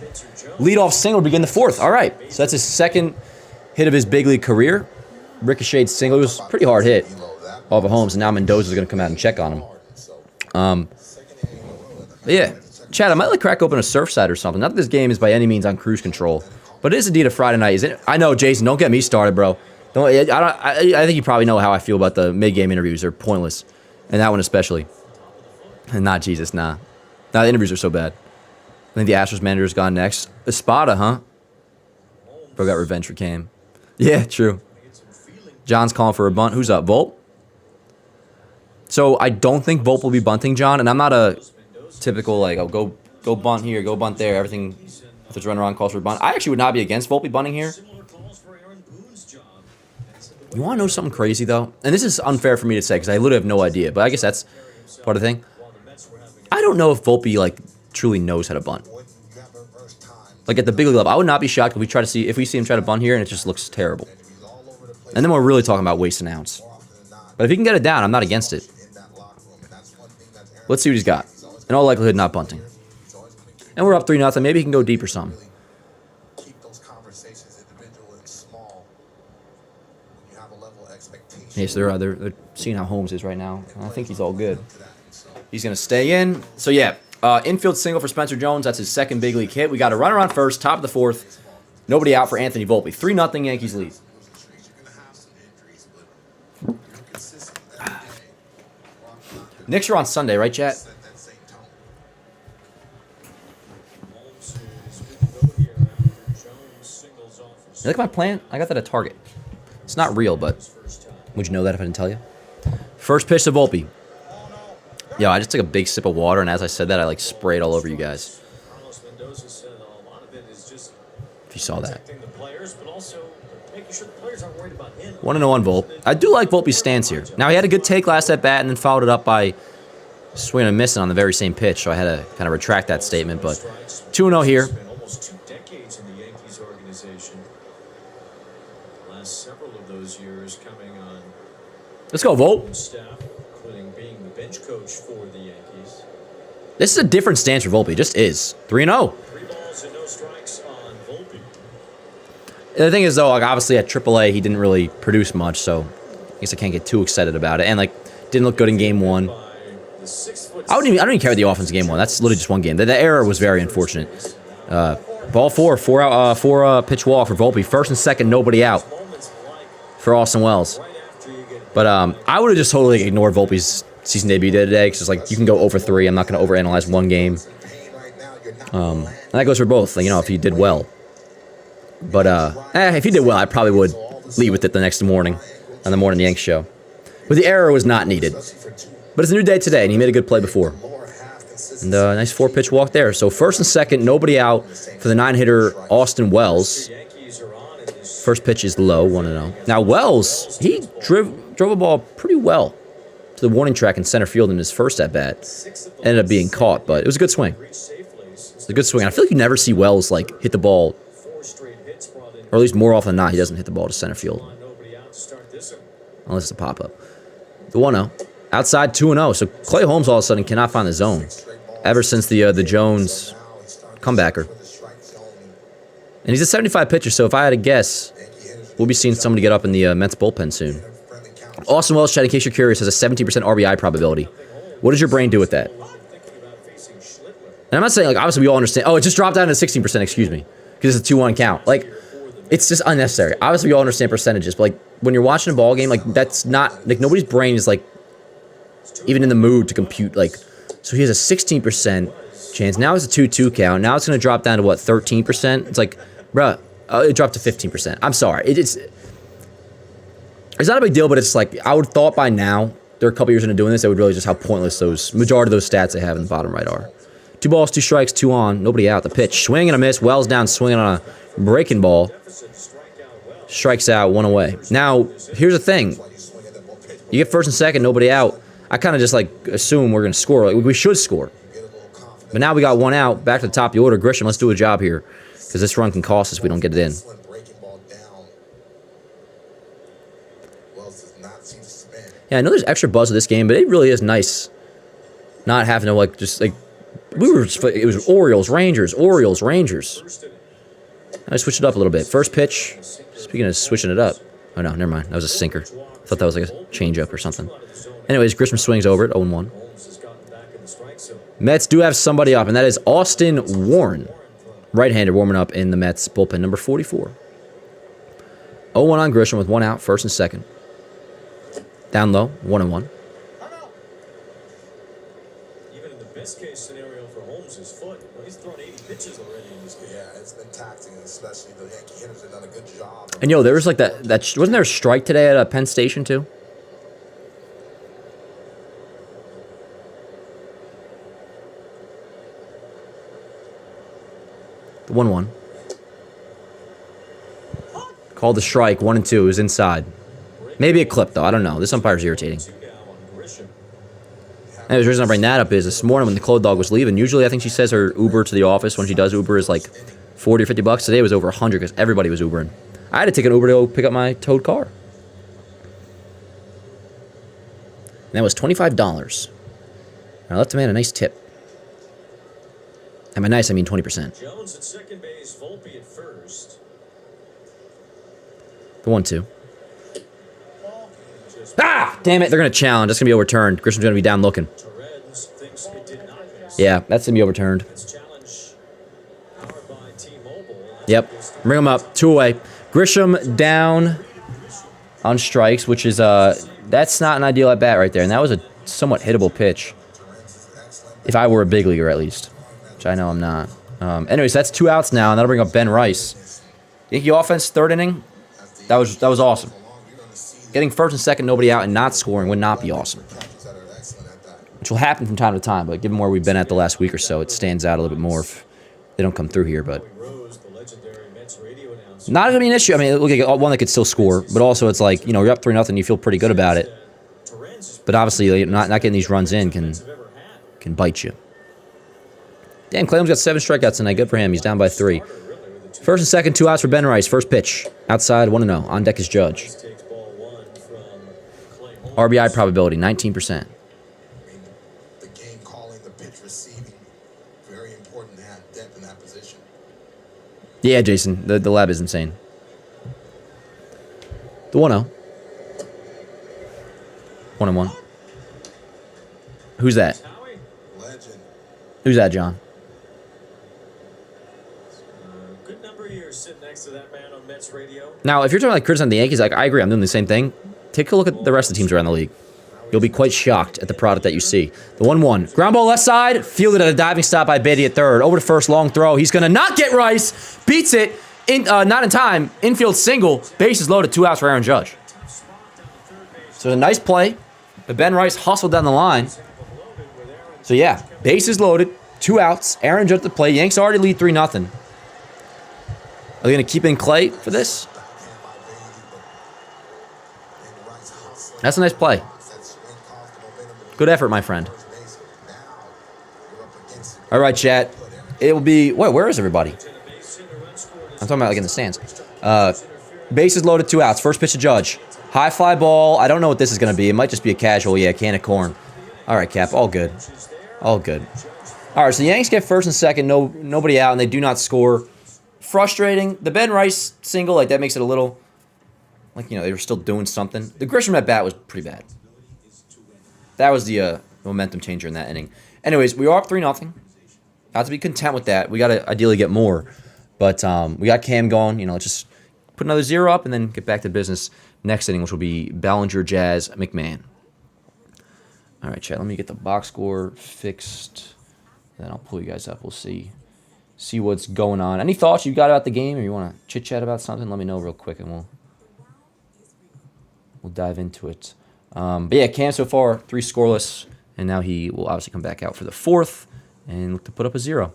leadoff single to begin the 4th. All right, so that's his second hit of his big league career. Ricocheted single. It was a pretty hard hit off of Holmes, and now Mendoza's going to come out and check on him. Yeah, Chad, I might crack open a Surfside or something. Not that this game is by any means on cruise control, but it is indeed a Friday night, isn't it? I know, Jason. Don't get me started, bro. I think you probably know how I feel about the mid-game interviews. They're pointless, and that one especially. And not Jesus, nah. Nah, the interviews are so bad. I think the Astros manager is gone next. Espada, huh? Bro got revenge for Cam. Yeah, true. John's calling for a bunt. Who's up? Volpe? So I don't think Volpe will be bunting, John, and I'm not a typical, go bunt here, go bunt there. Everything, if there's runner on, calls for a bunt. I actually would not be against Volpe bunting here. You want to know something crazy, though? And this is unfair for me to say because I literally have no idea, but I guess that's part of the thing. I don't know if Volpe, truly knows how to bunt. At the big league level, I would not be shocked if we see him try to bunt here and it just looks terrible. And then we're really talking about wasting an ounce. But if he can get it down, I'm not against it. Let's see what he's got. In all likelihood, not bunting. And we're up 3-0. Maybe he can go deep or something. Yes, they're seeing how Holmes is right now. I think he's all good. He's going to stay in. So, yeah, infield single for Spencer Jones. That's his second big league hit. We got a runner on first, top of the 4th. Nobody out for Anthony Volpe. 3-0 Yankees lead. Knicks are on Sunday, right, chat? You like my plan? I got that at Target. It's not real, but would you know that if I didn't tell you? First pitch to Volpe. Yo, I just took a big sip of water, and as I said that, I sprayed all over you guys. If you saw that. 1-0 Volpe. I do like Volpe's stance here. Now, he had a good take last at bat and then followed it up by swinging and missing on the very same pitch, so I had to kind of retract that statement. But 2-0 here. Almost 2 decades in the Yankees organization. Last several of those years coming on. Let's go, Volpe. Staff, including being the bench coach for the Yankees. This is a different stance for Volpe. It just is. 3-0. 3 balls and no strikes on Volpe. The thing is, though, obviously at AAA, he didn't really produce much, so I guess I can't get too excited about it. And, didn't look good in Game 1. I don't even care about the offense in Game 1. That's literally just one game. The error was very unfortunate. Ball four out, four pitch walk for Volpe. First and second, nobody out for Austin Wells. But I would have just totally ignored Volpe's season debut today because it's like you can go over 3. I'm not going to overanalyze one game. And that goes for both. Like, you know, if he did well. But if he did well, I probably would leave with it the next morning on the Morning Yanks show. But the error was not needed. But it's a new day today, and he made a good play before. And a nice 4-pitch walk there. So first and second, nobody out for the 9-hitter Austin Wells. First pitch is low, 1-0. Now Wells, he drove a ball pretty well to the warning track in center field in his first at-bat. Ended up being caught, but it was a good swing. It's a good swing. I feel like you never see Wells like hit the ball, or at least more often than not, he doesn't hit the ball to center field. Unless it's a pop-up. The 1-0. Outside 2-0. So Clay Holmes all of a sudden cannot find the zone. Ever since the Jones comebacker. And he's a 75 pitcher, so if I had to guess, we'll be seeing somebody get up in the Mets bullpen soon. Austin Wells, Chad, in case you're curious, has a 17% RBI probability. What does your brain do with that? And I'm not saying, like, obviously we all understand. Oh, it just dropped down to 16%, excuse me. Because it's a 2-1 count. Like, it's just unnecessary. Obviously we all understand percentages, but, like, when you're watching a ball game, like, that's not, like, nobody's brain is, like, even in the mood to compute, like, so he has a 16% chance. Now it's a 2-2 count. Now it's going to drop down to, what, 13%? It's like, bruh, it dropped to 15%. I'm sorry. It's not a big deal, but it's like, I would have thought by now, they're a couple years into doing this, they would realize just how pointless those, majority of those stats they have in the bottom right are. 2 balls, 2 strikes, 2 on, nobody out. The pitch, swing and a miss. Wells down, swinging on a breaking ball. Strikes out, 1 away. Now, here's the thing. You get first and second, nobody out. I kind of just, like, assume we're going to score. Like, we should score. But now we got 1 out. Back to the top of the order. Grisham, let's do a job here. Because this run can cost us if we don't get it in. Yeah, I know there's extra buzz of this game, but it really is nice not having to, like, just, like, it was Orioles, Rangers, Orioles, Rangers. I switched it up a little bit. First pitch, speaking of switching it up. Oh, no, never mind. That was a sinker. I thought that was like a changeup or something. Anyways, Grisham swings over it, 0-1. Mets do have somebody up, and that is Austin Warren. Right-hander warming up in the Mets bullpen, number 44. 0-1 on Grisham with 1 out, first and second. Down low, 1-1. Even in the best case scenario for Holmes' foot, he's thrown 80 pitches already in this game. Yeah, it's been taxing, especially the Yankee hitters have done a good job. And yo, there was like that wasn't there a strike today at Penn Station too? The 1-1. Called the strike, 1-2. It was inside. Maybe a clip though. I don't know. This umpire's irritating. Anyways, the reason I bring that up is this morning when the Clothes Dog was leaving, usually I think she says her Uber to the office when she does Uber is like 40 or 50 bucks. Today it was over 100 because everybody was Ubering. I had to take an Uber to go pick up my towed car. And that was $25. I left the man a nice tip. And by nice, I mean 20%. Jones at second base, Volpe at first. The 1-2. Ah! Damn it, they're going to challenge. That's going to be overturned. Grisham's going to be down looking. Torrens thinks it did not miss. Yeah, that's going to be overturned. It's challenge powered by T-Mobile. Yep. Bring him up. 2 away. Grisham down on strikes, which is, that's not an ideal at-bat right there. And that was a somewhat hittable pitch. If I were a big leaguer, at least. Which I know I'm not. Anyways, that's 2 outs now, and that'll bring up Ben Rice. Yankee offense, 3rd inning. That was awesome. Getting first and second, nobody out, and not scoring would not be awesome. Which will happen from time to time, but given where we've been at the last week or so, it stands out a little bit more if they don't come through here. But not going to be an issue. I mean, look at one that could still score, but also it's like, you know, you're up 3-0, you feel pretty good about it. But obviously, not getting these runs in can bite you. Damn, Clayton's got 7 strikeouts tonight. Good for him. He's down by 3. First and second, 2 outs for Ben Rice. First pitch. Outside, 1-0. On deck is Judge. RBI probability, 19%. The game calling, the pitch receiving, very important to have depth in that position. Yeah, Jason. The lab is insane. The 1-0. 1-1. Who's that? Legend. Who's that, John? there sitting next to that man on Mets radio. Now, if you're talking like criticizing the Yankees, like I agree, I'm doing the same thing. Take a look at the rest of the teams around the league. You'll be quite shocked at the product that you see. The 1-1. Ground ball left side. Fielded at a diving stop by Beatty at third. Over to first. Long throw. He's going to not get Rice. Beats it. Not in time. Infield single. Bases loaded. 2 outs for Aaron Judge. So a nice play. But Ben Rice hustled down the line. So yeah, bases loaded. 2 outs. Aaron Judge to play. Yanks already lead 3-0. Are they going to keep in Clay for this? That's a nice play. Good effort, my friend. All right, chat. It will be... Where is everybody? I'm talking about like in the stands. Bases loaded, 2 outs. First pitch to Judge. High fly ball. I don't know what this is going to be. It might just be a casual. Yeah, can of corn. All right, Cap. All good. All good. All right, so the Yanks get first and second. Nobody out, and they do not score. Frustrating. The Ben Rice single, like that makes it a little... Like, you know, they were still doing something. The Grisham at bat was pretty bad. That was the momentum changer in that inning. Anyways, we are up 3-0. Got to be content with that. We got to ideally get more. But we got Cam going. You know, let's just put another 0 up and then get back to business next inning, which will be Ballinger, Jazz, McMahon. All right, chat. Let me get the box score fixed. Then I'll pull you guys up. We'll see what's going on. Any thoughts you got about the game, or you want to chit-chat about something? Let me know real quick, and we'll dive into it. But yeah, Cam so far, 3 scoreless, and now he will obviously come back out for the 4th and look to put up a 0.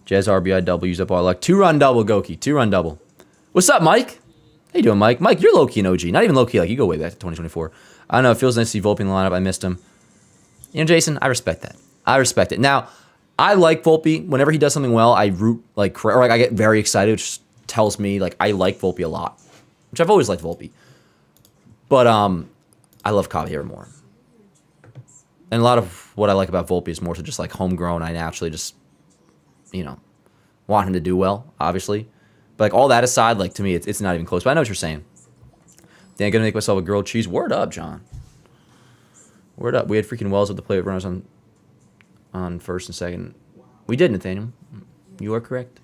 Jazz RBI double, use up all luck. 2-run double, Goki, 2-run double. What's up, Mike? How you doing, Mike? Mike, you're low-key an OG. Not even low-key, like you go way back to 2024. I don't know, it feels nice to see Volpe in the lineup. I missed him. You know, Jason, I respect that. I respect it. Now, I like Volpe. Whenever he does something well, I root, or I get very excited, which tells me, like, I like Volpe a lot. Which I've always liked Volpe. But, I love Javier more. And a lot of what I like about Volpe is more so just like homegrown. I naturally just, you know, want him to do well, obviously. But like all that aside, like to me, it's not even close. But I know what you're saying. Dan, gonna make myself a grilled cheese. Word up, John. Word up. We had freaking Wells with the plate runners on first and second. We did, Nathaniel. You are correct.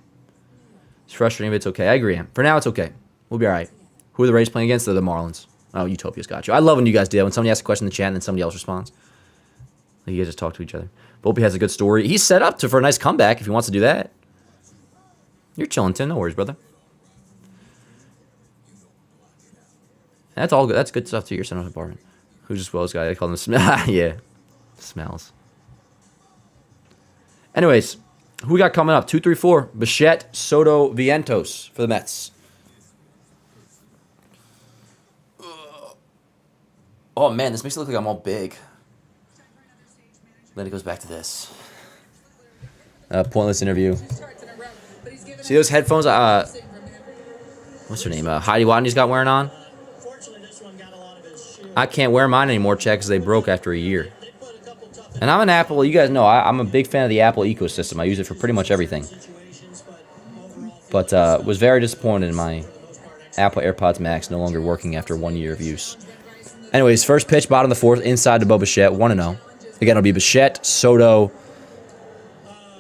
It's frustrating, but it's okay. I agree. For now, it's okay. We'll be all right. Who are the Rays playing against? They're the Marlins. Oh, Utopia's got you. I love when you guys do that. When somebody asks a question in the chat and then somebody else responds. Like you guys just talk to each other. Volpe has a good story. He's set up for a nice comeback if he wants to do that. You're chilling, Tim. No worries, brother. That's all good. That's good stuff to your son's apartment. Who's this Wells guy? They call him Smell. Yeah. Smells. Anyways, who we got coming up? 2, 3, 4. Bichette, Soto, Vientos for the Mets. Oh, man, this makes it look like I'm all big. Then it goes back to this. Pointless interview. See those headphones? What's her name? Heidi Watney's got wearing on? I can't wear mine anymore, Chad, because they broke after a year. And I'm an Apple. You guys know I'm a big fan of the Apple ecosystem. I use it for pretty much everything. But was very disappointed in my Apple AirPods Max no longer working after 1 year of use. Anyways, first pitch, bottom of the 4th, inside to Bo Bichette, 1-0. Again, it'll be Bichette, Soto,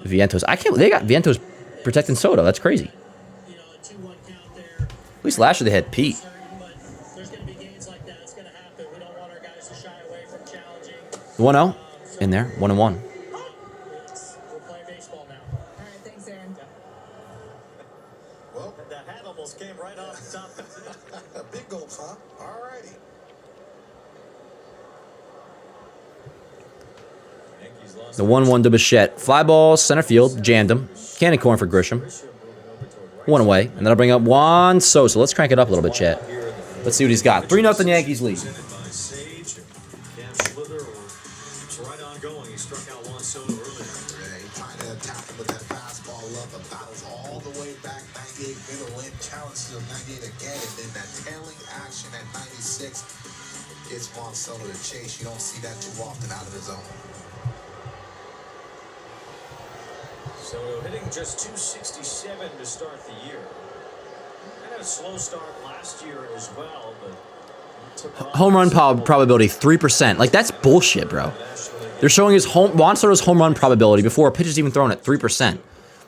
Vientos. They got Vientos protecting Soto. That's crazy. At least last year they had Pete. 1-0 in there, 1-1. Well, that hat almost came right off the top. A big goal, huh? All righty. The 1-1 to Bichette. Fly ball, center field, jammed him. Cannon corn for Grisham. 1 away, and then I'll bring up Juan Sosa. Let's crank it up a little bit, chat. Let's see what he's got. 3-0 Yankees lead. Gets Juan Soto to chase. You don't see that too often out of the zone. Soto hitting just 267 to start the year. Had a slow start last year as well, but Home run probability 3%. Like that's bullshit, bro. They're showing his Juan Soto's home run probability before a pitch is even thrown at 3%.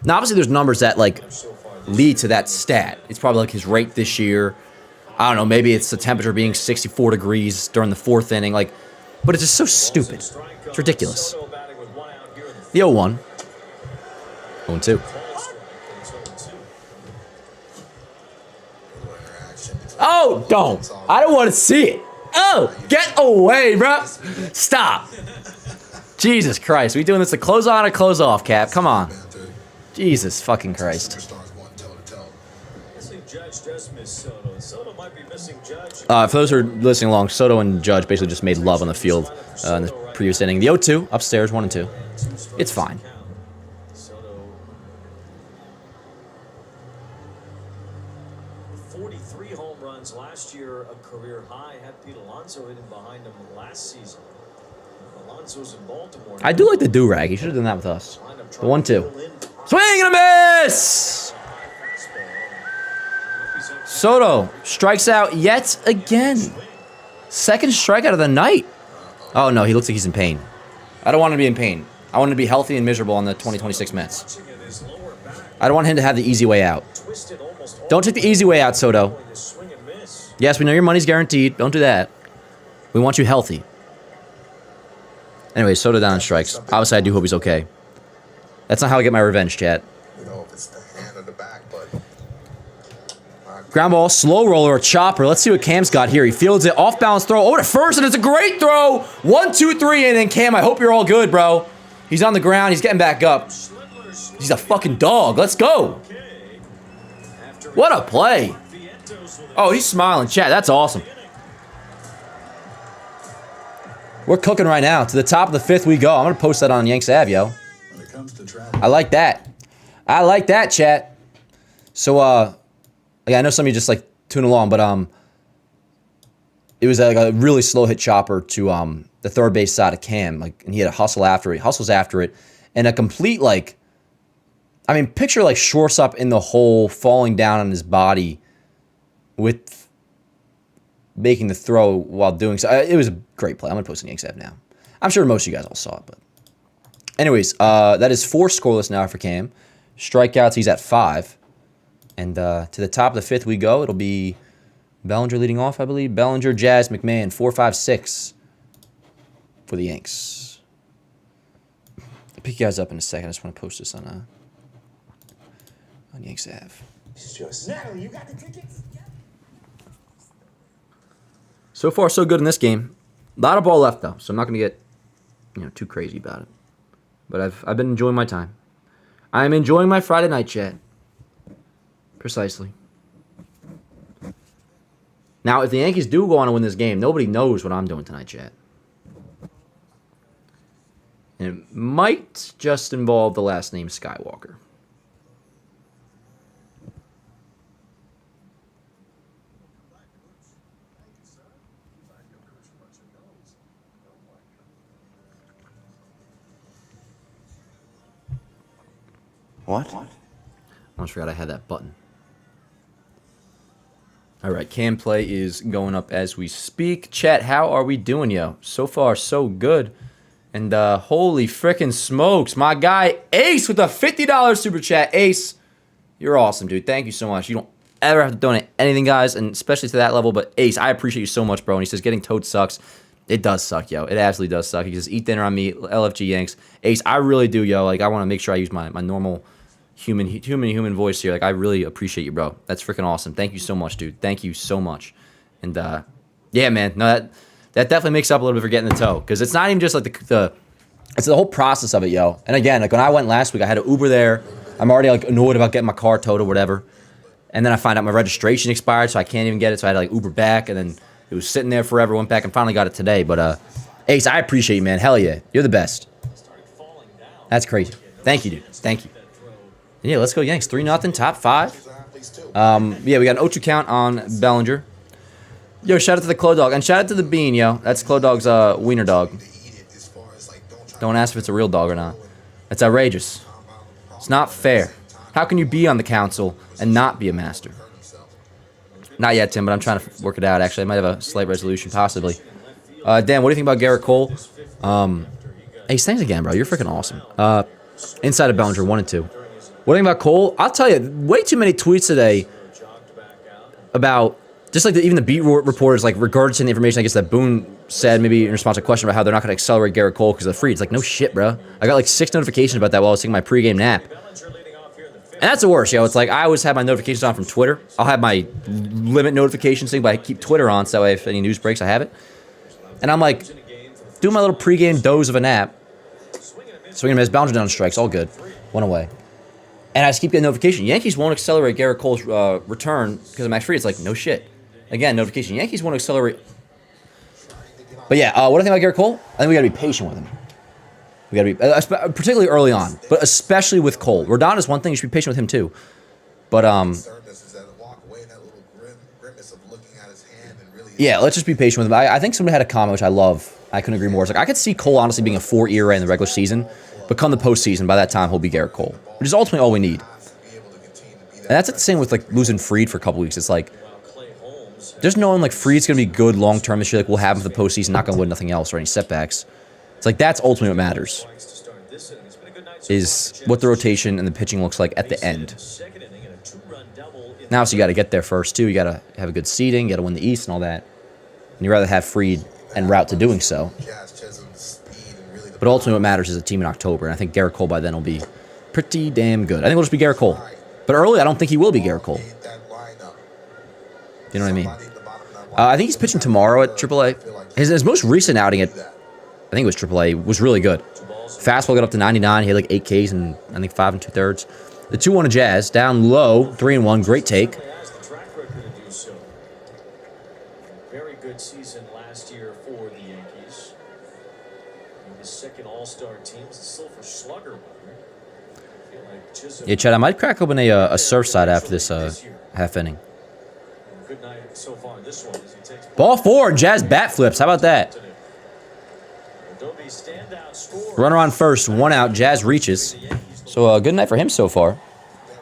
Now obviously there's numbers that like lead to that stat. It's probably like his rate this year. I don't know, maybe it's the temperature being 64 degrees during the 4th inning. Like, but it's just so stupid. It's ridiculous. The 0-1. 0-2. Oh, don't. I don't want to see it. Oh, get away, bro. Stop. Jesus Christ. We doing this to close on or close off, Cap? Come on. Jesus fucking Christ. For those who are listening along, Soto and Judge basically just made love on the field in the previous inning. The 0-2, upstairs, 1-2. It's fine. 43 home runs last year, a career high. Had Pete Alonso hitting behind him last season. Alonso's in Baltimore. I do like the do-rag. He should have done that with us. The 1-2. Swing and a miss! Soto strikes out yet again. Second strikeout of the night. Oh, no, he looks like he's in pain. I don't want him to be in pain. I want him to be healthy and miserable on the 2026 Mets. I don't want him to have the easy way out. Don't take the easy way out, Soto. Yes, we know your money's guaranteed. Don't do that. We want you healthy. Anyway, Soto down on strikes. Obviously, I do hope he's okay. That's not how I get my revenge, chat. Ground ball, slow roller, a chopper. Let's see what Cam's got here. He fields it, off balance throw over to first, and it's a great throw. 1, 2, 3, and then Cam, I hope you're all good, bro. He's on the ground. He's getting back up. He's a fucking dog. Let's go. What a play. Oh, he's smiling. Chat, that's awesome. We're cooking right now. To the top of the 5th we go. I'm going to post that on Yankees Ave, yo. I like that. I like that, chat. So, yeah, I know some of you just like tune along, but it was like a really slow hit chopper to the third base side of Cam, like, and he had a hustle after it. He hustles after it, and a complete like, I mean, picture like shortstop in the hole, falling down on his body, with making the throw while doing so. It was a great play. I'm gonna post it on Yankees App now. I'm sure most of you guys all saw it, but anyways, that is 4 scoreless now for Cam. Strikeouts, he's at 5. And to the top of the 5th we go. It'll be Bellinger leading off, I believe. Bellinger, Jazz, McMahon, 4, 5, 6 for the Yanks. I'll pick you guys up in a second. I just want to post this on Yankees Ave. Natalie, you got the tickets? So far, so good in this game. A lot of ball left, though, so I'm not going to get too crazy about it. But I've been enjoying my time. I'm enjoying my Friday night chat. Precisely. Now, if the Yankees do go on to win this game, nobody knows what I'm doing tonight, chat. And it might just involve the last name Skywalker. What? I almost forgot I had that button. All right, cam play is going up as we speak. Chat, how are we doing, yo? So far, so good. And holy frickin' smokes, my guy Ace with a $50 super chat. Ace, you're awesome, dude. Thank you so much. You don't ever have to donate anything, guys, and especially to that level. But Ace, I appreciate you so much, bro. And he says getting towed sucks. It does suck, yo. It absolutely does suck. He says eat dinner on me, LFG Yanks. Ace, I really do, yo. Like, I want to make sure I use my normal human voice here. Like, I really appreciate you, bro. That's freaking awesome. Thank you so much, dude. Thank you so much. And yeah, man, no, that definitely makes up a little bit for getting the tow, because it's not even just like it's the whole process of it, yo. And again, like when I went last week, I had an Uber there. I'm already like annoyed about getting my car towed or whatever, and then I find out my registration expired, so I can't even get it. So I had to like Uber back, and then it was sitting there forever. Went back and finally got it today. But Ace, I appreciate you, man. Hell yeah, you're the best. That's crazy. Thank you, dude. Thank you. Yeah, let's go Yanks. 3-0, top 5. Yeah, we got an 0-2 count on Bellinger. Yo, shout out to the Clo Dog. And shout out to the Bean, yo. That's Clo Dog's wiener dog. Don't ask if it's a real dog or not. That's outrageous. It's not fair. How can you be on the council and not be a master? Not yet, Tim, but I'm trying to work it out. Actually, I might have a slight resolution, possibly. Dan, what do you think about Garrett Cole? Hey, thanks again, bro. You're freaking awesome. Inside of Bellinger, 1 and 2. What do you think about Cole? I'll tell you, way too many tweets today about just like even the beat reporters like regurgitating the information I guess that Boone said maybe in response to a question about how they're not going to accelerate Garrett Cole because of the free. It's like, no shit, bro. I got like 6 notifications about that while I was taking my pregame nap. And that's the worst, yo. It's like I always have my notifications on from Twitter. I'll have my limit notifications thing, but I keep Twitter on so that way if any news breaks, I have it. And I'm like, doing my little pregame doze of a nap. Swinging and miss, boundary down strikes, all good. One away. And I just keep getting notification. Yankees won't accelerate Garrett Cole's return because of Max Fried. It's like, no shit. Again, notification. Yankees won't accelerate. But yeah, what do I think about Garrett Cole? I think we got to be patient with him. We got to be, particularly early on, but especially with Cole. Rodon is one thing. You should be patient with him too. But yeah, let's just be patient with him. I think somebody had a comment which I love. I couldn't agree more. It's like I could see Cole honestly being a 4 ERA in the regular season, but come the postseason, by that time he'll be Garrett Cole, which is ultimately all we need. And that's the same with like losing Fried for a couple weeks. It's like there's no one like Fried's gonna be good long term this year. Like we'll have him for the postseason, not gonna win nothing else or any setbacks. It's like that's ultimately what matters. Is what the rotation and the pitching looks like at the end. Now, so you got to get there first too. You got to have a good seeding. You got to win the East and all that. And you'd rather have Fried en route to doing so. But ultimately, what matters is a team in October. And I think Garrett Cole by then will be pretty damn good. I think it'll just be Garrett Cole. But early, I don't think he will be Garrett Cole. You know what I mean? I think he's pitching tomorrow at AAA. His most recent outing at, I think it was AAA, was really good. Fastball got up to 99. He had like 8 Ks and I think 5 2/3. The 2-1 to Jazz, down low, 3-1, great take. Very good season last year for the Yankees. His second All-Star team is the Silver Slugger winner. Yeah, Chad, I might crack open a Surfside after this half inning. Good night so far. This one as he takes Ball 4, Jazz bat flips. How about that? Runner on first, 1 out. Jazz reaches. So good night for him so far.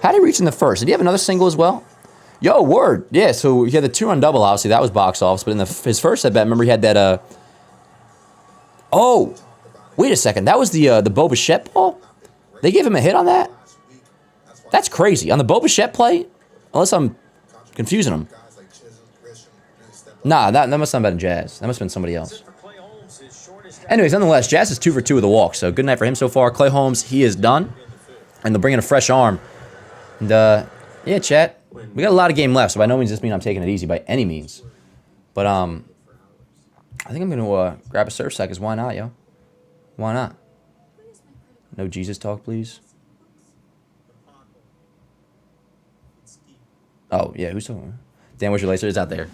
How did he reach in the first? Did he have another single as well? Yo, word. Yeah, so he had the 2-run double, obviously. That was box office. But in his first at bat, remember he had that... Oh, wait a second. That was the Bo Bichette ball? They gave him a hit on that? That's crazy. On the Bo Bichette play? Unless I'm confusing him. Nah, that must not have been Jazz. That must have been somebody else. Anyways, nonetheless, Jazz is 2 for 2 with a walk. So good night for him so far. Clay Holmes, he is done. And they'll bring in a fresh arm. And, yeah, chat. We got a lot of game left, so by no means does this mean I'm taking it easy by any means. But, I think I'm going to grab a surf sack, because why not, yo? Why not? No Jesus talk, please. Oh, yeah, who's talking? Dan, where's your laser? It's out there.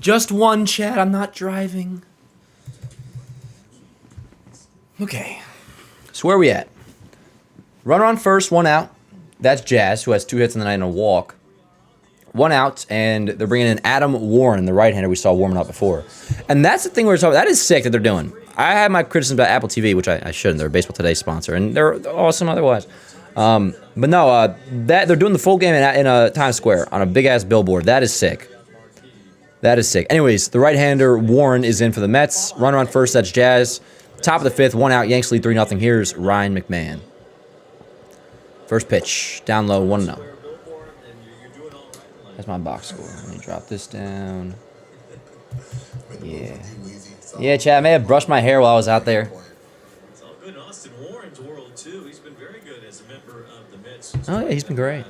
Just one, chat. I'm not driving. Okay. So where are we at? Runner on first, 1 out. That's Jazz, who has 2 hits in the night and a walk. 1 out, and they're bringing in Adam Warren, the right-hander we saw warming up before. And that's the thing we're talking about. That is sick that they're doing. I have my criticism about Apple TV, which I shouldn't. They're a Baseball Today sponsor, and they're awesome otherwise. But no, that they're doing the full game in Times Square on a big-ass billboard. That is sick. That is sick. Anyways, the right-hander, Warren, is in for the Mets. Runner on first, that's Jazz. Top of the 5th, 1 out. Yanks lead 3-0. Here's Ryan McMahon. First pitch, down low, 1-0. That's my box score. Let me drop this down. Yeah. Yeah, Chad, I may have brushed my hair while I was out there. It's all good in Austin Warren's world, too. He's been very good as a member of the METS. Oh, yeah, he's been great.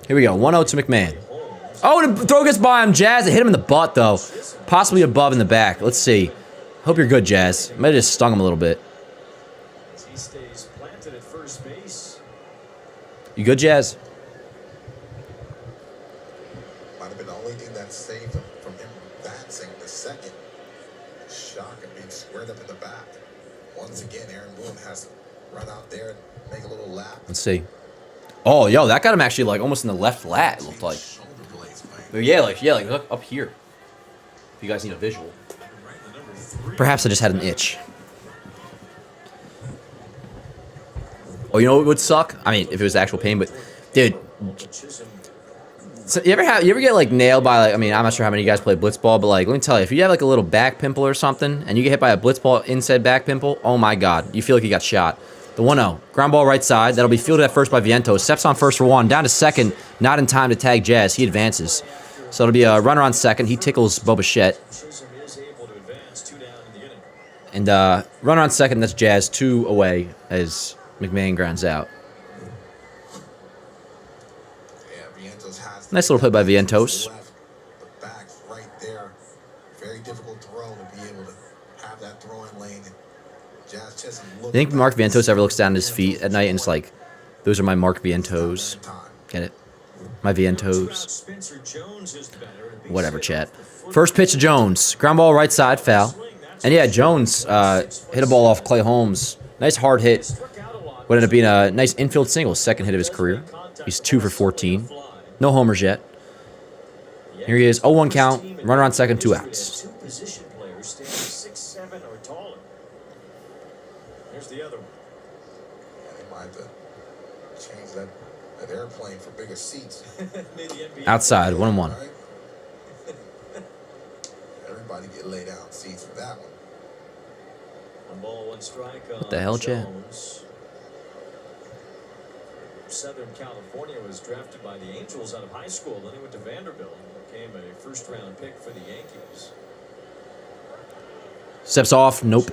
Here we go, 1-0 to McMahon. Oh, and the throw gets by him. Jazz, it hit him in the butt, though. Possibly above in the back. Let's see. Hope you're good, Jazz. Might have just stung him a little bit. As he stays planted at first base. You good, Jazz? Might have been the only thing that saved him from him advancing the second. Shock and being squared up in the back. Once again, Aaron Boone has to run out there and make a little lap. Let's see. Oh, yo, that got him actually like almost in the left lat, it looked like. But yeah, like look up here. If you guys need a visual. Perhaps I just had an itch. Oh, you know what would suck? I mean, if it was actual pain, but dude, so you ever get like nailed by like, I mean, I'm not sure how many of you guys play blitzball, but like let me tell you, if you have like a little back pimple or something and you get hit by a blitzball inside back pimple, oh my god, you feel like you got shot. The 1-0. Ground ball right side. That'll be fielded at first by Vientos. Steps on first for 1. Down to second. Not in time to tag Jazz. He advances. So it'll be a runner on second. He tickles Bobichette. And runner on second. That's Jazz. 2 away as McMahon grounds out. Nice little play by Vientos. The back's right there. Very difficult throw to be able to have that throwing lane. You think Mark Vientos ever looks down at his feet at night and it's like, those are my Mark Vientos. Get it? My Vientos. Whatever, chat. First pitch to Jones. Ground ball right side, foul. And yeah, Jones hit a ball off Clay Holmes. Nice hard hit. Would end up being a nice infield single. Second hit of his career. He's 2 for 14. No homers yet. Here he is. 0-1 count. Runner on second, 2 outs. Here's the other one. They might have to change that airplane for bigger seats. Outside, 1-1. Right? Everybody get laid out seats for that one. 1 ball, 1 strike. What the hell, Chad? Southern California, was drafted by the Angels out of high school. Then he went to Vanderbilt and became a first-round pick for the Yankees. Steps off. Nope.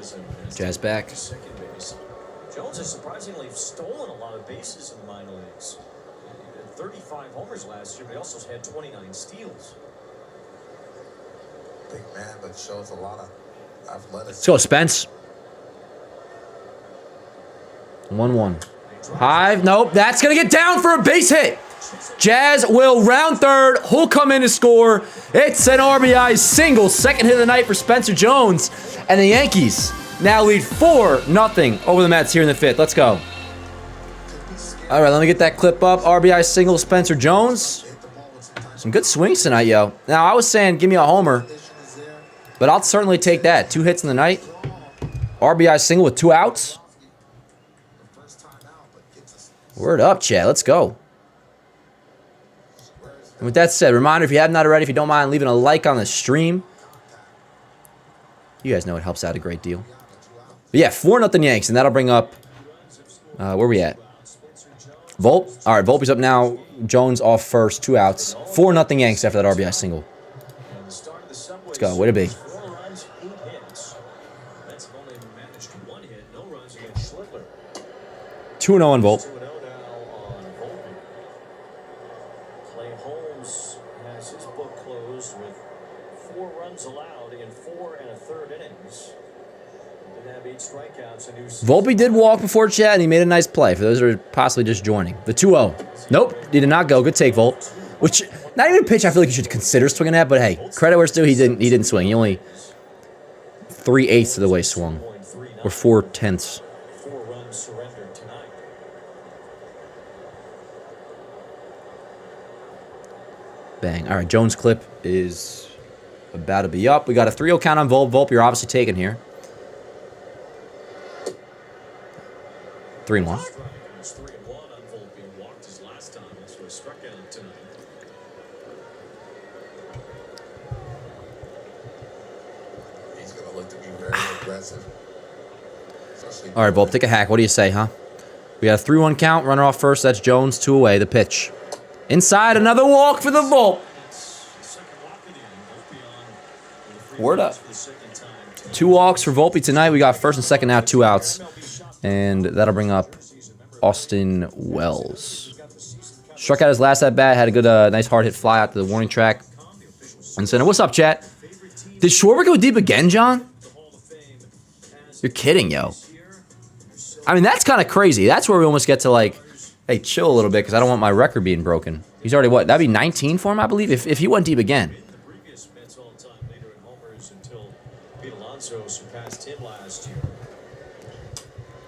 Jazz back. Jones has surprisingly stolen a lot of bases in the minor leagues. He had 35 homers last year, but he also had 29 steals. Big man, but shows a lot of athleticism. Let's go, Spence. 1-1. Hive. Nope. That's going to get down for a base hit. Jazz will round third. Who'll come in to score? It's an RBI single. Second hit of the night for Spencer Jones. And the Yankees now lead 4-0 over the Mets here in the 5th. Let's go. All right, let me get that clip up. RBI single, Spencer Jones. Some good swings tonight, yo. Now, I was saying give me a homer, but I'll certainly take that. 2 hits in the night. RBI single with 2 outs. Word up, Chad. Let's go. And with that said, reminder, if you have not already, if you don't mind leaving a like on the stream. You guys know it helps out a great deal. But yeah, 4-0 Yanks, and that'll bring up, where we at? Volpe. All right, Volpe's up now. Jones off first, 2 outs. 4-0 Yanks after that RBI single. Let's go. Way to be. 2-0 on Volpe. Clay Holmes has his book closed with 4 runs allowed in 4 1/3 innings. Did have 8 strikeouts. A new Volpe did walk before Chad, and he made a nice play for those who are possibly just joining. The 2-0. Nope, he did not go. Good take, Volpe. Which, not even a pitch I feel like you should consider swinging at, but hey, credit where it's due, he didn't swing. He only 3/8 of the way swung, or 4/10. 4 runs surrendered tonight. Bang. All right, Jones' clip is about to be up. We got a 3-0 count on Volpe. Volpe, you're obviously taking here. 3-1. It's 3-1 on Volpe. He walked his last time. So he struck out tonight. He's going to look to be very aggressive. aggressive. All right, Volpe, take a hack. What do you say, huh? We got a 3-1 count. Runner off first. That's Jones. 2 away. The pitch. Inside. Another walk for the Volpe. Word up. 2 walks for Volpe tonight. We got first and second out, 2 outs. And that'll bring up Austin Wells. Struck out his last at bat. Had a good, nice hard hit fly out to the warning track. And center. What's up, chat? Did Schwarber go deep again, John? You're kidding, yo. I mean, that's kind of crazy. That's where we almost get to, like, hey, chill a little bit because I don't want my record being broken. He's already, what? That'd be 19 for him, I believe, if he went deep again.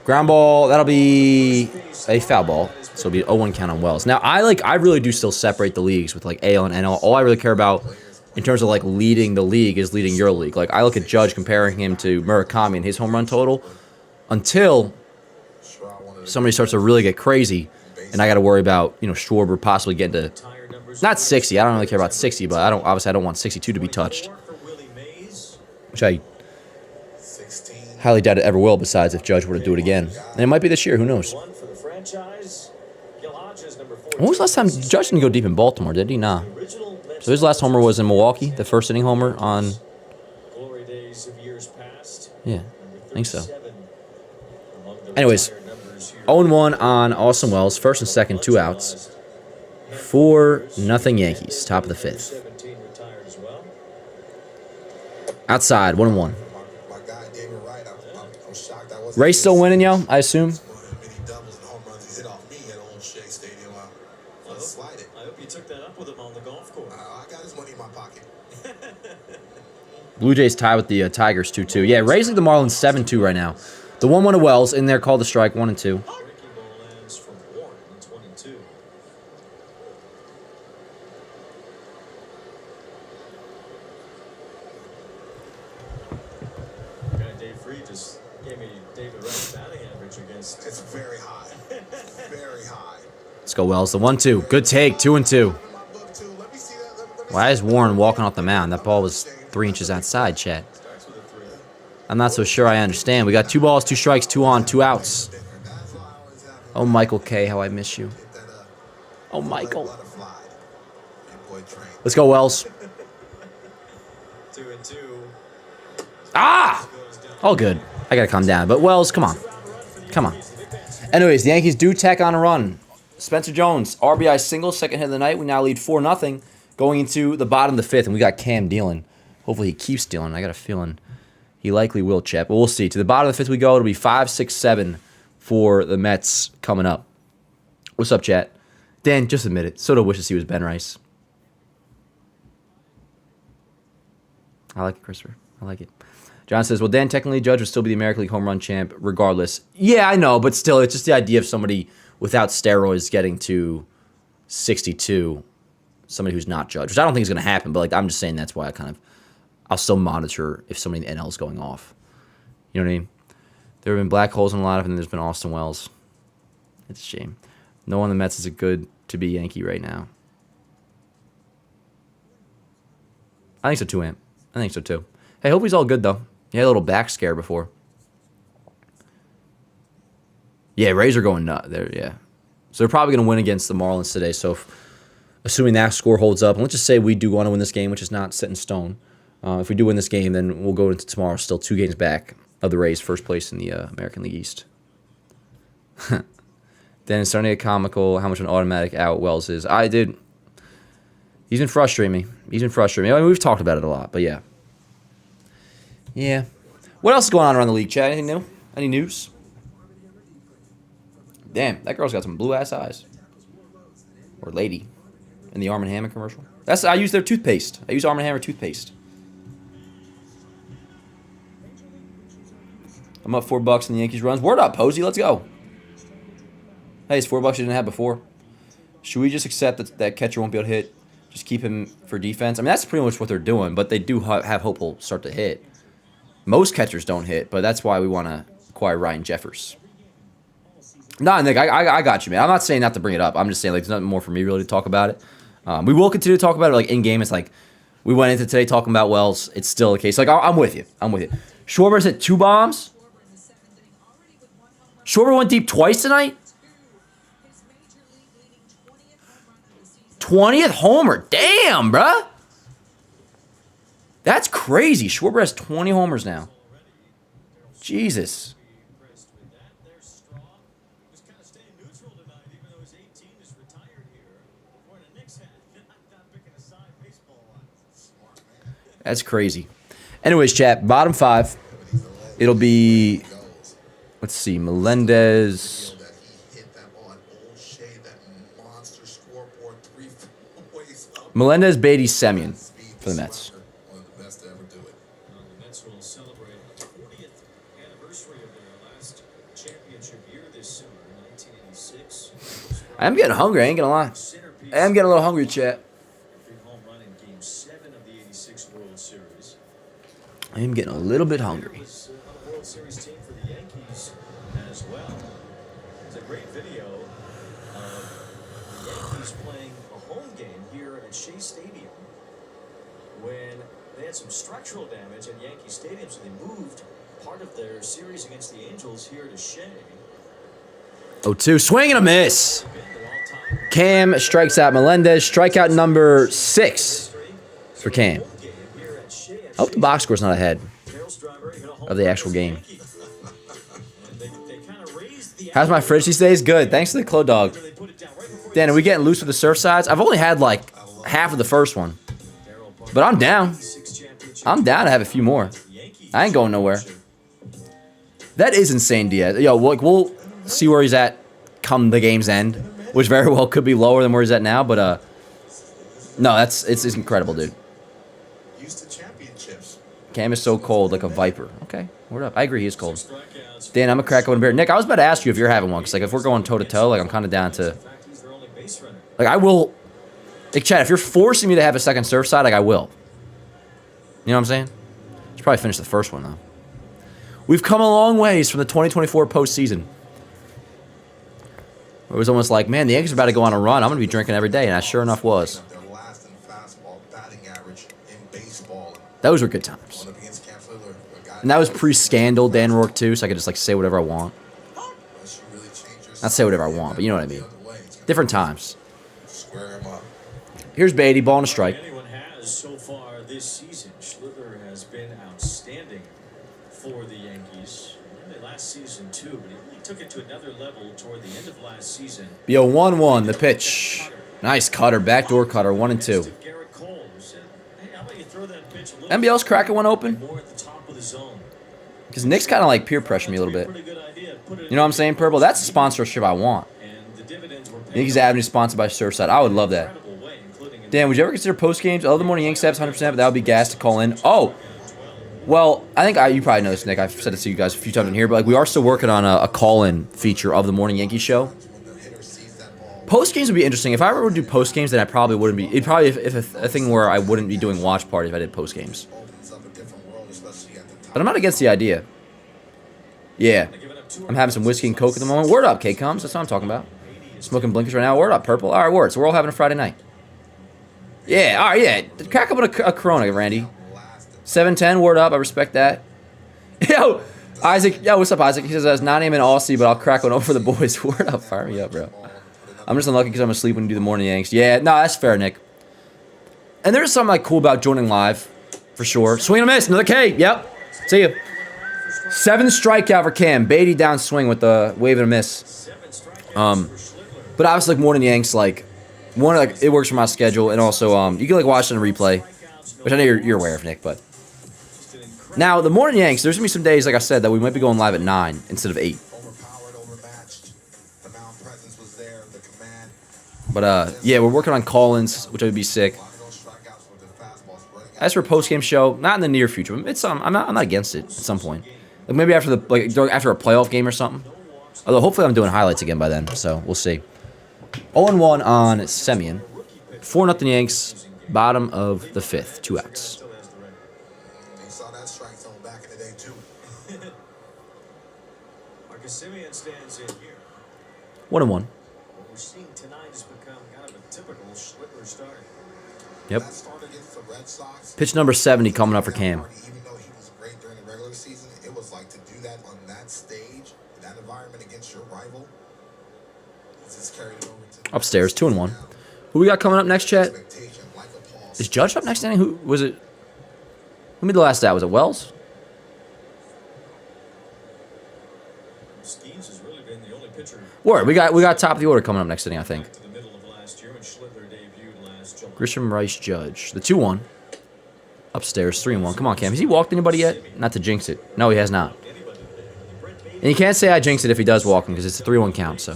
Ground ball, that'll be a foul ball. So it'll be an 0-1 count on Wells. Now, I really do still separate the leagues with, like, AL and NL. All I really care about in terms of, like, leading the league is leading your league. Like, I look at Judge comparing him to Murakami and his home run total until somebody starts to really get crazy, and I got to worry about, you know, Schwarber possibly getting to, not 60. I don't really care about 60, but obviously I don't want 62 to be touched, which I highly doubt it ever will, besides if Judge were to do it again. And it might be this year, who knows. When was the last time Judge didn't go deep in Baltimore, did he? Nah. So his last homer was in Milwaukee, the first inning homer on... Yeah, I think so. Anyways, 0-1 on Austin Wells, first and second, 2 outs. 4-0 Yankees, top of the 5th. Outside, 1-1. Ray still winning, yo, I assume. Blue Jays tie with the Tigers 2-2. Yeah, Rays lead the Marlins 7-2 right now. The 1-1 to Wells in there, called the strike, 1-2. It's very high. Very high. Let's go, Wells. The 1-2. Good take, 2-2. Why is Warren walking off the mound? That ball was 3 inches outside, chat. I'm not so sure I understand. We got 2 balls, 2 strikes, 2 on, 2 outs. Oh, Michael K., how I miss you. Oh, Michael. Let's go, Wells. Ah! All good. I got to calm down. But Wells, come on. Come on. Anyways, the Yankees do tack on a run. Spencer Jones, RBI single, second hit of the night. We now lead 4-0 going into the bottom of the 5th, and we got Cam dealing. Hopefully he keeps dealing. I got a feeling he likely will, Chet, but we'll see. To the bottom of the 5th we go. It'll be 5, 6, 7 for the Mets coming up. What's up, chat? Dan, just admit it. Soto wishes he was Ben Rice. I like it, Christopher. I like it. John says, well, Dan, technically, Judge would still be the American League home run champ regardless. Yeah, I know, but still, it's just the idea of somebody without steroids getting to 62, somebody who's not Judge, which I don't think is going to happen, but like I'm just saying that's why I'll still monitor if somebody in the NL is going off. You know what I mean? There have been black holes in a lot of them. There's been Austin Wells. It's a shame. No one on the Mets is a good to be Yankee right now. I think so too, Amp. I think so too. Hey, hope he's all good though. He had a little back scare before. Yeah, Rays are going nuts there. Yeah, so they're probably going to win against the Marlins today. So, assuming that score holds up, and let's just say we do want to win this game, which is not set in stone. If we do win this game, then we'll go into tomorrow still 2 games back of the Rays, first place in the American League East. Then it's starting to get comical how much an automatic out Wells is. He's been frustrating me. I mean, we've talked about it a lot, but yeah. Yeah. What else is going on around the league, Chad? Anything new? Any news? Damn, that girl's got some blue-ass eyes. Or lady. In the Arm & Hammer commercial. I use their toothpaste. I use Arm & Hammer toothpaste. I'm up $4 in the Yankees runs. Word up, Posey. Let's go. Hey, it's $4 you didn't have before. Should we just accept that catcher won't be able to hit? Just keep him for defense? I mean, that's pretty much what they're doing, but they do have hope he'll start to hit. Most catchers don't hit, but that's why we want to acquire Ryan Jeffers. Nah, Nick, I got you, man. I'm not saying not to bring it up. I'm just saying, like, there's nothing more for me really to talk about it. We will continue to talk about it, like, in-game. It's like, we went into today talking about Wells. It's still the case. Like, I'm with you. Schwarber's hit 2 bombs. Schwarber went deep twice tonight. 20th homer. Damn, bruh. That's crazy. Schwarber has 20 homers now. Jesus. That's crazy. Anyways, chat, bottom 5. It'll be, let's see, Melendez. Melendez, Beatty, Semyon for the Mets. The Mets will celebrate the 40th anniversary of their last championship year this summer, 1986. I'm getting hungry, I ain't gonna lie. I am getting a little hungry, chat. Big home run in Game 7 of the '86 World Series. I am getting a little bit hungry. Was on a World Series team for the Yankees as well. It's a great video of the Yankees playing a home game here at Shea Stadium when they had some structural damage at Yankee Stadium, so they moved part of their series against the Angels here to Shea. 0-2, swing and a miss. Cam strikes out Melendez. Strikeout number 6 for Cam. I hope the box score's not ahead of the actual game. How's my fridge these days? Good. Thanks to the Clo Dog. Dan, are we getting loose with the surf sides? I've only had like half of the first one. But I'm down. I'm down to have a few more. I ain't going nowhere. That is insane, Diaz. Yo, we'll see where he's at come the game's end, which very well could be lower than where he's at now. But no, it's incredible, dude. Cam is so cold, like a viper. Okay, word up. I agree, he is cold. Dan, I'm a crack open beer. Nick, I was about to ask you if you're having one, because like if we're going toe to toe, like I'm kind of down to. Like I will. Like Chad, if you're forcing me to have a second surf side, like I will. You know what I'm saying? Should probably finish the first one though. We've come a long ways from the 2024 postseason. It was almost like, man, the Yankees are about to go on a run. I'm going to be drinking every day, and I sure enough was. Those were good times. And that was pre-scandal Dan Rourke too, so I could just like say whatever I want. Not say whatever I want, but you know what I mean. Different times. Here's Beatty, ball and a strike. Anyone has so far this season, Schlittler has been outstanding for the Yankees. Really last season too, but he really took it to another level toward the end of last season. Yo, 1-1, the pitch. Nice cutter, backdoor cutter, 1-2. NBL's cracking one open. Because Nick's kind of like peer pressure me a little bit. You know what I'm saying, Purple? That's the sponsorship I want. Yankees Avenue sponsored by Surfside. I would love that. Dan, would you ever consider post games? I love the morning Yankees apps 100%, but that would be gas to call in. Oh, well, I think you probably know this, Nick. I've said it to you guys a few times in here, but like we are still working on a call-in feature of the morning Yankees show. Post games would be interesting. If I ever would do post games, then I probably wouldn't be. It'd probably if a thing where I wouldn't be doing watch parties if I did post games. But I'm not against the idea. Yeah, I'm having some whiskey and coke at the moment. Word up, K-Coms. That's what I'm talking about. Smoking blinkers right now. Word up, Purple. All right, word. So we're all having a Friday night. Yeah, all right, yeah. Crack up with a Corona, Randy. 7:10, word up. I respect that. Yo, Isaac. Yo, what's up, Isaac? He says, it's 9 a.m. in Aussie, but I'll crack one over for the boys. Word up. Fire me up, bro. I'm just unlucky because I'm asleep when you do the morning Yanks. Yeah, no, that's fair, Nick. And there's something like cool about joining live, for sure. Swing and a miss. Another K. Yep. See you. 7th strikeout for Cam. Beatty down swing with the wave and a miss. But obviously, like morning Yanks, like it works for my schedule, and also you can like watch it on replay, which I know you're aware of, Nick. But now the morning Yanks, there's gonna be some days, like I said, that we might be going live at 9 instead of 8. But yeah, we're working on call-ins, which would be sick. As for post-game show, not in the near future. I'm not against it at some point. Like maybe after after a playoff game or something. Although hopefully I'm doing highlights again by then, so we'll see. 0-1 on Semyon. 4-0 Yanks. Bottom of the 5th. 2 outs. You saw that strike zone back in the day too. Marcus Semyon stands in here. 1-1. What we're seeing tonight has become kind of a typical Schlittler start. Yep. Pitch number 70 coming up for Cam. Even though he was great during the regular season, do that on that stage, in that environment against your rival, it's just carried over to Upstairs, 2-1. Who we got coming up next, chat? expectation, like a pulse. Is Judge up next inning? Who was it? Who made the last out? Was it Wells? Skeens has really been the only pitcher Word. We got top of the order coming up next inning, I think. back to the middle of last year when Schlittler debuted last July. Grisham, Rice, Judge. The 2-1. Upstairs, 3-1. Come on, Cam. Has he walked anybody yet? Not to jinx it. No, he has not. And you can't say I jinx it if he does walk him because it's a 3-1 count, so.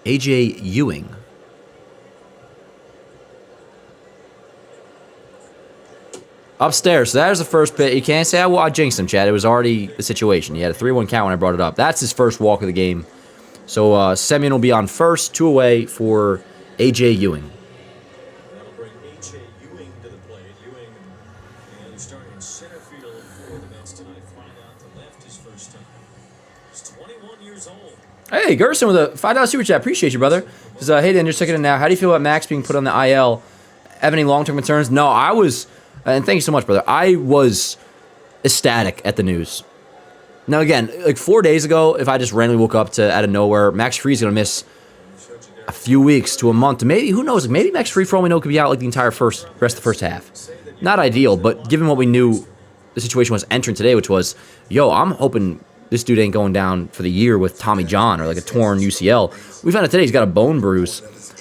A.J. Ewing. Upstairs. So there's the first pitch. You can't say I jinxed him, Chad. It was already the situation. He had a 3-1 count when I brought it up. That's his first walk of the game. So Semyon will be on first, 2 away for A.J. Ewing. That'll bring H.A. Ewing to the plate. Ewing, starting in center field for the Mets tonight, flying out to left his first time. He's 21 years old. Hey, Gerson with a $5 super chat. Appreciate you, brother. Says, hey, Dan, just checking in now. How do you feel about Max being put on the IL? Have any long-term concerns? No, I was, and thank you so much, brother. I was ecstatic at the news. Now, again, like 4 days ago, if I just randomly woke up to out of nowhere, Max Fried's going to miss a few weeks to a month. Maybe, who knows? Maybe Max Fried, for all we know, could be out like the entire rest of the first half. Not ideal, but given what we knew the situation was entering today, which was, yo, I'm hoping this dude ain't going down for the year with Tommy John or like a torn UCL. We found out today he's got a bone bruise.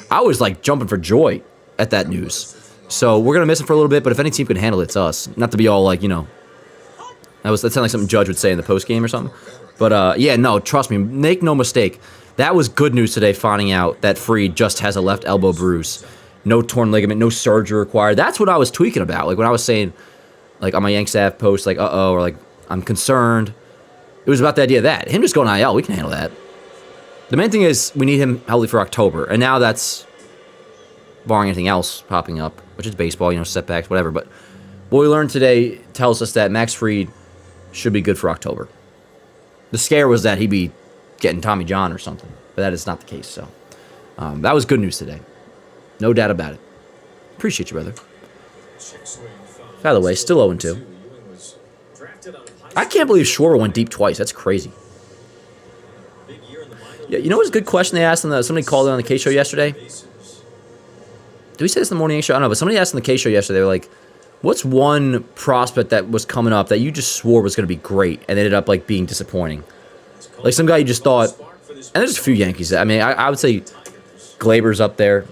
I was like jumping for joy at that news. So we're going to miss him for a little bit, but if any team can handle it, it's us. Not to be all like, that sounded like something Judge would say in the postgame or something. But yeah, no, trust me, make no mistake. That was good news today, finding out that Fried just has a left elbow bruise. No torn ligament, no surgery required. That's what I was tweaking about. Like when I was saying, like on my Yankees Ave post, like, uh-oh, or like, I'm concerned. It was about the idea of that. Him just going IL, we can handle that. The main thing is we need him healthy for October. And now that's barring anything else popping up, which is baseball, setbacks, whatever. But what we learned today tells us that Max Fried should be good for October. The scare was that he'd be getting Tommy John or something. But that is not the case. So that was good news today. No doubt about it. Appreciate you, brother. By the way, still 0-2. I can't believe Schwarber went deep twice. That's crazy. Yeah, you know what's a good question they asked on somebody called in on the K show yesterday? Did we say this in the morning show? I don't know, but somebody asked on the K show yesterday, they were like, what's one prospect that was coming up that you just swore was going to be great and ended up like being disappointing? Like some guy you just thought, and there's a few Yankees. I mean, I would say Glaber's up there.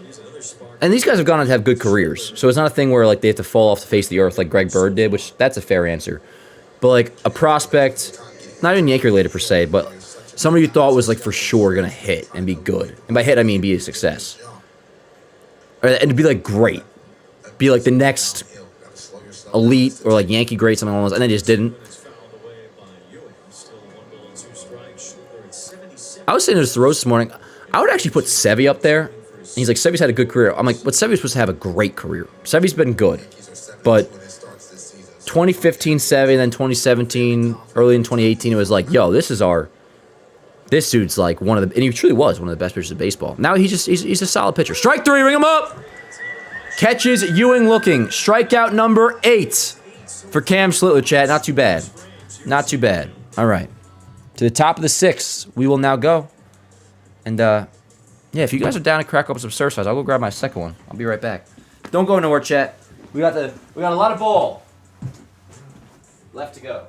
And these guys have gone on to have good careers. So it's not a thing where like they have to fall off the face of the earth like Greg Bird did, which that's a fair answer. But like a prospect, not even Yankee related per se, but somebody you thought was like for sure going to hit and be good. And by hit, I mean be a success. And to be like great. Be like the next elite or like Yankee great, something along those, and they just didn't. I was saying to this Rose this morning, I would actually put Sevy up there. And he's like, Sevy's had a good career. I'm like, but Sevy's supposed to have a great career. Sevy's been good. But 2015 Sevy, then 2017, early in 2018, it was like, yo, this dude's like one of the, and he truly was one of the best pitchers in baseball. Now he's a solid pitcher. Strike 3, ring him up. Catches Ewing looking. Strikeout number 8 for Cam Schlittler, chat. Not too bad. Not too bad. All right. To the top of the 6th, we will now go. And, yeah, if you guys are down to crack open some surf size, I'll go grab my second one. I'll be right back. Don't go nowhere, chat. We got a lot of ball left to go.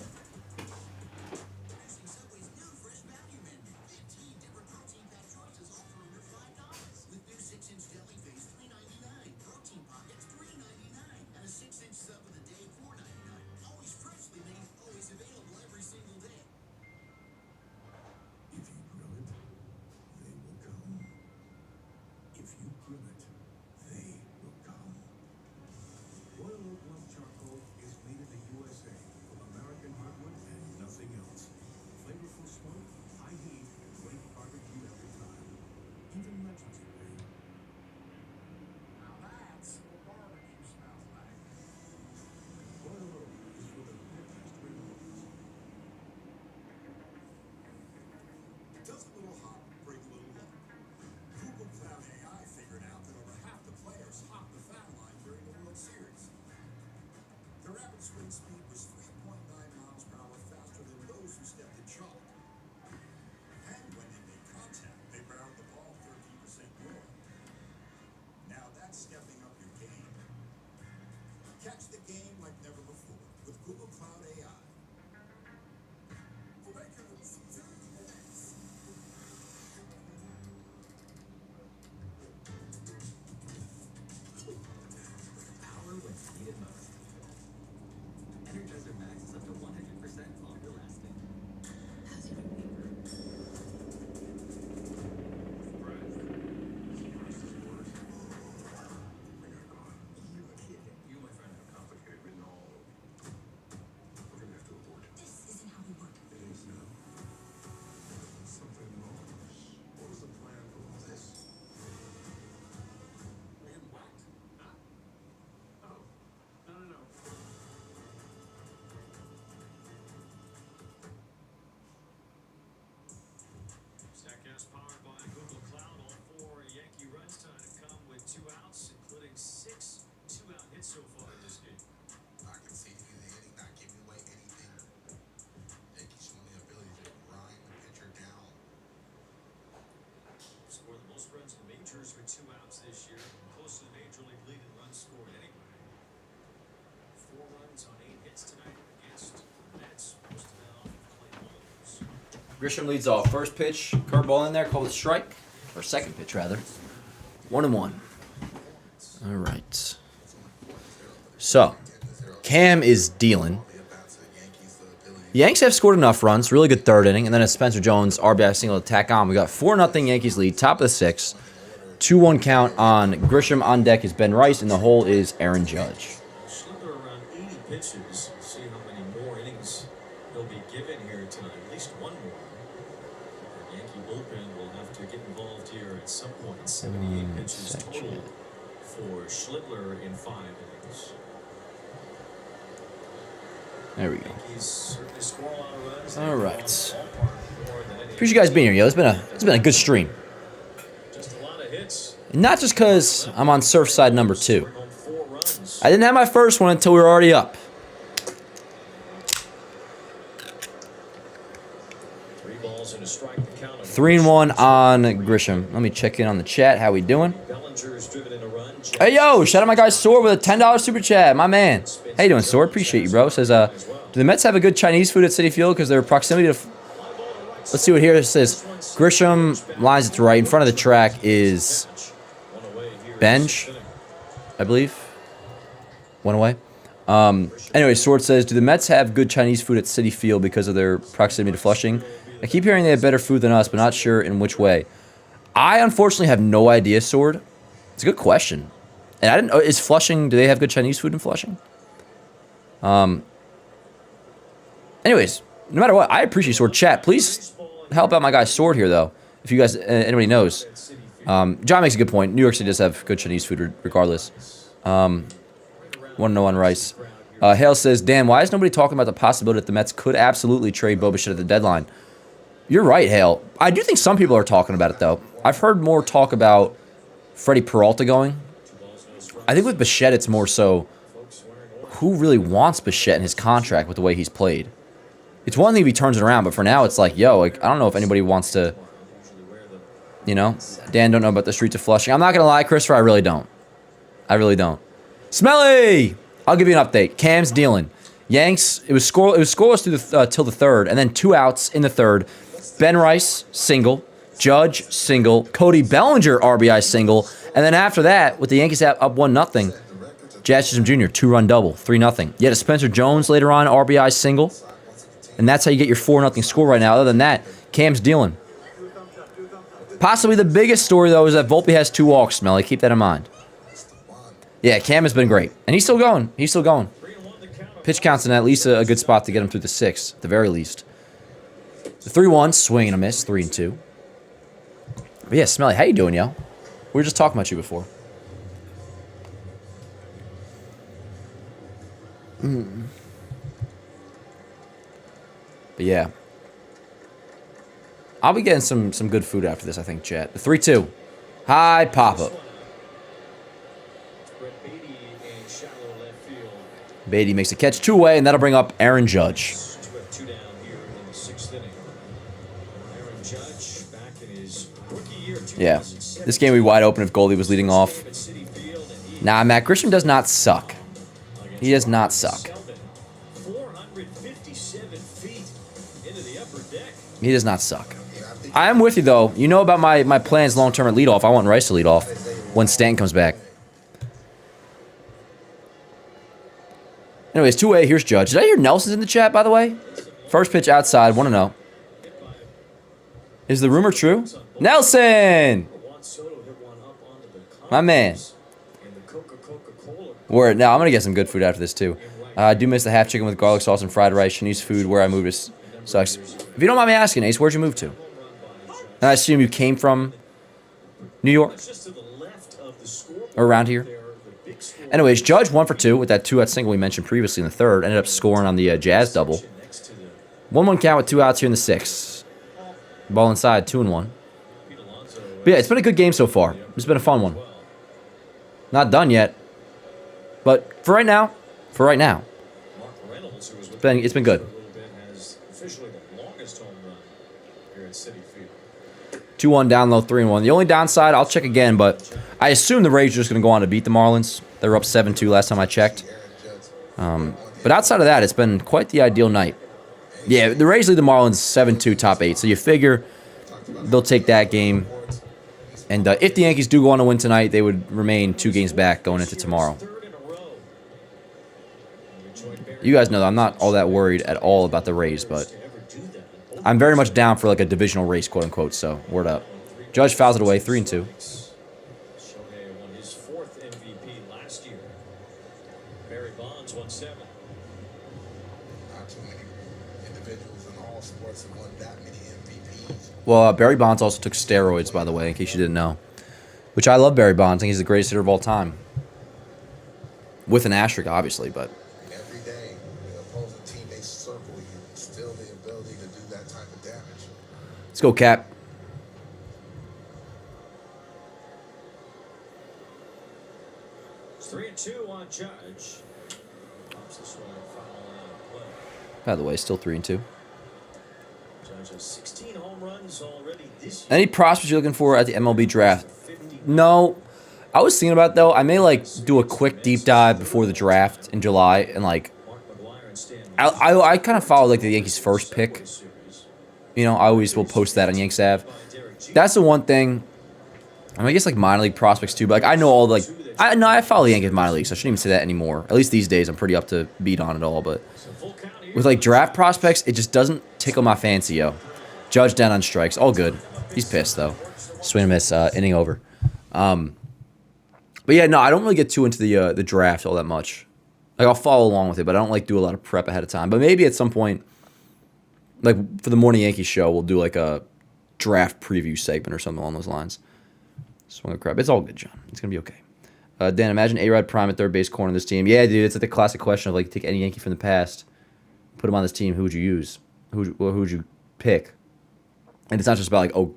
game like never before with Google Cloud AI. Power when needed most. Energizer Max is up to 100% longer lasting. How's your paper? You, my friend, have complicated written all over. We're gonna have to abort. This isn't how we work. It is now. Something wrong. What was the plan for all this? We get whacked. Huh? Oh. No. Statcast powered by Google Cloud. All 4 Yankee runs time to come with 2 outs, including 6 2-out hits so far in this game. I can see through the inning, not giving away anything. Yankees showing the ability to grind the pitcher down. Scored the most runs in the majors with 2 outs this year. Close to the major league lead in runs scored anyway. 4 runs on 8 hits tonight against the Mets. Most of them off Clay Holmes. Grisham leads off. First pitch, curveball in there, called a strike. Or second pitch, rather. 1-1. All right. So, Cam is dealing. The Yanks have scored enough runs. Really good third inning. And then a Spencer Jones RBI single to tack on. We got 4-0 Yankees lead. Top of the 6th. 2-1 count on Grisham. On deck is Ben Rice. And the hole is Aaron Judge. Schindler around 80 pitches. See how many more innings he'll be given here tonight. At least one more. The Yankee bullpen will have to get involved here at some point. 78 pitches total for Schindler in 5 innings. There we go. Yankees certainly score a lot of runs. All right. Ballpark more than any Appreciate you guys being here, yo. It's been a good stream. Just a lot of hits. And not just because I'm on Surfside number 2. Home 4 runs. I didn't have my first one until we were already up. 3 balls and a strike to count. 3-1 on Grisham. Let me check in on the chat. How we doing? Bellinger's driven in a run. Hey, yo, shout out my guy Sword with a $10 super chat. My man. How you doing, Sword? Appreciate you, bro. Says, do the Mets have a good Chinese food at Citi Field because their proximity to... Let's see what here it says. Grisham lines it to right. In front of the track is Bench, I believe. One away. Anyway, Sword says, do the Mets have good Chinese food at Citi Field because of their proximity to Flushing? I keep hearing they have better food than us, but not sure in which way. I unfortunately have no idea, Sword. It's a good question. And I didn't know, is Flushing, do they have good Chinese food in Flushing? Anyways, no matter what, I appreciate Sword. Chat, please help out my guy Sword here, though. If you guys, anybody knows. John makes a good point. New York City does have good Chinese food regardless. Want to know on Rice. Hale says, Dan, why is nobody talking about the possibility that the Mets could absolutely trade Bo Bichette at the deadline? You're right, Hale. I do think some people are talking about it, though. I've heard more talk about Freddie Peralta going. I think with Bichette, it's more so who really wants Bichette in his contract with the way he's played. It's one thing if he turns it around, but for now, it's like, yo, like, I don't know if anybody wants to, you know? Dan don't know about the streets of Flushing. I'm not going to lie, Christopher, I really don't. I really don't. Smelly! I'll give you an update. Cam's dealing. Yanks, it was scoreless through the till the 3rd, and then 2 outs in the 3rd. Ben Rice, single. Judge, single. Cody Bellinger, RBI single. And then after that, with the Yankees up 1-0, Jazz Chisholm Jr., 2-run double, 3-0. You had a Spencer Jones later on, RBI single. And that's how you get your 4-0 score right now. Other than that, Cam's dealing. Possibly the biggest story, though, is that Volpe has 2 walks, Smelly. Keep that in mind. Yeah, Cam has been great. And he's still going. He's still going. Pitch counts in at least a good spot to get him through the 6th, at the very least. The 3-1, swing and a miss, 3-2. But yeah, Smelly, how you doing, yo? We were just talking about you before. But yeah. I'll be getting some good food after this, I think, chat. The 3-2. Hi, Papa. Beatty makes a catch 2 away, and that'll bring up Aaron Judge. 2 down here in the 6th inning. Aaron Judge back in his rookie year. Yeah. This game would be wide open if Goldie was leading off. Nah, Matt Grisham does not suck. He does not suck. 457 feet into the upper deck. He does not suck. I am with you, though. You know about my plans long-term at leadoff. I want Rice to lead off when Stanton comes back. Anyways, 2A, here's Judge. Did I hear Nelson's in the chat, by the way? First pitch outside, 1-0. Is the rumor true? Nelson! My man. Word. Now, I'm going to get some good food after this, too. I do miss the half chicken with garlic sauce and fried rice. Chinese food where I moved is sucks. If you don't mind me asking, Ace, where'd you move to? And I assume you came from New York? Or around here? Anyways, Judge 1 for 2 with that 2-out single we mentioned previously in the third. Ended up scoring on the Jazz double. 1-1 count with 2 outs here in the sixth. Ball inside, 2-1. But yeah, it's been a good game so far. It's been a fun one. Not done yet. But for right now, it's been good. 2-1 down low, 3-1. The only downside, I'll check again, but I assume the Rays are just going to go on to beat the Marlins. They were up 7-2 last time I checked. But outside of that, it's been quite the ideal night. Yeah, the Rays lead the Marlins 7-2 top 8, so you figure they'll take that game. And if the Yankees do go on to win tonight, they would remain 2 games back going into tomorrow. You guys know that I'm not all that worried at all about the Rays, but I'm very much down for like a divisional race, quote unquote. So word up. Judge fouls it away, 3-2. Shohei won his 4th MVP last year. Barry Bonds won 7. Not too many individuals in all sports have won that many MVPs. Well, Barry Bonds also took steroids, by the way, in case you didn't know. Which I love Barry Bonds. I think he's the greatest hitter of all time. With an asterisk, obviously, but. Every day, the opposing team, they circle you. Still the ability to do that type of damage. Let's go, Cap. It's 3-2 on Judge. Pops this one and foul line of play. By the way, still 3-2. Judge has 16 home runs already this year. Any prospects you're looking for at the MLB draft? No. I was thinking about, though, I may, like, do a quick deep dive before the draft in July and, like, I kind of follow, like, the Yankees' first pick. You know, I always will post that on Yanks Ave. That's the one thing. I mean, I guess, like, minor league prospects, too. But, like, I know all, like, I follow the Yankees minor leagues, so I shouldn't even say that anymore. At least these days, I'm pretty up to beat on it all. But with, like, draft prospects, it just doesn't tickle my fancy, yo. Judge down on strikes. All good. He's pissed, though. Swing and miss, inning over. But yeah, no, I don't really get too into the draft all that much. Like, I'll follow along with it, but I don't, like, do a lot of prep ahead of time. But maybe at some point, like, for the Morning Yankees show, we'll do, like, a draft preview segment or something along those lines. Swing a crap. It's all good, John. It's going to be okay. Dan, imagine A-Rod Prime at third base corner of this team. Yeah, dude, it's like the classic question of, like, take any Yankee from the past, put him on this team, who would you use? Who would you pick? And it's not just about, like, oh,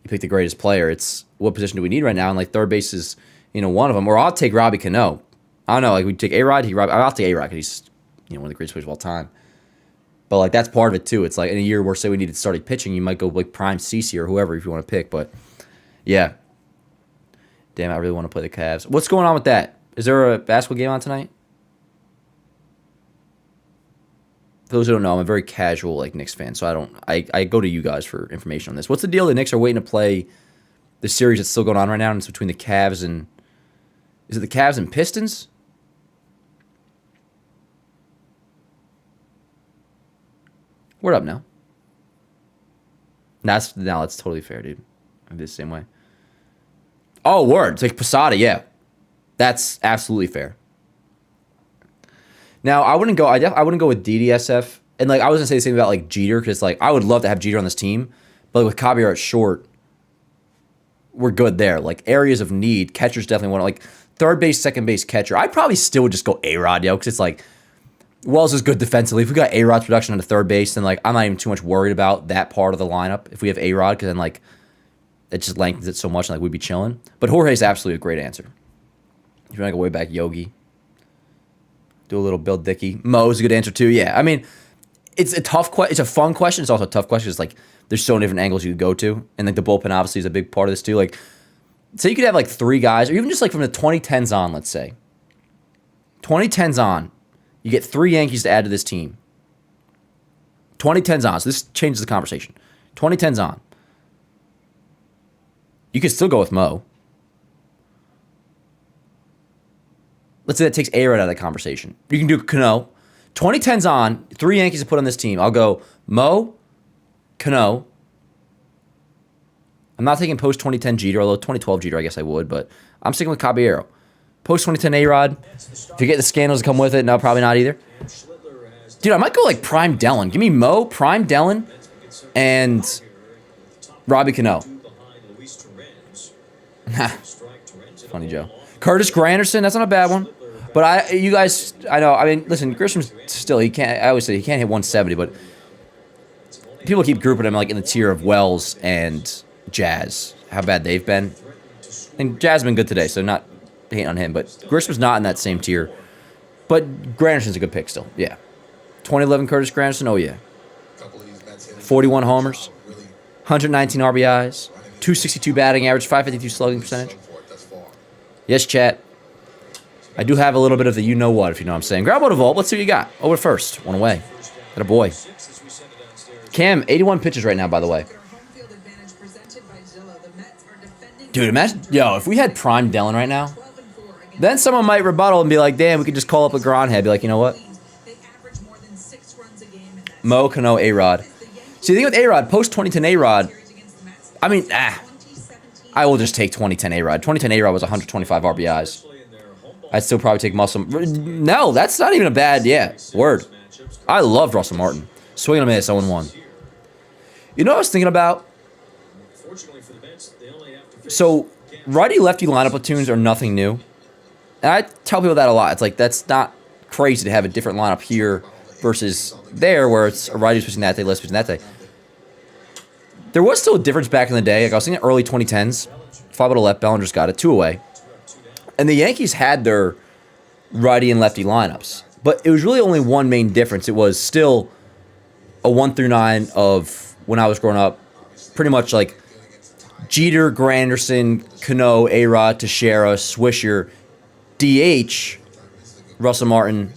you pick the greatest player. It's what position do we need right now? And, like, third base is, you know, one of them. Or I'll take Robbie Cano. I don't know. Like, we take A-Rod. I'll take A-Rod because he's, you know, one of the greatest players of all time. But, like, that's part of it, too. It's like in a year where, say, we needed starting pitching, you might go, like, Prime CeCe or whoever if you want to pick. But, yeah. Damn, I really want to play the Cavs. What's going on with that? Is there a basketball game on tonight? For those who don't know, I'm a very casual, like, Knicks fan, so I go to you guys for information on this. What's the deal? The Knicks are waiting to play the series that's still going on right now, and it's between the Cavs and... Is it the Cavs and Pistons? Word up now. That's totally fair, dude. I did the same way. Oh, word. It's like Posada, yeah. That's absolutely fair. Now, I wouldn't go with DDSF. And, like, I was going to say the same about, like, Jeter, because, like, I would love to have Jeter on this team. But, like, with Caballero at short, we're good there. Like, areas of need, catchers definitely want to, like, third base, second base, catcher. I probably still would just go A-Rod, yo, because it's, like, Wells is good defensively. If we got A-Rod's production on the third base, then, like, I'm not even too much worried about that part of the lineup if we have A-Rod, because then, like, it just lengthens it so much, and, like, we'd be chilling. But Jorge's absolutely a great answer. If you want to go way back, Yogi. Do a little Bill Dickey. Mo's a good answer, too. Yeah, I mean, it's a tough question. It's a fun question. It's also a tough question. It's, like, there's so many different angles you could go to. And, like, the bullpen, obviously, is a big part of this, too. Like, say you could have, like, 3 guys, or even just, like, from the 2010s on, let's say. 2010s on. You get 3 Yankees to add to this team. 2010's on, so this changes the conversation. 2010's on. You could still go with Mo. Let's say that takes A-Rod out of the conversation. You can do Cano. 2010's on, 3 Yankees to put on this team. I'll go Mo, Cano. I'm not taking post-2010 Jeter, although 2012 Jeter I guess I would, but I'm sticking with Caballero. Post-2010 A-Rod. If you get the scandals that come with it, no, probably not either. Dude, I might go like Prime Dellin. Give me Mo, Prime Dellin, and Robbie Cano. Funny, Joe. Curtis Granderson, that's not a bad one. But I know, I mean, listen, Grisham's still, I always say he can't hit 170, but people keep grouping him like in the tier of Wells and Jazz, how bad they've been. And Jazz has been good today, so not hating on him, but Grisham's not in that same tier. But Granderson's a good pick still, yeah. 2011 Curtis Granderson, oh yeah. 41 homers, 119 RBIs, 262 batting average, 552 slugging percentage. Yes, chat. I do have a little bit of the you know what, if you know what I'm saying. Grab out a vault. Let's see what you got. Over first. One away. Got a boy. Cam, 81 pitches right now, by the way. Dude, imagine, if we had Prime Dellin right now, then someone might rebuttal and be like, damn, we could just call up a Gronhead. Be like, you know what? Mo, Cano, A-Rod. See, the thing with A-Rod, post-2010 A-Rod, I mean, I will just take 2010 A-Rod. 2010 A-Rod was 125 RBIs. I'd still probably take Muscle. No, that's not even a bad, word. I love Russell Martin. Swing and a miss, 0-1. You know what I was thinking about? So, righty-lefty lineup platoons are nothing new. And I tell people that a lot. It's like, that's not crazy to have a different lineup here versus there, where it's a righty pitching that day, left pitching that day. There was still a difference back in the day. Like I was thinking early 2010s. 5 to left, Bellinger's got it, 2 away. And the Yankees had their righty and lefty lineups. But it was really only one main difference. It was still a 1 through 9 of when I was growing up. Pretty much like Jeter, Granderson, Cano, A-Rod, Teixeira, Swisher, DH, Russell Martin,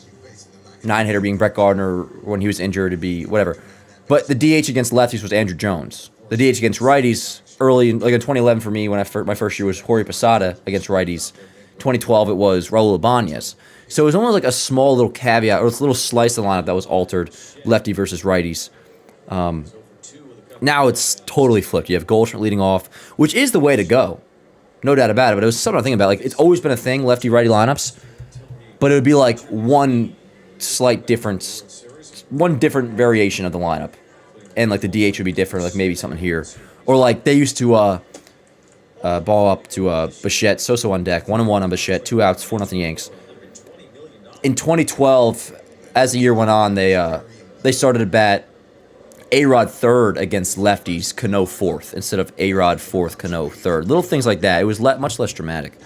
9-hitter being Brett Gardner when he was injured to be whatever. But the DH against lefties was Andrew Jones. The DH against righties early, like in 2011 for me, when my first year was Jorge Posada against righties. 2012 it was Raul Ibanez. So it was almost like a small little caveat, or a little slice of the lineup that was altered, lefty versus righties. Now it's totally flipped. You have Goldschmidt leading off, which is the way to go. No doubt about it, but it was something I think about. Like, it's always been a thing, lefty-righty lineups, but it would be like one slight difference, one different variation of the lineup. And like the DH would be different, like maybe something here. Or like they used to ball up to Bichette, Soso on deck, 1-1 on Bichette, 2 outs, 4-0 Yanks. In 2012, as the year went on, they started to bat A-Rod third against lefties, Cano fourth, instead of A-Rod fourth, Cano third. Little things like that. It was much less dramatic.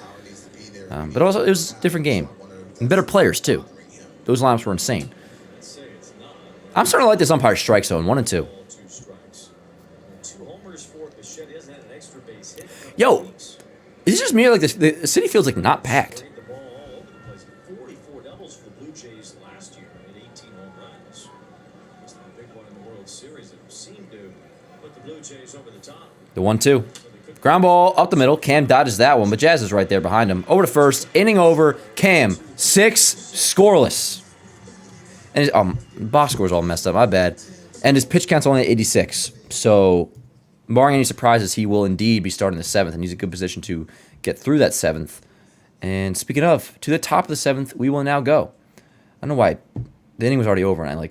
But also, it was a different game. And better players, too. Those lineups were insane. I'm starting to like this umpire strike zone, 1 and 2. Yo, is it just me or like the city feels like not packed? The 1-2. Ground ball up the middle. Cam dodges that one, but Jazz is right there behind him. Over to first. Inning over. Cam, 6, scoreless. And his box score is all messed up. My bad. And his pitch count's only at 86. So, barring any surprises, he will indeed be starting the 7th, and he's in a good position to get through that 7th. And speaking of, to the top of the 7th, we will now go. I don't know why. The inning was already over, and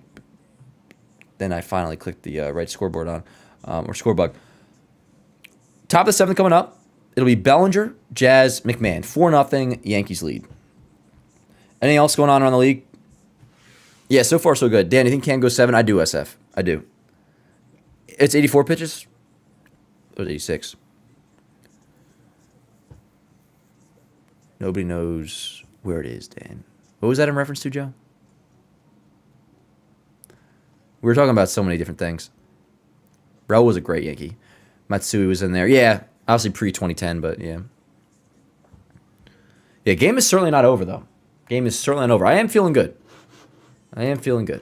then I finally clicked the right scoreboard on, or scorebug. Top of the 7th coming up. It'll be Bellinger, Jazz, McMahon. 4-0, Yankees lead. Anything else going on around the league? Yeah, so far so good. Dan, you think Cam goes 7? I do, SF. I do. It's 84 pitches? Or 86? Nobody knows where it is, Dan. What was that in reference to, Joe? We were talking about so many different things. Raul was a great Yankee. Matsui was in there. Yeah, obviously pre-2010, but yeah. Yeah, game is certainly not over, though. Game is certainly not over. I am feeling good. I am feeling good.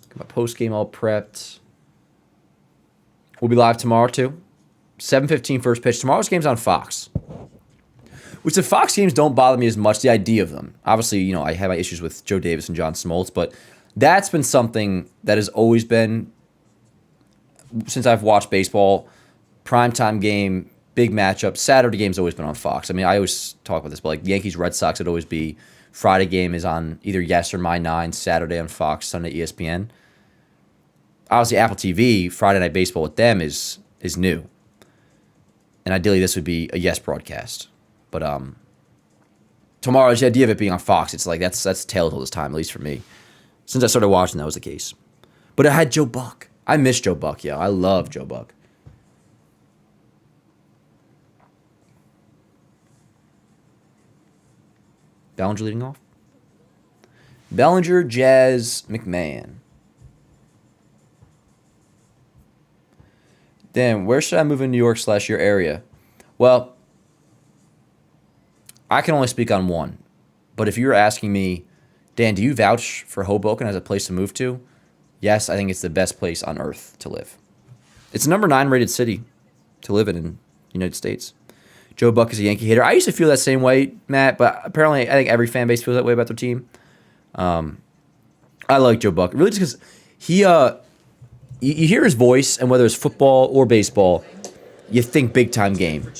Got my post-game all prepped. We'll be live tomorrow, too. 7:15 first pitch. Tomorrow's game's on Fox. Which the Fox games don't bother me as much, the idea of them. Obviously, you know, I have my issues with Joe Davis and John Smoltz, but that's been something that has always been, since I've watched baseball, primetime game, big matchup. Saturday game's always been on Fox. I mean, I always talk about this, but like Yankees Red Sox would always be, Friday game is on either Yes or My 9, Saturday on Fox, Sunday ESPN. Obviously, Apple TV, Friday Night Baseball with them is new. And ideally, this would be a Yes broadcast. But tomorrow's the idea of it being on Fox, it's like that's telltale this time, at least for me. Since I started watching, that was the case. But it had Joe Buck. I miss Joe Buck, yo. I love Joe Buck. Bellinger leading off. Bellinger, Jazz, McMahon. Then, where should I move in New York / your area? Well, I can only speak on one. But if you're asking me, Dan, do you vouch for Hoboken as a place to move to? Yes, I think it's the best place on earth to live. It's a number 9 rated city to live in the United States. Joe Buck is a Yankee hater. I used to feel that same way, Matt, but apparently I think every fan base feels that way about their team. I like Joe Buck. Really just because he, you hear his voice, and whether it's football or baseball, you think big-time game.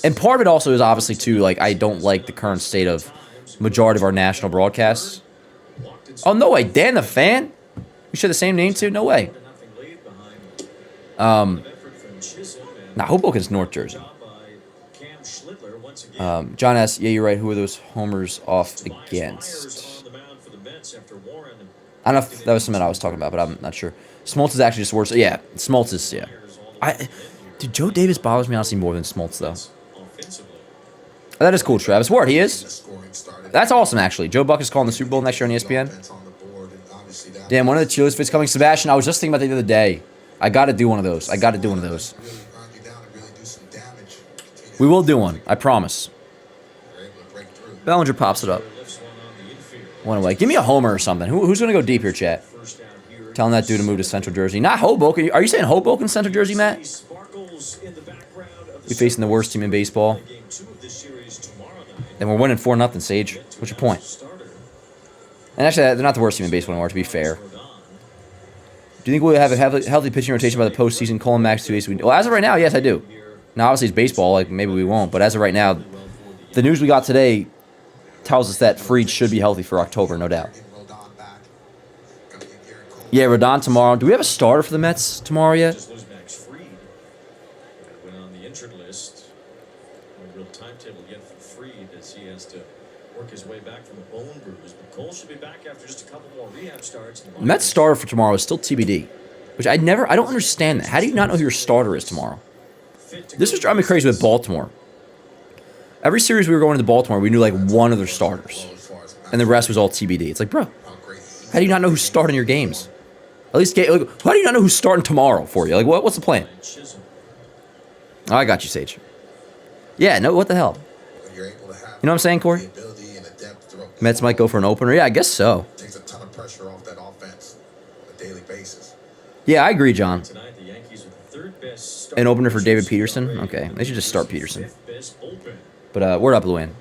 And part of it also is obviously, too, like, I don't like the current state of majority of our national broadcasts. Oh, no way. Dan the Fan? We share the same name, too? No way. Now, Hoboken's North Jersey. John S., yeah, you're right. Who are those homers off against? I don't know if that was something I was talking about, but I'm not sure. Smoltz is actually just worse. Yeah, Smoltz is, yeah. Dude, Joe Davis bothers me honestly more than Smoltz, though. That is cool, Travis. Ward, he is? That's awesome, actually. Joe Buck is calling the Super Bowl next year on ESPN. Damn, one of the Cheerleaders fits coming. Sebastian, I was just thinking about that the other day. I got to do one of those. We will do one. I promise. Bellinger pops it up. One away. Give me a homer or something. Who's going to go deep here, chat? Telling that dude to move to Central Jersey. Not Hoboken. Are you saying Hoboken, Central Jersey, Matt? We're facing the worst team in baseball. And we're winning 4-0, Sage. What's your point? And actually, they're not the worst team in baseball anymore, to be fair. Do you think we'll have a healthy pitching rotation by the postseason? Colin Max 2 ace. Well, as of right now, yes, I do. Now, obviously, it's baseball. Like, maybe we won't. But as of right now, the news we got today tells us that Fried should be healthy for October, no doubt. Yeah, Rodon tomorrow. Do we have a starter for the Mets tomorrow yet? Mets starter for tomorrow is still TBD, which I don't understand that. How do you not know who your starter is tomorrow? This was driving me crazy with Baltimore. Every series we were going to Baltimore, we knew like one of their starters, and the rest was all TBD. It's like, bro, how do you not know who's starting your games? At least, how do you not know who's starting tomorrow for you? Like, what's the plan? Oh, I got you, Sage. Yeah, no, what the hell? You know what I'm saying, Corey? Mets might go for an opener. Yeah, I guess so. Takes a ton of pressure off that offense on a daily basis. Yeah, I agree, John. An opener for David Peterson? Okay, they should just start Peterson. But word up, Luann.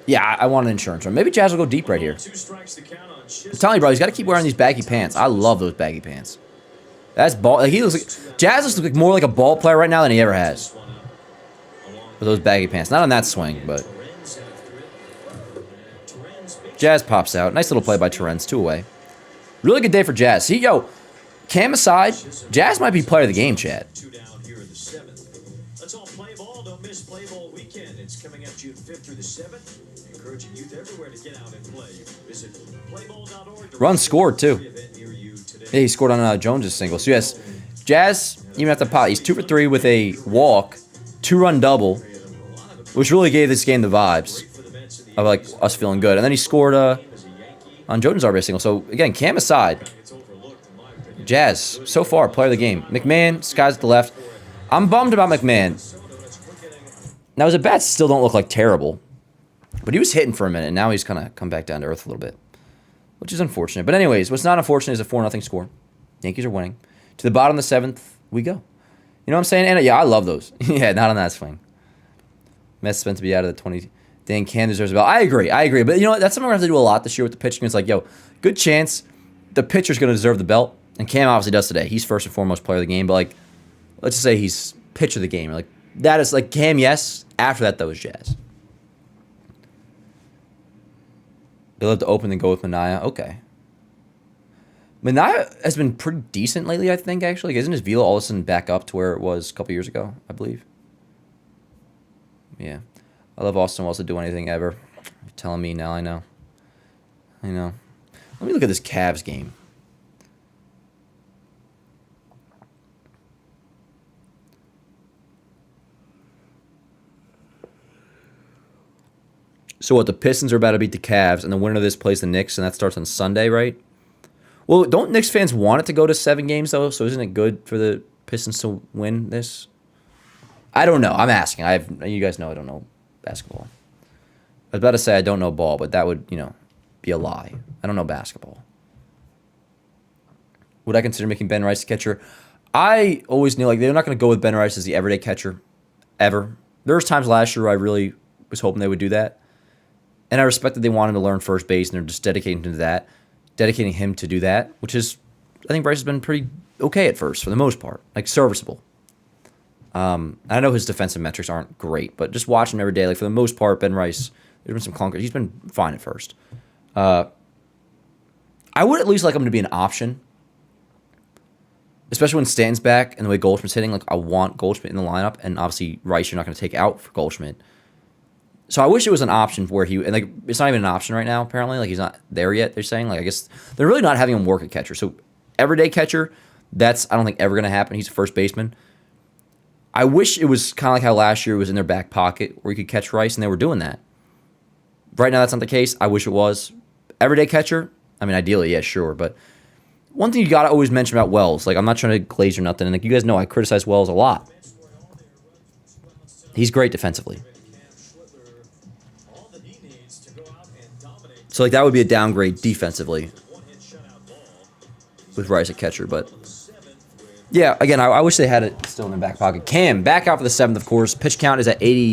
Yeah, I want an insurance run. Maybe Jazz will go deep right here. I'm telling you, bro, he's got to keep wearing these baggy pants. I love those baggy pants. That's ball. Like, he looks like Jazz looks like more like a ball player right now than he ever has. With those baggy pants, not on that swing, but Jazz pops out. Nice little play by Torrens, 2 away. Really good day for Jazz. See, yo, Cam aside, Jazz might be player of the game, Chad. Let's all play ball. Don't miss play ball weekend. It's coming up June 5th through the 7th. Encouraging youth everywhere to get out and play. Visit playball.org. Run scored too. Yeah, he scored on Jones's single. So yes, Jazz even at the pot. He's 2 for 3 with a walk, 2-run double, which really gave this game the vibes of like us feeling good. And then he scored on Jones' RBI single. So again, Cam aside, Jazz so far player of the game. McMahon, skies at the left. I'm bummed about McMahon. Now, his at-bats still don't look like terrible. But he was hitting for a minute, and now he's kind of come back down to earth a little bit, which is unfortunate. But anyways, what's not unfortunate is a 4-0 score. Yankees are winning. To the bottom of the 7th, we go. You know what I'm saying? And yeah, I love those. Yeah, not on that swing. Mets meant to be out of the 20. Dan Cam deserves a bell. I agree. But you know what? That's something we're going to have to do a lot this year with the pitching. It's like, yo, good chance the pitcher's going to deserve the belt. And Cam obviously does today. He's first and foremost player of the game. But, like, let's just say he's pitcher of the game. Like, that is, like, Cam, yes. After that, though, is Jazz. They'll have to open and go with Minaya. Okay. Minaya has been pretty decent lately, I think, actually. Like, isn't his velo all of a sudden back up to where it was a couple years ago, I believe? Yeah. I love Austin Wells to do anything ever. You're telling me now, I know. Let me look at this Cavs game. So what, the Pistons are about to beat the Cavs, and the winner of this plays the Knicks, and that starts on Sunday, right? Well, don't Knicks fans want it to go to 7 games, though? So isn't it good for the Pistons to win this? I don't know. I'm asking. You guys know I don't know basketball. I was about to say I don't know ball, but that would, be a lie. I don't know basketball. Would I consider making Ben Rice the catcher? I always knew, like, they're not going to go with Ben Rice as the everyday catcher, ever. There was times last year where I really was hoping they would do that. And I respect that they want him to learn first base, and they're just dedicating him to do that, which is, I think Bryce has been pretty okay at first, for the most part, like serviceable. I know his defensive metrics aren't great, but just watching him every day, like for the most part, Ben Rice, there's been some clunkers. He's been fine at first. I would at least like him to be an option, especially when Stanton's back and the way Goldschmidt's hitting. Like, I want Goldschmidt in the lineup, and obviously Rice you're not going to take out for Goldschmidt. So I wish it was an option where and like it's not even an option right now, apparently. Like, he's not there yet, they're saying. Like, I guess they're really not having him work at catcher. So everyday catcher, that's, I don't think, ever going to happen. He's a first baseman. I wish it was kind of like how last year it was in their back pocket where you could catch Rice, and they were doing that. Right now, that's not the case. I wish it was. Everyday catcher, I mean, ideally, yeah, sure. But one thing you got to always mention about Wells, like, I'm not trying to glaze or nothing, and like you guys know I criticize Wells a lot. He's great defensively. So, like, that would be a downgrade defensively with Rice at catcher. But, yeah, again, I wish they had it still in their back pocket. Cam, back out for the 7th, of course. Pitch count is at 80.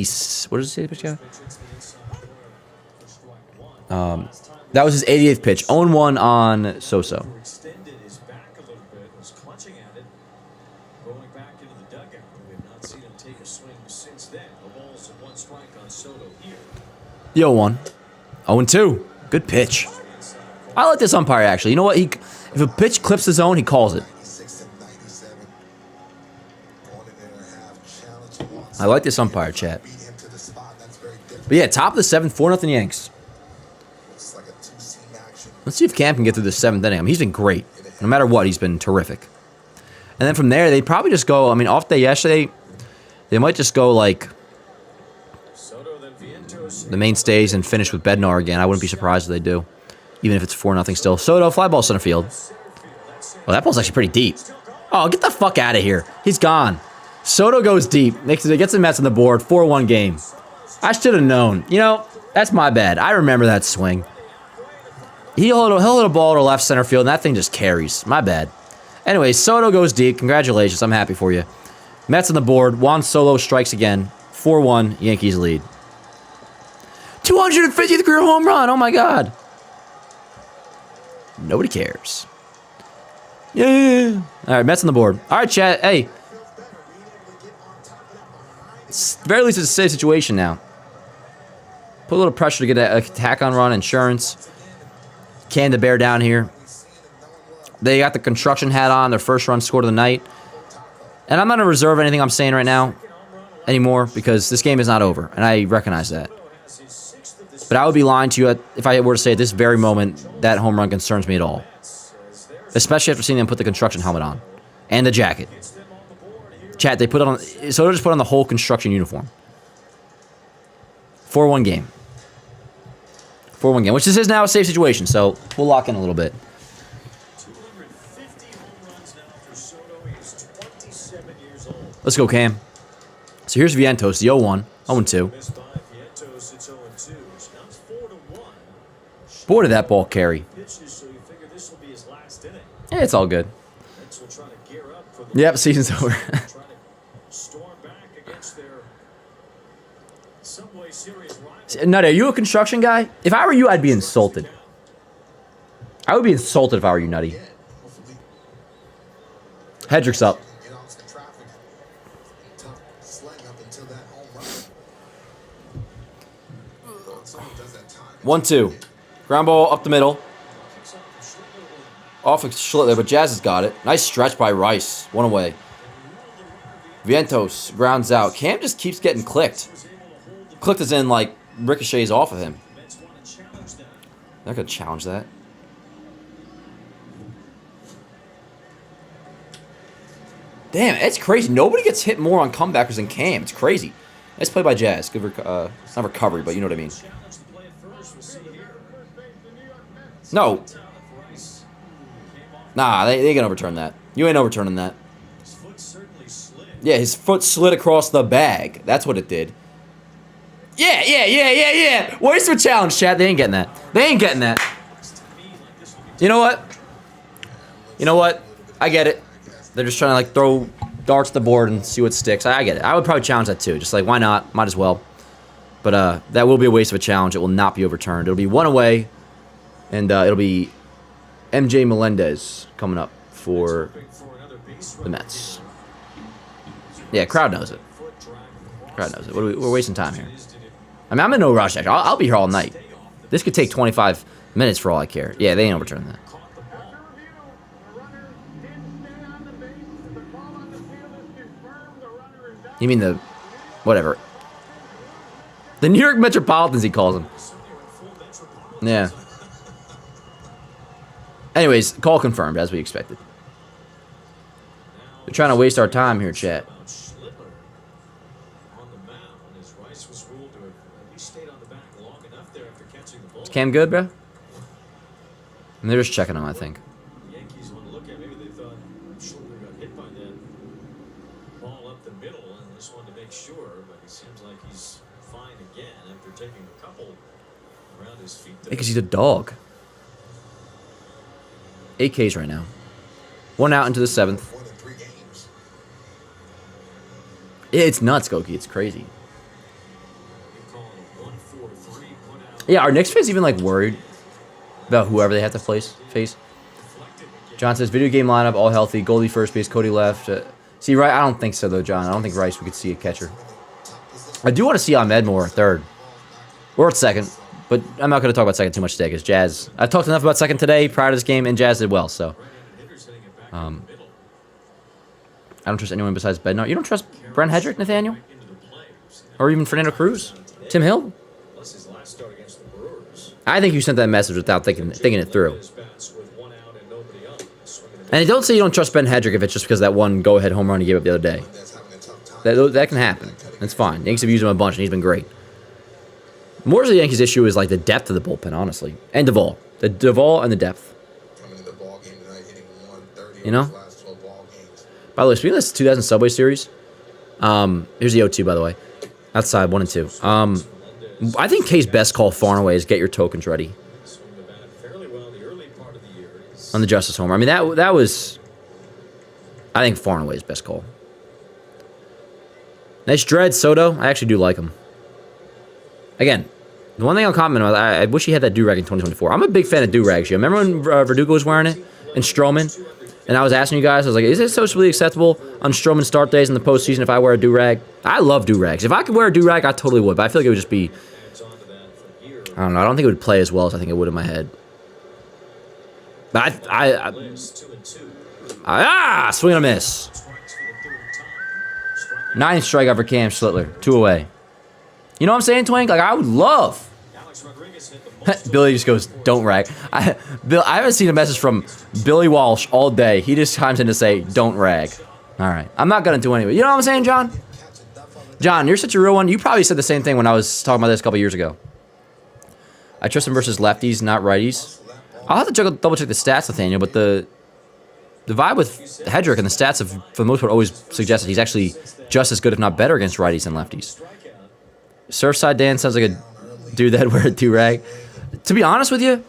What does it say, pitch count? That was his 88th pitch. 0-1 on Soso. Yo, 1. 0-2. Good pitch. I like this umpire, actually. You know what? If a pitch clips the zone, he calls it. I like this umpire, chat. But yeah, top of the 7th, 4-0 Yanks. Let's see if Cam can get through the 7th inning. I mean, he's been great. No matter what, he's been terrific. And then from there, they'd probably just go, I mean, off day yesterday, they might just go, like, the mainstays and finish with Bednar again. I wouldn't be surprised if they do, even if it's 4-0 still. Soto, fly ball center field. Well, that ball's actually pretty deep. Oh, get the fuck out of here. He's gone. Soto goes deep. Gets the Mets on the board. 4-1 game. I should have known. You know, that's my bad. I remember that swing. He'll hit a ball to left center field, and that thing just carries. My bad. Anyway, Soto goes deep. Congratulations. I'm happy for you. Mets on the board. Juan Solo strikes again. 4-1. Yankees lead. 250th career home run. Oh, my God. Nobody cares. Yeah. All right, Mets on the board. All right, chat. Hey. Very least it's a safe situation now. Put a little pressure to get a tack on run insurance. Can to bear down here. They got the construction hat on. Their first run scored of the night. And I'm not going to reserve anything I'm saying right now anymore because this game is not over. And I recognize that. But I would be lying to you if I were to say at this very moment that home run concerns me at all. Especially after seeing them put the construction helmet on. And the jacket. Chat, they put it on. So they just put on the whole construction uniform. 4-1 game. 4-1 game, which this is now a safe situation, so we'll lock in a little bit. 250 home runs now for Soto. He is 27 years old. Let's go, Cam. So here's Vientos, the 0-1. 0-2. Missed by Vientos, it's 0-2. Now it's 4-1. Boy, did that ball carry. Pitches, so you figure this will be his last inning. Yeah, it's all good. Mets will try to gear up for the Yep, season's over. try to storm back against their Subway Series rival. Nutty, are you a construction guy? If I were you, I'd be insulted. I would be insulted if I were you, Nutty. Hopefully, Hedrick's up. get out some traffic. Tough sledding up until that home run. Someone does that time. 1-2. Ground ball up the middle. Off of Schlittler, but Jazz has got it. Nice stretch by Rice. One away. Vientos grounds out. Cam just keeps getting clicked. Clicked as in, like, ricochets off of him. Mets want to challenge that. They're going to challenge that. Damn, it's crazy. Nobody gets hit more on comebackers than Cam. It's crazy. Nice play by Jazz. Good, not recovery, but you know what I mean. Challenge the play at first. We'll see here. No. If Rice came off, Nah, they ain't going to overturn that. You ain't overturning that. his foot certainly slid. Yeah, his foot slid across the bag. That's what it did. Yeah. Waste of a challenge, chat. They ain't getting that. They ain't getting that. You know what? You know what? I get it. They're just trying to, like, throw darts at the board and see what sticks. I get it. I would probably challenge that, too. Just like, why not? Might as well. But that will be a waste of a challenge. It will not be overturned. It'll be one away, and it'll be MJ Melendez coming up for the Mets. Yeah, crowd knows it. Crowd knows it. We're wasting time here. I mean, I'm in no rush, actually. I'll be here all night. This could take 25 minutes for all I care. Yeah, they ain't overturning that. You mean the... whatever. The New York Metropolitans, he calls them. Yeah. Anyways, call confirmed, as we expected. They're trying to waste our time here, chat. Is Cam good, bro? And they're just checking him, I think. Yankees want to look at. Maybe they thought Schlittler got hit by that ball up the middle and just wanted to make sure, but it seems like he's fine again after taking a couple around his feet. Because he's a dog. 8 Ks right now. 1 out into the 7th. More than 3 games. Yeah, it's nuts, Goki. It's crazy. You call it a 1-4-3 put out. Yeah, are Knicks fans even, like, worried about whoever they have to face? John says, video game lineup, all healthy. Goldie first base, Cody left. See, right? I don't think so, though, John. I don't think Rice we could see a catcher. I do want to see Ahmed more at third. Or at second. But I'm not going to talk about second too much today because Jazz... I talked enough about second today prior to this game, and Jazz did well, so... I don't trust anyone besides Bednar. You don't trust Brent Hedrick, Nathaniel? Or even Fernando Cruz? Tim Hill? Plus his last start against the Brewers. I think you sent that message without thinking it through. His bats with 1 out and nobody up. Swinging a And don't say you don't trust Ben Hedrick if it's just because of that one go-ahead home run he gave up the other day. That's having a tough time. That can happen. That's fine. Yankees have used him a bunch, and he's been great. More of the Yankees' issue is like the depth of the bullpen, honestly. And Duvall. The Duvall and the depth. Coming to the ball game tonight, hitting 130 You know? over his last 12 ball games. By the way, speaking of this 2000 Subway Series, here's the 0-2, by the way. Outside, 1 and 2. I think K's best call far and away is get your tokens ready swing the bat fairly well in the early part of the year. He's on the Justice homer. I mean, that was, I think, far and away his best call. Nice dread, Soto. I actually do like him. Again, the one thing I'll comment on, I wish he had that do-rag in 2024. I'm a big fan of do-rags. You remember when Verdugo was wearing it? And Stroman? And I was asking you guys, I was like, is it socially acceptable on Stroman start days in the postseason if I wear a do-rag? I love do-rags. If I could wear a do-rag, I totally would. But I feel like it would just be, onto that from here. I don't know. I don't think it would play as well as I think it would in my head. But Plays 2 and 2. swing and a miss. Strikes for the third time. Striking 9th strikeout for Cam Schlittler. 2 away. You know what I'm saying, Twink? Like, I would love. Alex Rodriguez hit the most. Billy just goes, don't rag. I haven't seen a message from Billy Walsh all day. He just chimes in to say, don't rag. All right. I'm not going to do anyway. You know what I'm saying, John? John, you're such a real one. You probably said the same thing when I was talking about this a couple years ago. I trust him versus lefties, not righties. I'll have to double check the stats, Nathaniel, but the vibe with Hedrick and the stats have, for the most part, always suggested he's actually just as good, if not better, against righties than lefties. Surfside Dan sounds like a dude that'd wear a do-rag. To be honest with you,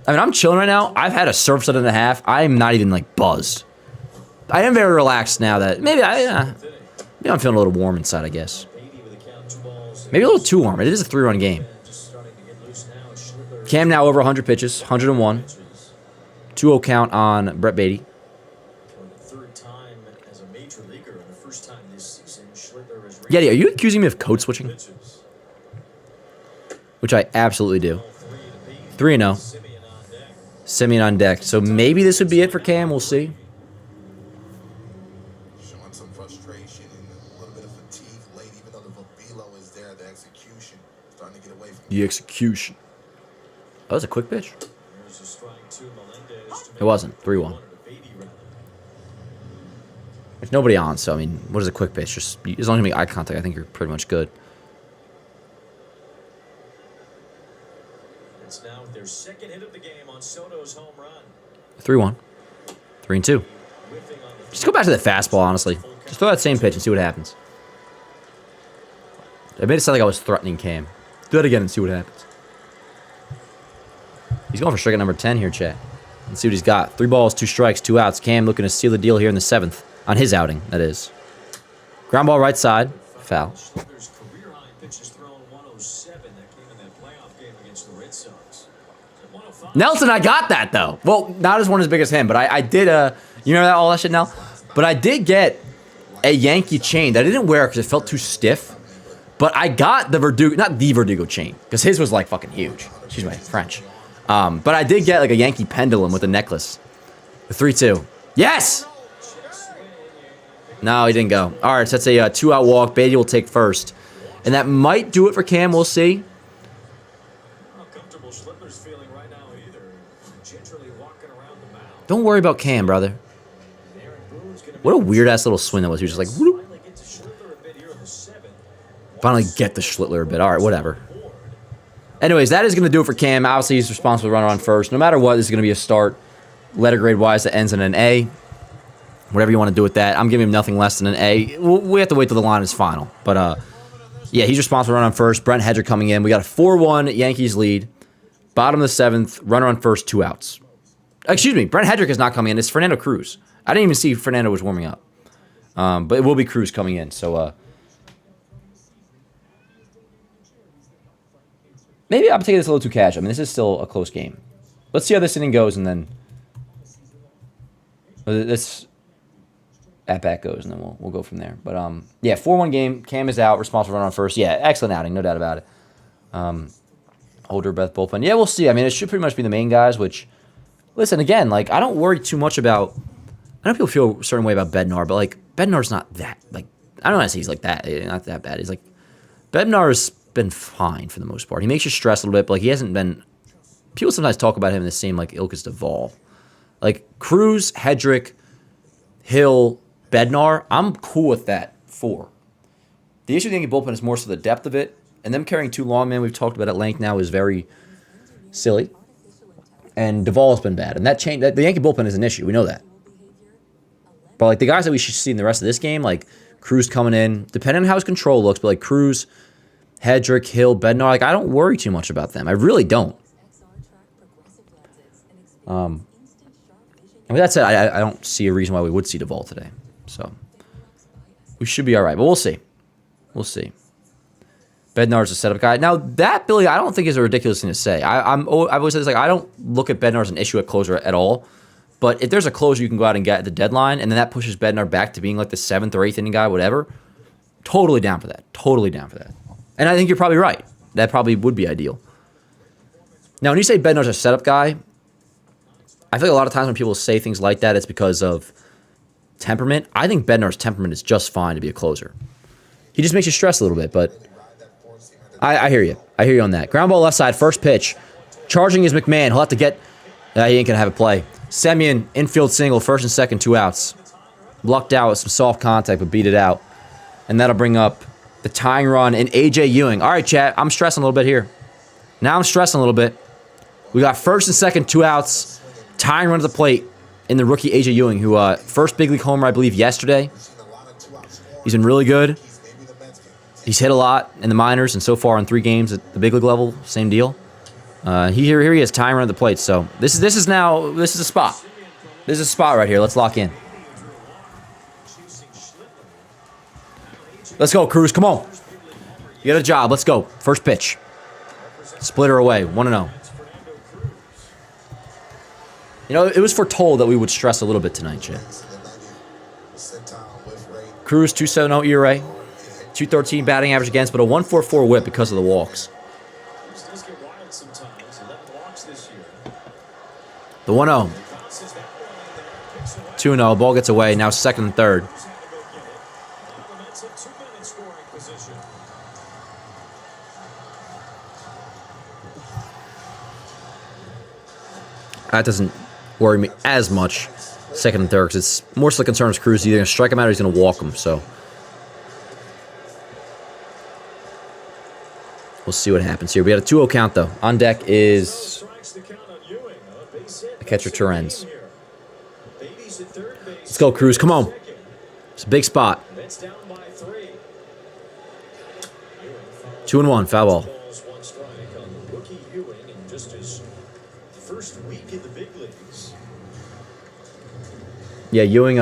I mean, I'm chilling right now. I've had a surfside and a half. I'm not even, like, buzzed. I am very relaxed now that maybe I'm feeling a little warm inside, I guess. Maybe a little too warm. It is a 3-run game. Cam now over 100 pitches, 101. 2-0 count on Brett Beatty. Yeti, are you accusing me of code switching? Which I absolutely do. 3-0. Simeon on deck. So maybe this would be it for Cam. We'll see. Showing some frustration and a little bit of fatigue late, even though the velo is there, the execution starting to get away from The execution. That was a quick pitch. It wasn't. 3-1. There's nobody on, so I mean, what is a quick pitch? Just as long as you make eye contact, I think you're pretty much good. It's now their second hit of the game on Soto's home run. 3-1. 3-2. Just go back to the fastball, honestly. Just throw that same pitch and see what happens. I made it sound like I was threatening Cam. Do that again and see what happens. He's going for strikeout number 10 here, chat. Let's see what he's got. 3 balls, 2 strikes, 2 outs. Cam looking to seal the deal here in the 7th. On his outing, that is. Ground ball right side. Foul. Schlichter's career-high pitches thrown 107 that came in that playoff game against the Red Sox. At 105. Nelson, I got that, though. Well, not as one as big as him, but I did, you know that, all that shit now? But I did get a Yankee chain that I didn't wear because it felt too stiff. But I got the Verdugo, not the Verdugo chain, because his was, like, fucking huge. Excuse my French. But I did get, like, a Yankee pendulum with a necklace. The 3-2. Yes! No, he didn't go. All right, so that's a 2-out walk. Beatty will take first. And that might do it for Cam. We'll see. How comfortable Schlichter's feeling right now either. Gingerly walking around the mound. Don't worry about Cam, brother. What a weird-ass little swing that was. He was just like, whoop. Finally get to Schlichter a bit here in the 7th. Finally get the Schlittler a bit. All right, whatever. Anyways, that is going to do it for Cam. Obviously, he's responsible for running on first. No matter what, this is going to be a start, letter grade-wise, that ends in an A. Whatever you want to do with that. I'm giving him nothing less than an A. We have to wait till the line is final. But, yeah, he's responsible for running on first. Brent Hedrick coming in. We got a 4-1 Yankees lead. Bottom of the 7th. Runner on first, 2 outs. Excuse me. Brent Hedrick is not coming in. It's Fernando Cruz. I didn't even see Fernando was warming up. But it will be Cruz coming in. So, maybe I'm taking this a little too casual. I mean, this is still a close game. Let's see how this inning goes, and then this at-bat goes, and then we'll go from there. But, yeah, 4-1 game. Cam is out. Responsible for running on first. Yeah, excellent outing. No doubt about it. Hold your breath, bullpen. Yeah, we'll see. I mean, it should pretty much be the main guys, which, listen, again, like, I don't worry too much about, I know people feel a certain way about Bednar, but, like, Bednar's not that, like, I don't want to say he's like that. Not that bad. He's like, Bednar's been fine for the most part. He makes you stress a little bit, but, like, he hasn't been, people sometimes talk about him in the same, like, ilk as Duvall. Like, Cruz, Hedrick, Hill, Bednar, I'm cool with that 4. The issue with the Yankee bullpen is more so the depth of it, and them carrying 2 long men we've talked about at length now is very silly. And Duvall's been bad, and that change. The Yankee bullpen is an issue. We know that. But like the guys that we should see in the rest of this game, like Cruz coming in, depending on how his control looks, but like Cruz, Hedrick, Hill, Bednar, like I don't worry too much about them. I really don't. And with that said, I don't see a reason why we would see Duvall today. So we should be all right, but we'll see. We'll see. Bednar's a setup guy. Now that, Billy, I don't think is a ridiculous thing to say. I've always said this, like I don't look at Bednar as an issue at closer at all. But if there's a closer you can go out and get at the deadline, and then that pushes Bednar back to being like the 7th or 8th inning guy, whatever, totally down for that. Totally down for that. And I think you're probably right. That probably would be ideal. Now, when you say Bednar's a setup guy, I feel like a lot of times when people say things like that, it's because of temperament. I think Bednar's temperament is just fine to be a closer. He just makes you stress a little bit, but I hear you. I hear you on that. Ground ball left side, first pitch. Charging is McMahon. He'll have to get... he ain't going to have a play. Semyon, infield single, first and second, 2 outs. Lucked out with some soft contact, but beat it out. And that'll bring up the tying run in A.J. Ewing. All right, chat, I'm stressing a little bit here. Now I'm stressing a little bit. We got first and second, 2 outs. Tying run to the plate in the rookie A.J. Ewing, who first big league homer, I believe, yesterday. He's been really good. He's hit a lot in the minors, and so far in 3 games at the big league level, same deal. Here he is, tying around the plate. So this is a spot. This is a spot right here. Let's lock in. Let's go, Cruz. Come on. You got a job. Let's go. First pitch. Splitter away. 1-0. You know, it was foretold that we would stress a little bit tonight, Chad. Cruz, 2.70 ERA. 213 batting average against, but a 1.44 whip because of the walks. The 1-0. 2-0. Ball gets away. Now second and third. That doesn't worry me as much, second and third, because it's more so the concern is Cruz. He's either going to strike him out or he's going to walk him, so we'll see what happens here. We got a 2-0 count, though. On deck is the catcher, Torrens. Let's go, Cruz. Come on. It's a big spot. 2-1, foul ball. Yeah, Ewing,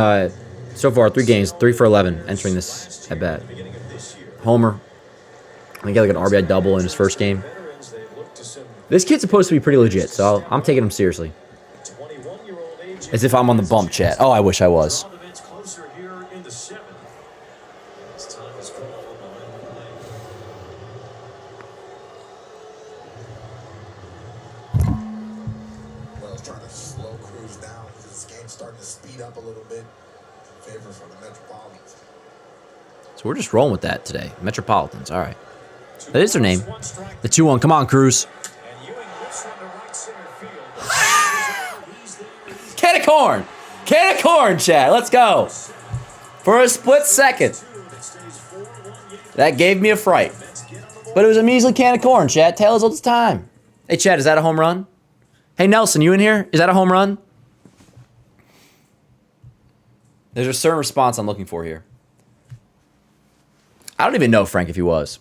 so far, 3 games, 3 for 11 entering this at bat. Homer. I think he got like an RBI double in his first game. This kid's supposed to be pretty legit, so I'm taking him seriously. As if I'm on the bump, chat. Oh, I wish I was. Trying to slow Cruz down because this game's starting to speed up a little bit. Favor for the Metropolitans. So we're just rolling with that today. Metropolitans, all right. That is their name. The 2-1. Come on, Cruz. Can of corn. Can of corn, Chad. Let's go. For a split second. That gave me a fright. But it was a measly can of corn, Chad. Tails all the time. Hey, Chad, is that a home run? Hey, Nelson, you in here? Is that a home run? There's a certain response I'm looking for here. I don't even know, Frank, if he was.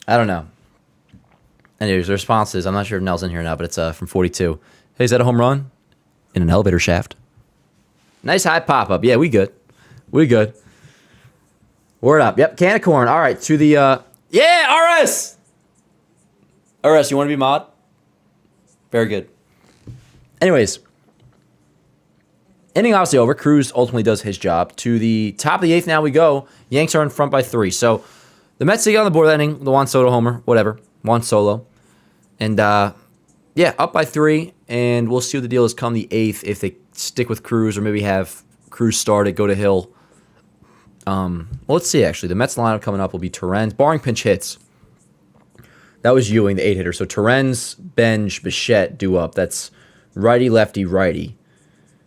I don't know. Anyways, the response is, I'm not sure if Nell's in here now, but it's from 42. Hey, is that a home run? In an elevator shaft. Nice high pop-up. Yeah, we good. We good. Word up. Yep, can of corn. All right, to the... Yeah, RS! RS, you want to be mod? Very good. Anyways, inning obviously over. Cruz ultimately does his job. To the top of the 8th now we go. Yanks are in front by 3. So the Mets get on the board that inning. The Juan Soto homer, whatever. Juan Solo. And yeah, up by 3. And we'll see what the deal is come the 8th if they stick with Cruz or maybe have Cruz start it, go to Hill. Well, let's see actually. The Mets lineup coming up will be Torrens, barring pinch hits. That was Ewing, the 8-hitter. So Torrens, Benj, Bichette do up. That's righty, lefty, righty.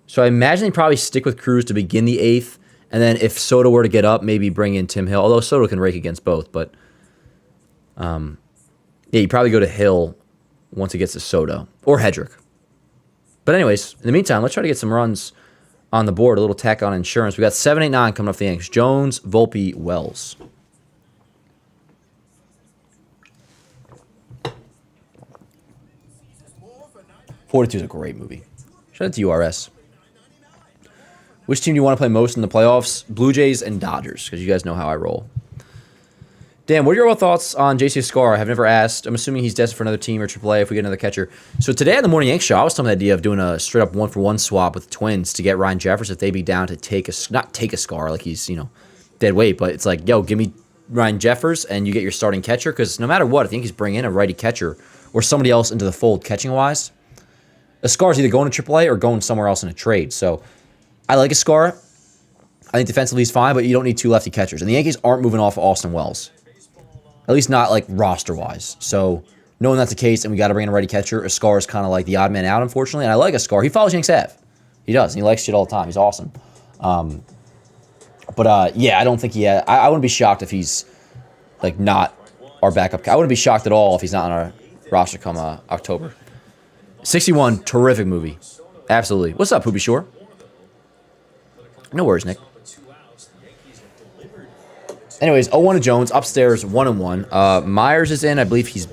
So I imagine they probably stick with Cruz to begin the 8th. And then if Soto were to get up, maybe bring in Tim Hill. Although Soto can rake against both. But yeah, you probably go to Hill once it gets to Soto. Or Hedrick. But anyways, in the meantime, let's try to get some runs on the board. A little tack on insurance. We got 7, 8, 9 coming off the Yanks. Jones, Volpe, Wells. '42 is a great movie. Shout out to URS. Which team do you want to play most in the playoffs? Blue Jays and Dodgers, because you guys know how I roll. Dan, what are your thoughts on JC Escobar? I have never asked. I'm assuming he's destined for another team or AAA if we get another catcher. So today on the Morning Yanks show, I was talking the idea of doing a straight-up 1-for-1 swap with the Twins to get Ryan Jeffers if they'd be down to take a... Not take a Scar, like he's, dead weight, but it's like, yo, give me Ryan Jeffers and you get your starting catcher, because no matter what, I think he's bringing in a righty catcher or somebody else into the fold catching-wise. Escar's either going to AAA or going somewhere else in a trade. So I like Escar. I think defensively he's fine, but you don't need 2 lefty catchers. And the Yankees aren't moving off of Austin Wells. At least not like roster-wise. So knowing that's the case and we got to bring in a righty catcher, Escar is kind of like the odd man out, unfortunately. And I like Escar. He follows Yanks Ave. He does. And he likes shit all the time. He's awesome. But yeah, I don't think he I wouldn't be shocked if he's like not our backup. I wouldn't be shocked at all if he's not on our roster come October. 61, terrific movie. Absolutely. What's up, Poopy Shore? No worries, Nick. Anyways, 0-1 to Jones. Upstairs, 1-1. Myers is in. I believe he's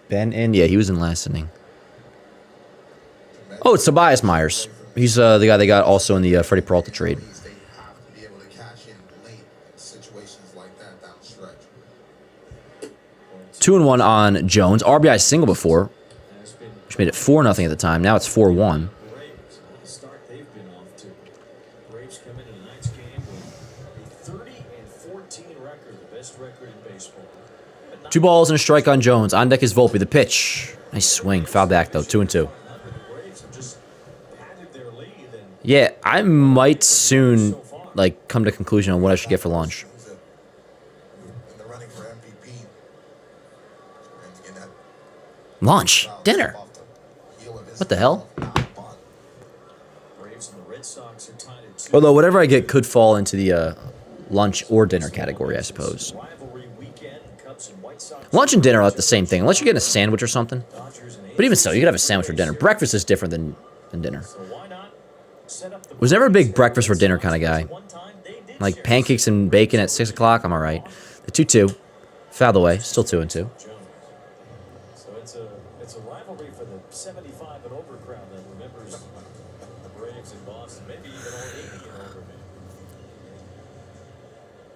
been in. Yeah, he was in last inning. Oh, it's Tobias Myers. He's the guy they got also in the Freddie Peralta trade. They have to be able to cash in late in situations like that down the stretch. 2-1 on Jones. RBI single before, which made it 4-0 at the time. Now it's 4-1. Braves, the start they've been off to. Braves come into tonight's game with a 30-14 record, the best record in baseball. 2 balls and a strike on Jones. On deck is Volpe. The pitch. Nice swing. Foul back, though. 2-2. The Braves have just padded their lead and Yeah, I might soon like come to conclusion on what I should get for lunch. In the running for MVP. And again, that Lunch? Dinner? off the heel of his What the hell? Braves and the Red Sox are tied at 2. Although whatever I get could fall into the lunch or dinner category, I suppose. Rivalry weekend, Cubs and White Sox. Lunch and dinner are like the same thing, unless you're getting a sandwich or something. Dodgers and But even so, you could have a sandwich for dinner. Breakfast is different than dinner. So why not set up the Was never a big breakfast for dinner kind of guy. one time they did Like share pancakes and bacon at 6 o'clock, I'm all right. The 2-2. Fouled away. Still 2-2. Jones. So it's a rivalry for the 75 and over crowd that remembers the Braves in Boston, maybe even all 80 and over.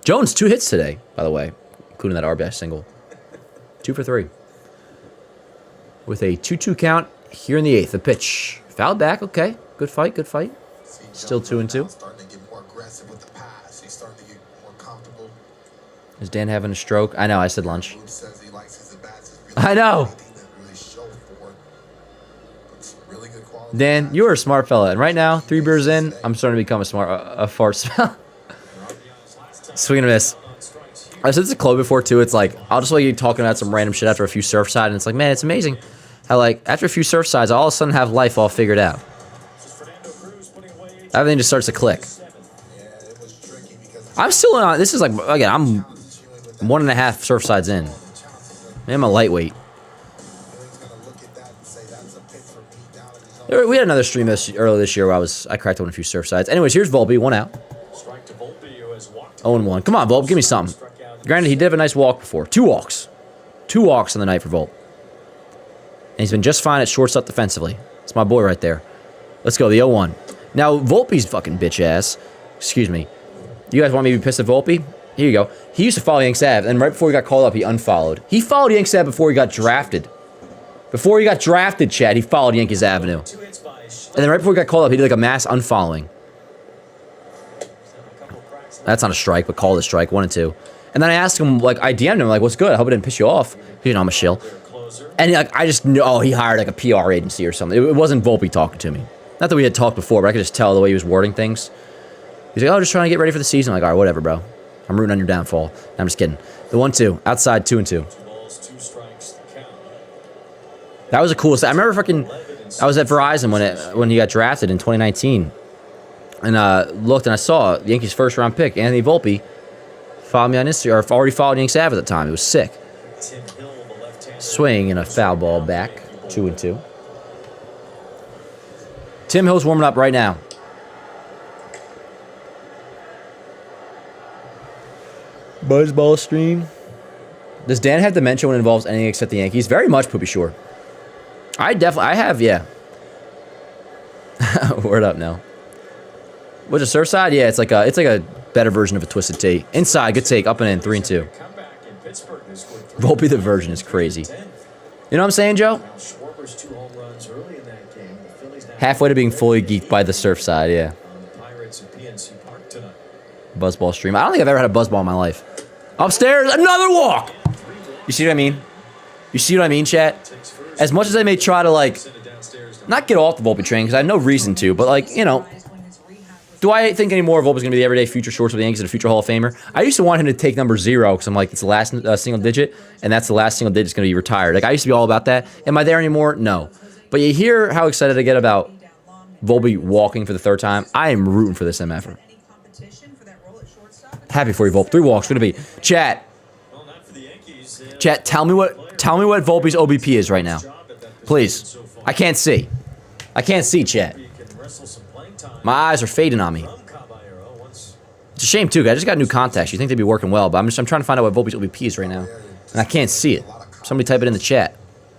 Jones, 2 hits today, by the way, including that RBI single. 2 for 3. With a 2-2 count here in the 8th. The pitch. Fouled back. Okay. Good fight. Good fight. Still 2-2. Starting to get more aggressive with the pass. He's starting to get more comfortable. Is Dan having a stroke? I know. I said lunch. Boone says he likes his at-bats. It's I know. anything that really show for it. But some really good quality Dan, at-bats. you are a smart fella. And right now, 3 beers in, I'm starting to become a fart smell. Swing and a miss. I said this to Chloe before, too. It's like, I'll just like you talking about some random shit after a few Surfside, and it's like, man, it's amazing how, like, after a few Surfsides, I all of a sudden have life all figured out. Everything just starts to click. Yeah, it was tricky because I'm still on, this is like, again, I'm 1.5 Surfsides in. Maybe I'm a lightweight. Billing's gonna look at that and say that's a pick for me down in his own. We had another stream earlier this year where I cracked on a few Surfsides. Anyways, here's Volpe, 1 out. Strike to Volpe, who has walked 0-1. Come on, Volpe, give me something. Granted, he did have a nice walk before. 2 walks. 2 walks on the night for Volpe. And he's been just fine at shortstop defensively. It's my boy right there. Let's go, the 0-1. Now, Volpe's fucking bitch ass. Excuse me. You guys want me to be pissed at Volpe? Here you go. He used to follow Yankees Ave, and right before he got called up, he unfollowed. He followed Yankees Ave before he got drafted. Before he got drafted, Chad, he followed Yankees Avenue. 2 hits by And then right before he got called up, he did like a mass unfollowing. That's not a strike, but called a strike, 1-2. And then I asked him, like, I DM'd him, like, what's good? I hope it didn't piss you off. You know, I'm a shill. closer. And like, I just knew, oh, he hired like a PR agency or something. It wasn't Volpe talking to me. Not that we had talked before, but I could just tell the way he was wording things. He's like, oh, just trying to get ready for the season. I'm like, all right, whatever, bro. I'm rooting on your downfall. I'm just kidding. The 1-2, outside 2-2. 2 balls, 2 strikes, the count. That was the coolest. I remember I was at Verizon when he got drafted in 2019. And looked and I saw the Yankees' first round pick, Anthony Volpe, followed me on Instagram, or already followed Yankees Ave at the time. It was sick. Tim Hill, the left-hander. Swing and a foul ball back, 2-2. Tim Hill's warming up right now. Buzzball stream. Does Dan have dementia when it involves anything except the Yankees? Very much, Poopy Shore. I have, yeah. Word up now. What's a surf side? Yeah, it's like a better version of a twisted T. Inside, good take, up and in, 3-2. Comeback in Pittsburgh, they scored 3. Volpe the version is crazy. 10th. You know what I'm saying, Joe? Now Schwarber's 2 home runs early in that game. The Phillies now Halfway to being fully geeked by the surf side, yeah. on the Pirates at PNC Park tonight. Buzzball stream. I don't think I've ever had a buzzball in my life. Upstairs, another walk! You see what I mean? You see what I mean, chat? Takes first. As much as I may try to, like, Send it downstairs. not get off the Volpe train, because I have no reason to, but, like, you know, do I think anymore Volpe's going to be the everyday future shortstop of the Yankees and a future Hall of Famer? I used to want him to take number 0, because I'm like, it's the last single digit, and that's the last single digit that's going to be retired. Like, I used to be all about that. Am I there anymore? No. But you hear how excited I get about Volpe walking for the 3rd time? I am rooting for this MFer. Happy for you, Volpe. 3 walks, going to be. Chat. Well, not for the Yankees. Chat, tell me what Volpe's OBP is right now. Please. I can't see. I can't see, chat. He can wrestle some playing time My eyes are fading on me. from Caballero once It's a shame, too, 'cause I just got new contacts. You think they'd be working well, but I'm trying to find out what Volpe's OBP is right now. And I can't see it. Somebody type it in the chat.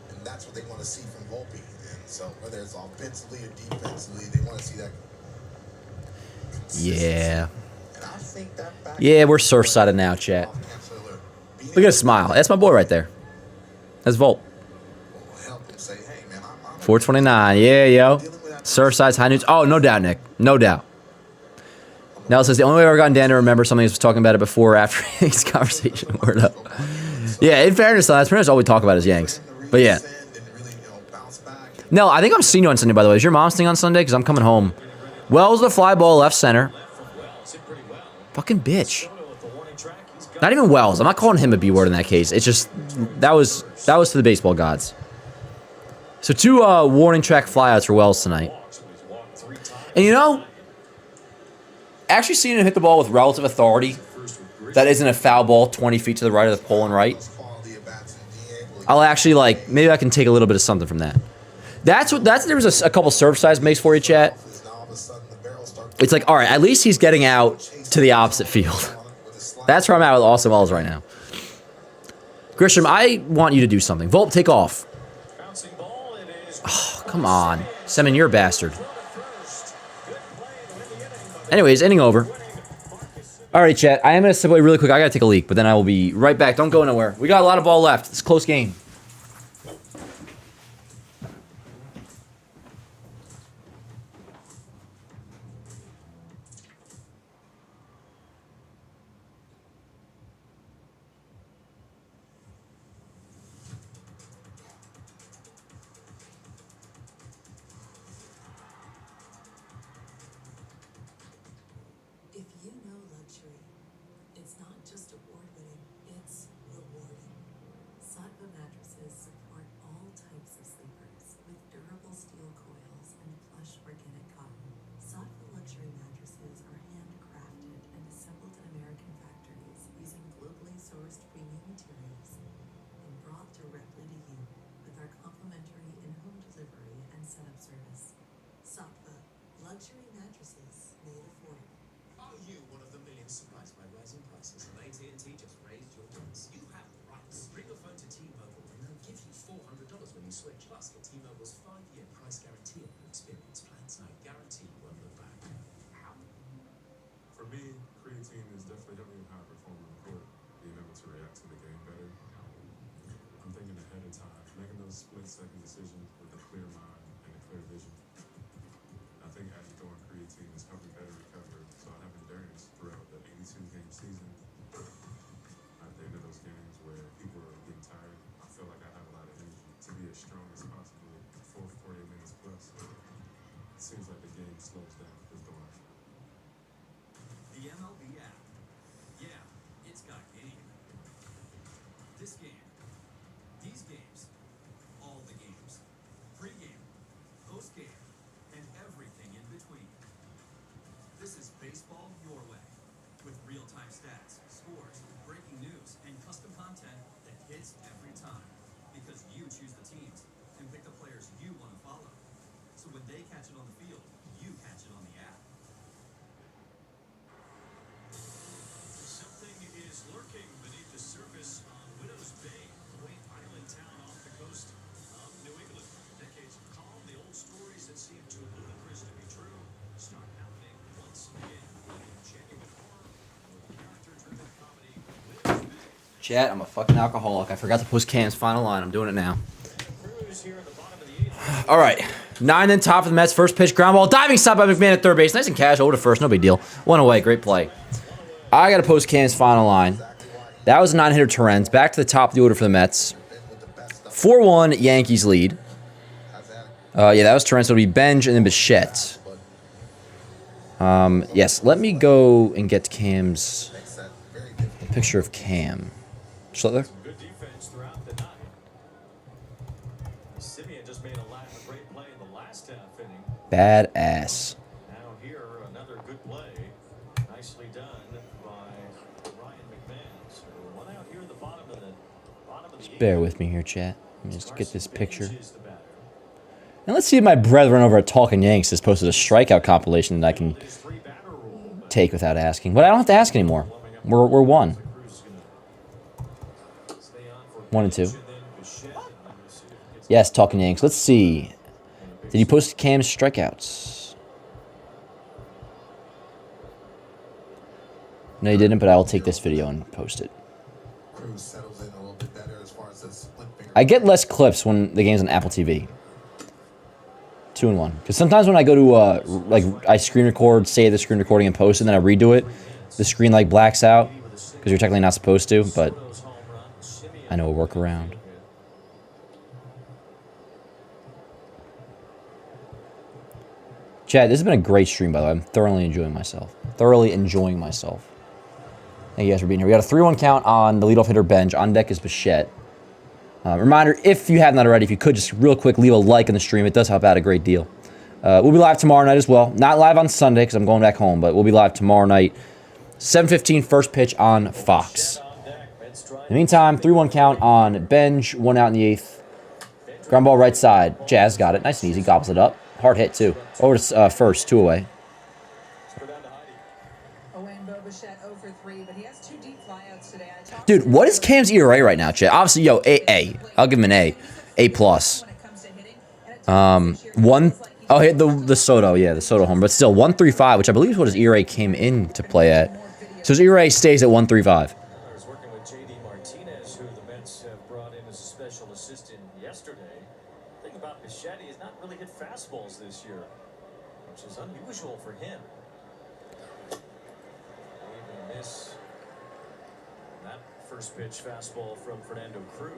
And that's what they want to see from Volpe. And so whether it's offensively or defensively, they want to see that. Yeah. And I think that back Yeah, we're surf-sided now, chat. Look at his smile. That's my boy right there. That's Volpe. help them say, hey, man, I'm 429. Yeah, yo. Surfside's high news. Oh, no doubt, Nick. No doubt. Nell says the only way I've ever gotten Dan to remember something is talking about it before or after his conversation. Word up. Yeah, in fairness, though, that's pretty much all we talk about is Yanks. But yeah. No, I think I'm seeing you on Sunday, by the way. Is your mom staying on Sunday? Because I'm coming home. Wells the fly ball left center. Fucking bitch. Not even Wells. I'm not calling him a B word in that case. It's just that was to the baseball gods. So 2 warning track flyouts for Wells tonight. And you know, actually seeing him hit the ball with relative authority, that isn't a foul ball 20 feet to the right of the pole and right. I'll actually maybe I can take a little bit of something from that. There was a couple serve size makes for you, chat. It's like, all right, at least he's getting out to the opposite field. That's where I'm at with Austin Wells right now. Grisham, I want you to do something. Volpe, take off. Oh, come on. Semin, you're a bastard. Anyways, inning over. All right, chat. I am going to step away really quick. I got to take a leak, but then I will be right back. Don't go nowhere. We got a lot of ball left. It's a close game. If you know luxury, it's not just award-winning, it's rewarding. Sattva mattresses support all types of sleepers with durable steel coils and plush organic cotton. Sattva luxury mattresses are handcrafted and assembled in American factories using globally sourced premium materials and brought directly to you with our complimentary in-home delivery and setup service. Sattva luxury mattresses made affordable. Are you one of the millions surprised by rising prices? And AT&T just raised your rates. You have rights. Bring your phone to T-Mobile and they'll give you $400 when you switch. Plus, get T-Mobile's 5-year price guarantee on your experience plans. I guarantee you won't look back. For me, creatine is definitely helping me high perform on the court, being able to react to the game better. I'm thinking ahead of time, making those split-second decisions with a clear mind and a clear vision. I think adding throwing creatine has helped me better recover, so I have endurance throughout the 82-game season. At the end of those games where people are getting tired, I feel like I have a lot of energy to be as strong as possible for 40 minutes plus. It seems like the game slows down with the line. The MLB app. Yeah, it's got game. This game. These games. All the games. Pregame. Postgame. And everything in between. This is baseball your way. With real-time stats, scores, breaking news, and custom content that hits every time. Because you choose the teams and pick the players you want to follow. So when they catch it on the field, you catch it on the app. Something is lurking beneath the surface on Widows Bay, a quaint island town off the coast of New England. Decades of calm, the old stories that seem too ludicrous to be true start happening once again. Genuine horror with character-driven comedy. Widows Bay. Chat, I'm a fucking alcoholic. I forgot to post Cam's final line. I'm doing it now. Cruz here in the bottom of the 8th. All right. 9 in top of the Mets. First pitch, ground ball. Diving stop by McMahon at third base. Nice and casual. Over to first. No big deal. One away. Great play. I got to post Cam's final line. That was a 9-hitter Torrens. Back to the top of the order for the Mets. 4-1 Yankees lead. Yeah, that was Torrens. So it'll be Benj and then Bichette. Yes, let me go and get Cam's picture of Cam. Schlittler? Good defense throughout the night. Simeon just made a great play in the last half inning. Badass. Now here, another good play. Nicely done by Ryan McMahon. So one out here at the bottom of the Just bear with me here, chat. Let me just get this picture. is the batter. And let's see if my brethren over at Talking Yanks has posted a strikeout compilation that I can His 3-batter rule, but take without asking. But I don't have to ask anymore. We're 1. 1 and 2. Yes, talking Yanks. Let's see. Did he post Cam's strikeouts? No, he didn't, but I will take this video and post it. I get less clips when the game's on Apple TV. 2 and 1. Because sometimes when I go to, like, I screen record, save the screen recording and post it, and then I redo it, the screen, like, blacks out. Because you're technically not supposed to, but I know a workaround. Chad, this has been a great stream, by the way. I'm thoroughly enjoying myself. Thank you guys for being here. We got a 3-1 count on the leadoff hitter bench. On deck is Bichette. Reminder, if you haven't already, if you could just real quick leave a like on the stream. It does help out a great deal. We'll be live tomorrow night as well. Not live on Sunday because I'm going back home, but we'll be live tomorrow night. 7:15 first pitch on Fox. In the meantime, 3-1 count on Benj. 1 out in the 8th. Ground ball right side. Jazz got it. Nice and easy. Gobbles it up. Hard hit, too. Over to first. 2 away. Dude, what is Cam's ERA right now, Chad? Obviously, yo, A. I'll give him an A. A+. 1... Oh, hit the Soto. Yeah, the Soto home. But still, 1.35, which I believe is what his ERA came in to play at. So his ERA stays at 1.35. I was working with J.D. Martinez, who the Mets have brought in as a special assistant yesterday. The thing about Bichette, he has not really hit fastballs this year, which is unusual for him. Even miss that first pitch fastball from Fernando Cruz.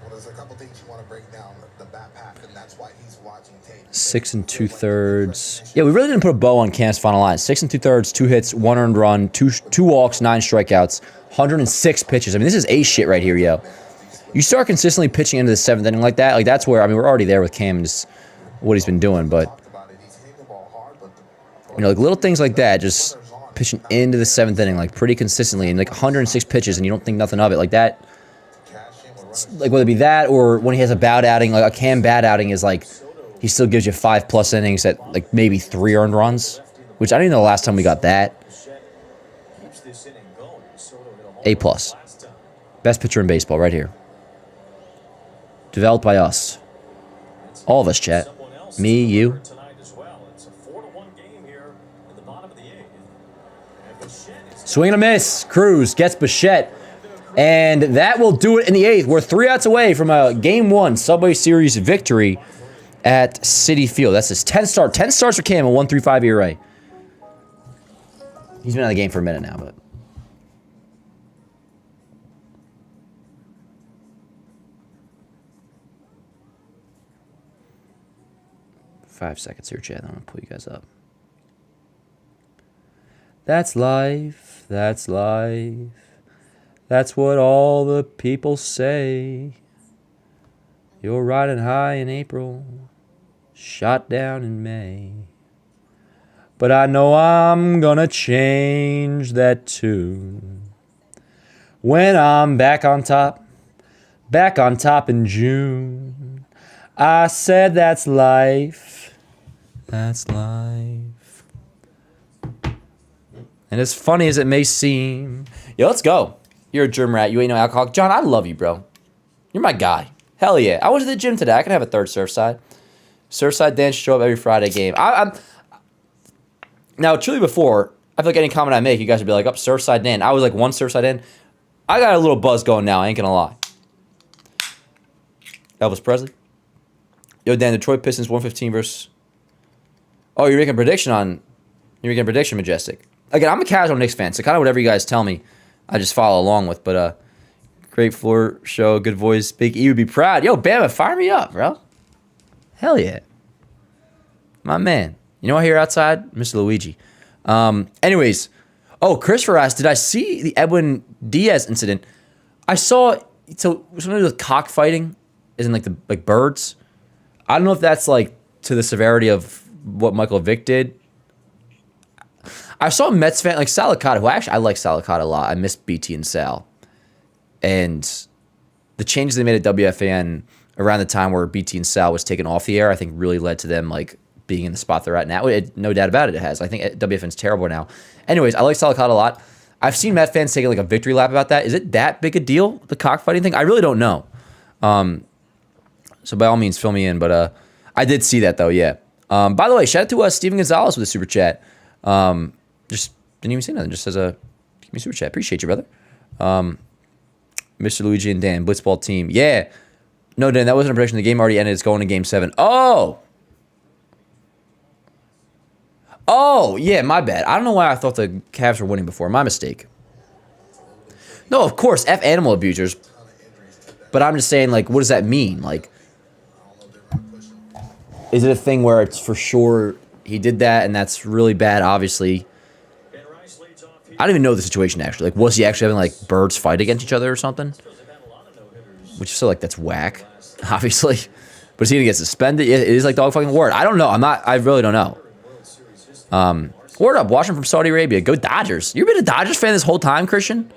Well, there's a couple things you want to break down the bat pack, and that's why he's watching tape. 6 2/3. Yeah, we really didn't put a bow on Cam's final line. 6 2/3, 2 hits, 1 earned run, two walks, 9 strikeouts, 106 pitches. I mean, this is ace shit right here, yo. You start consistently pitching into the 7th inning like that, like that's where, I mean, we're already there with Cam and just what he's been doing, but you know, like little things like that, just pitching into the 7th inning, like pretty consistently, and like 106 pitches, and you don't think nothing of it, like that. Like whether it be that or when he has a bad outing, like a Cam bad outing is like he still gives you 5+ innings at like maybe 3 earned runs, which I don't even know the last time we got that. A+. Best pitcher in baseball right here. Developed by us. All of us, chat. Me, you. Swing and a miss. Cruz gets Bichette. And that will do it in the 8th. We're 3 outs away from a Game 1 Subway Series victory at Citi Field. That's his 10th start. 10 starts for Cam, a 1.35 ERA. He's been out of the game for a minute now, but... Five seconds here, Chad. I'm going to pull you guys up. That's life. That's life. That's what all the people say. You're riding high in April, shot down in May. But I know I'm gonna change that tune when I'm back on top in June. I said that's life, that's life. And as funny as it may seem, yo, let's go. You're a gym rat. You ain't no alcoholic. John, I love you, bro. You're my guy. Hell yeah. I went to the gym today. I could have a third Surfside. Surfside Dan should show up every Friday game. Now, truly before, I feel like any comment I make, you guys would be like, up Surfside Dan. I was like 1 Surfside in. I got a little buzz going now. I ain't going to lie. Elvis Presley. Yo, Dan, Detroit Pistons 115 versus... Oh, you're making a prediction on... You're making a prediction, Majestic. Again, I'm a casual Knicks fan, so kind of whatever you guys tell me, I just follow along with, but great floor show, good voice. Big E would be proud. Yo, Bama, fire me up, bro. Hell yeah. My man. You know what I hear outside? Mr. Luigi. Anyways. Oh, Christopher asked, did I see the Edwin Diaz incident? I saw, so something with cockfighting, isn't like birds. I don't know if that's like to the severity of what Michael Vick did. I saw a Mets fan, like Salicata, who I like Salicata a lot. I miss BT and Sal. And the changes they made at WFAN around the time where BT and Sal was taken off the air, I think really led to them like being in the spot they're at now. No doubt about it, it has. I think WFN's terrible now. Anyways, I like Salicata a lot. I've seen Met fans taking like a victory lap about that. Is it that big a deal, the cockfighting thing? I really don't know. So by all means, fill me in. But I did see that, though, yeah. By the way, shout out to Steven Gonzalez with a super chat. Just didn't even say nothing. Just says give me a super chat. Appreciate you, brother. Mr. Luigi and Dan, Blitzball team. Yeah. No, Dan, that wasn't a prediction. The game already ended. It's going to Game 7. Oh! Oh, yeah, my bad. I don't know why I thought the Cavs were winning before. My mistake. No, of course, F animal abusers. But I'm just saying, like, what does that mean? Like, is it a thing where it's for sure he did that and that's really bad, obviously? I don't even know the situation, actually. Like, was he actually having, like, birds fight against each other or something? Which is so, like, that's whack, obviously. But is he going to get suspended? It is like dog fucking word. I don't know. I really don't know. Word up, watching from Saudi Arabia. Go Dodgers. You've been a Dodgers fan this whole time, Christian?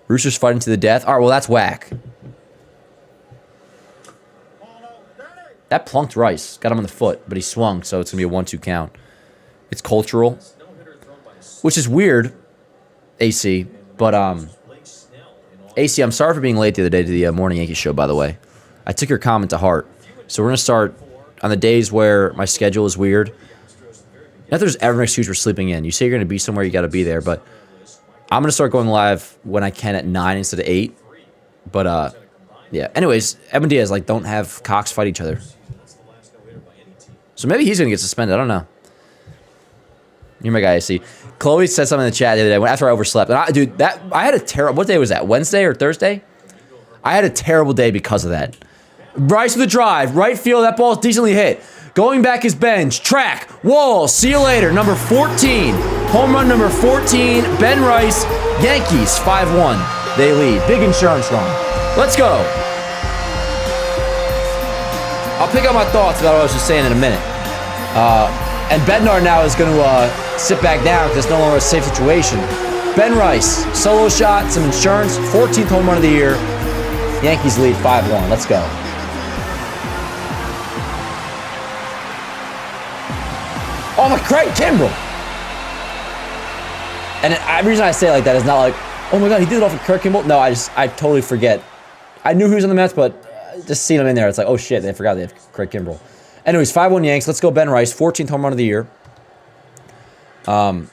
Roosters fighting to the death. All right, well, that's whack. That plunked Rice. Got him on the foot, but he swung, so it's going to be a 1-2 count. It's cultural, which is weird, AC. But, AC, I'm sorry for being late the other day to the Morning Yankees show, by the way. I took your comment to heart. So we're going to start on the days where my schedule is weird. Not that there's ever an excuse for sleeping in. You say you're going to be somewhere, you got to be there. But I'm going to start going live when I can at 9 instead of 8. But, yeah. Anyways, Evan Diaz, like, don't have Cox fight each other. So maybe he's going to get suspended. I don't know. You're my guy, AC. Chloe said something in the chat the other day after I overslept. And I had a terrible... What day was that? Wednesday or Thursday? I had a terrible day because of that. Rice with the drive. Right field. That ball's decently hit. Going back his bench. Track. Wall. See you later. Number 14. Home run number 14. Ben Rice. Yankees 5-1. They lead. Big insurance run. Let's go. I'll pick up my thoughts about what I was just saying in a minute. And Bednar now is going to sit back down because it's no longer a safe situation. Ben Rice, solo shot, some insurance, 14th home run of the year. Yankees lead 5-1. Let's go. Oh, my Craig Kimbrell. And the reason I say it like that is not like, oh my God, he did it off of Kirk Kimbrell. No, I totally forget. I knew he was on the Mets, but just seeing him in there, it's like, oh shit, they forgot they have Craig Kimbrell. Anyways, 5-1 Yanks. Let's go Ben Rice, 14th home run of the year. I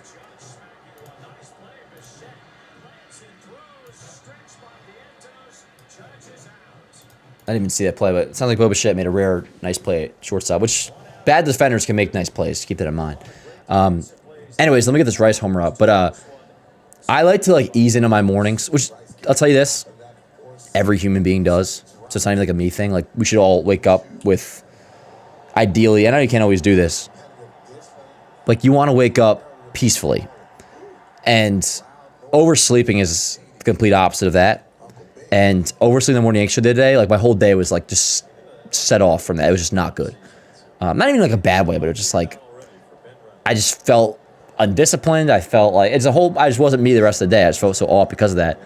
didn't even see that play, but it sounds like Bo Bichette made a rare, nice play at shortstop, which bad defenders can make nice plays. Keep that in mind. Anyways, let me get this Rice homer up. But I like to like ease into my mornings, which I'll tell you this, every human being does. So it's not even like a me thing. Like we should all wake up with, ideally, I know you can't always do this. Like you want to wake up peacefully. And oversleeping is the complete opposite of that. And oversleeping the morning Yankees show today, like my whole day was like just set off from that. It was just not good. Not even like a bad way, but it was just like, I just felt undisciplined. I felt like, I just wasn't me the rest of the day. I just felt so off because of that.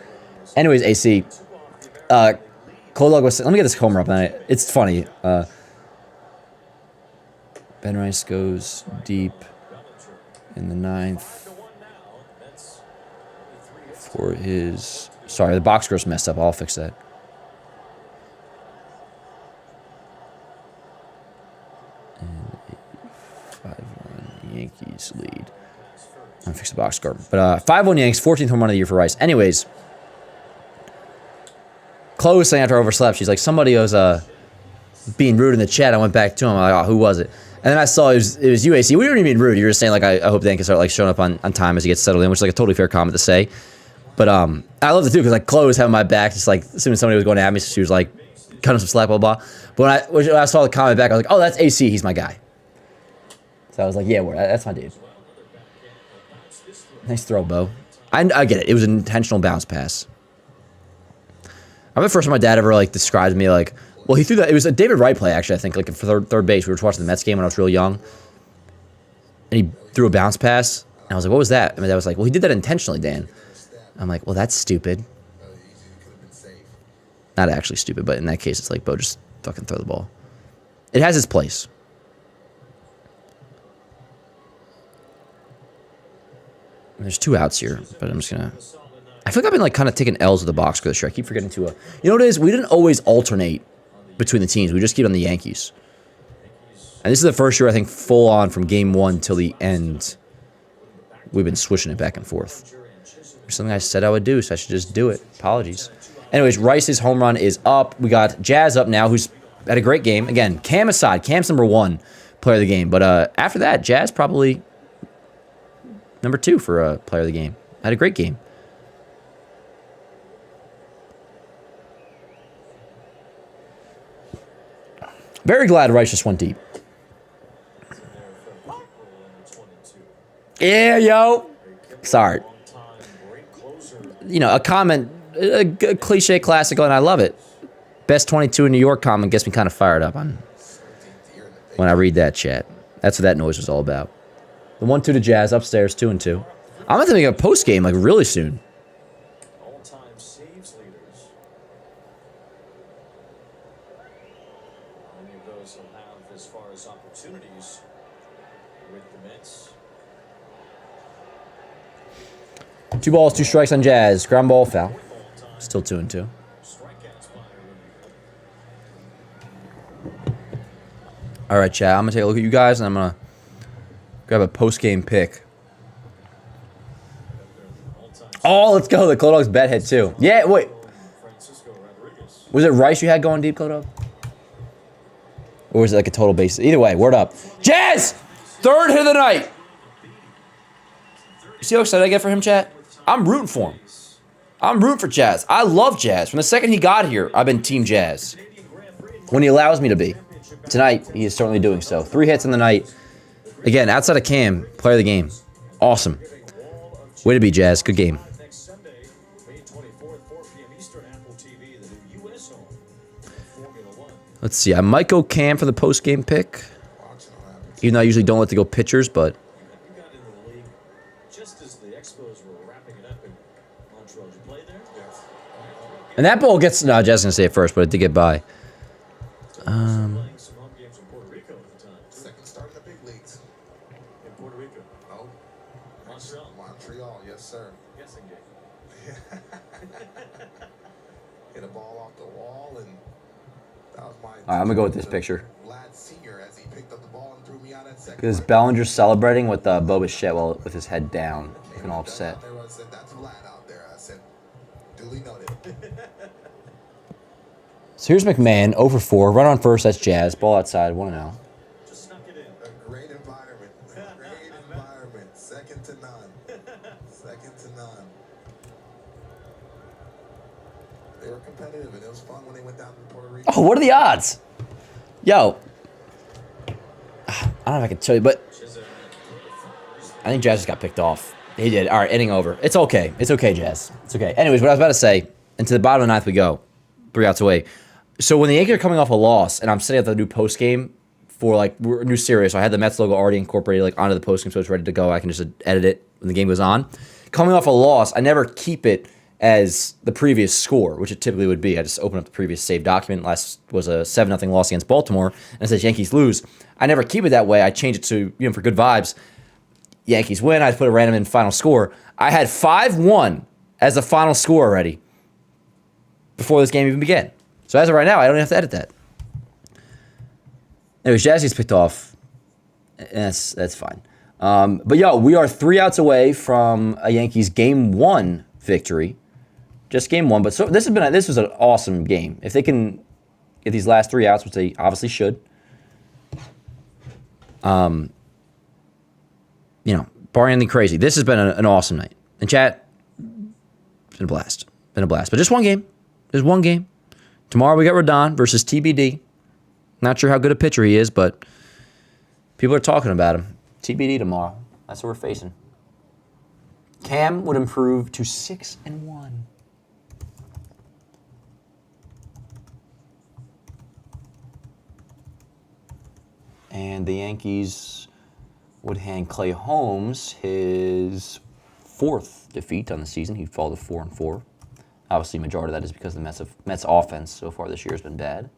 Anyways, AC, Cole was, let me get this homer up. And it's funny. Ben Rice goes deep in the 9th for his... Sorry, the box score's messed up. I'll fix that. And 5-1 Yankees lead. I'll fix the box score. But 5-1 Yankees, 14th home run of the year for Rice. Anyways, Chloe was saying after I overslept, she's like, somebody was being rude in the chat. I went back to him. I'm like, oh, who was it? And then I saw it was UAC. We weren't even being rude. You were just saying, like, I hope Dan can start, like, showing up on time as he gets settled in, which is, like, a totally fair comment to say. But I loved it, too, because, like, Chloe was having my back. Just, like, as soon as somebody was going at me, she was, like, cutting some slack, blah, blah, blah. But when I saw the comment back, I was like, oh, that's AC. He's my guy. So I was like, yeah, that's my dude. Nice throw, Bo. I get it. It was an intentional bounce pass. I remember the first time my dad ever, like, described me, like, well, he threw that. It was a David Wright play, actually, I think, like for third base. We were watching the Mets game when I was real young. And he threw a bounce pass. And I was like, what was that? And my dad was like, well, he did that intentionally, Dan. I'm like, well, that's stupid. Not actually stupid, but in that case, it's like, Bo, just fucking throw the ball. It has its place. There's 2 outs here, but I'm just gonna. I feel like I've been like kind of taking L's with the box score this year. I keep forgetting to. You know what it is? We didn't always alternate between the teams. We just keep on the Yankees. And this is the first year I think full on from game 1 till the end. We've been switching it back and forth. There's something I said I would do, so I should just do it. Apologies. Anyways, Rice's home run is up. We got Jazz up now, who's had a great game. Again, Cam aside, Cam's number 1 player of the game. But after that, Jazz probably number 2 for player of the game. Had a great game. Very glad Rice just went deep. Yeah, yo. Sorry. You know, a comment, a cliche classical, and I love it. Best 22 in New York comment gets me kind of fired up on when I read that chat. That's what that noise was all about. The 1-2 to Jazz upstairs, 2-2. I'm going to make a post game like really soon. All-time saves leaders. Many of those will have as far as opportunities with the Mets. 2 balls, 2 strikes on Jazz. Ground ball, foul. Still 2-2. All right, chat. I'm going to take a look at you guys, and I'm going to grab a post-game pick. Oh, let's go. The Clodog's bet hit, too. Yeah, wait. Was it Rice you had going deep, Clodog? Or was it like a total base? Either way, word up. Jazz! 3rd hit of the night. You see how excited I get for him, chat? I'm rooting for him. I'm rooting for Jazz. I love Jazz. From the second he got here, I've been Team Jazz. When he allows me to be. Tonight, he is certainly doing so. 3 hits in the night. Again, outside of Cam, player of the game. Awesome. Way to be, Jazz. Good game. Let's see. I might go Cam for the post-game pick. Even though I usually don't let to go pitchers, but... And that ball gets... No, Jazz is going to say it first, but it did get by. Second start in the big leagues. In Puerto Rico. Oh. Montreal, yes, sir. Guessing game. Hit a ball off the wall, and that was my... All right, I'm going to go with this picture. Vlad Sr. as he picked up the ball and threw me out at second. Because Bellinger's celebrating with Bo Bichette while with his head down, looking all upset. I said, that's Vlad out there. I said, duly noted. So here's McMahon, 0 for 4. Run on first, that's Jazz. Ball outside, 1-0. Just snuck it in. A great environment. A great environment. Second to none. Second to none. They were competitive, and it was fun when they went down to Puerto Rico. Oh, what are the odds? Yo. I don't know if I can tell you, but I think Jazz just got picked off. He did. All right, inning over. It's okay. It's okay, Jazz. It's okay. Anyways, what I was about to say, and to the bottom of the 9th we go. 3 outs away. So when the Yankees are coming off a loss, and I'm setting up the new post game for like a new series, so I had the Mets logo already incorporated like onto the post game, so it's ready to go. I can just edit it when the game goes on. Coming off a loss, I never keep it as the previous score, which it typically would be. I just open up the previous saved document. Last was a 7-0 loss against Baltimore, and it says Yankees lose. I never keep it that way. I change it to, you know, for good vibes. Yankees win. I put a random in final score. I had 5-1 as the final score already before this game even began. So as of right now, I don't even have to edit that. Anyways, Jazzy's picked off. That's fine. But yo, we are 3 outs away from a Yankees Game 1 victory. Just Game 1, but so this was an awesome game. If they can get these last 3 outs, which they obviously should, you know, barring anything crazy, this has been an awesome night. And chat, it's been a blast. Been a blast. But just one game. There's one game. Tomorrow we got Rodon versus TBD. Not sure how good a pitcher he is, but people are talking about him. TBD tomorrow. That's what we're facing. Cam would improve to 6-1. And the Yankees would hand Clay Holmes his 4th defeat on the season. He'd fall to 4-4. Obviously, majority of that is because the Mets offense so far this year has been bad.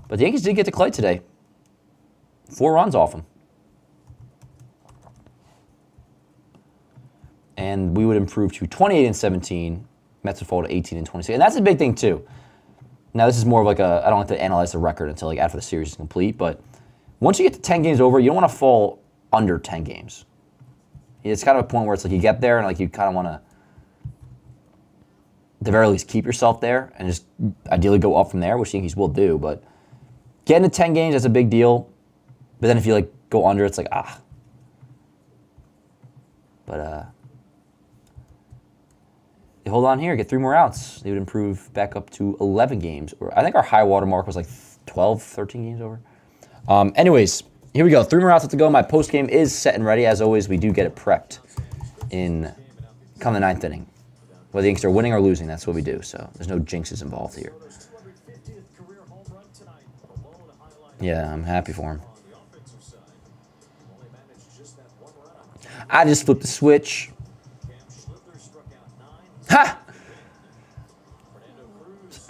But the Yankees did get to Clay today. 4 runs off him. and we would improve to 28-17. Mets would fall to 18-26, and that's a big thing too. Now this is more of like I don't like to analyze the record until like after the series is complete, but once you get to 10 games over, you don't want to fall under 10 games. It's kind of a point where it's like you get there and like you kind of want to, at the very least, keep yourself there and just ideally go up from there, which the Yankees will do. But getting to 10 games, that's a big deal. But then if you like go under, it's like But they hold on here, get 3 more outs. They would improve back up to 11 games. Or I think our high water mark was like 12, 13 games over. Anyways, here we go. 3 more outs to go. My post game is set and ready. As always, we do get it prepped come the 9th inning. Whether the Yankees are winning or losing, that's what we do. So there's no jinxes involved here. Yeah, I'm happy for him. I just flipped the switch. Ha!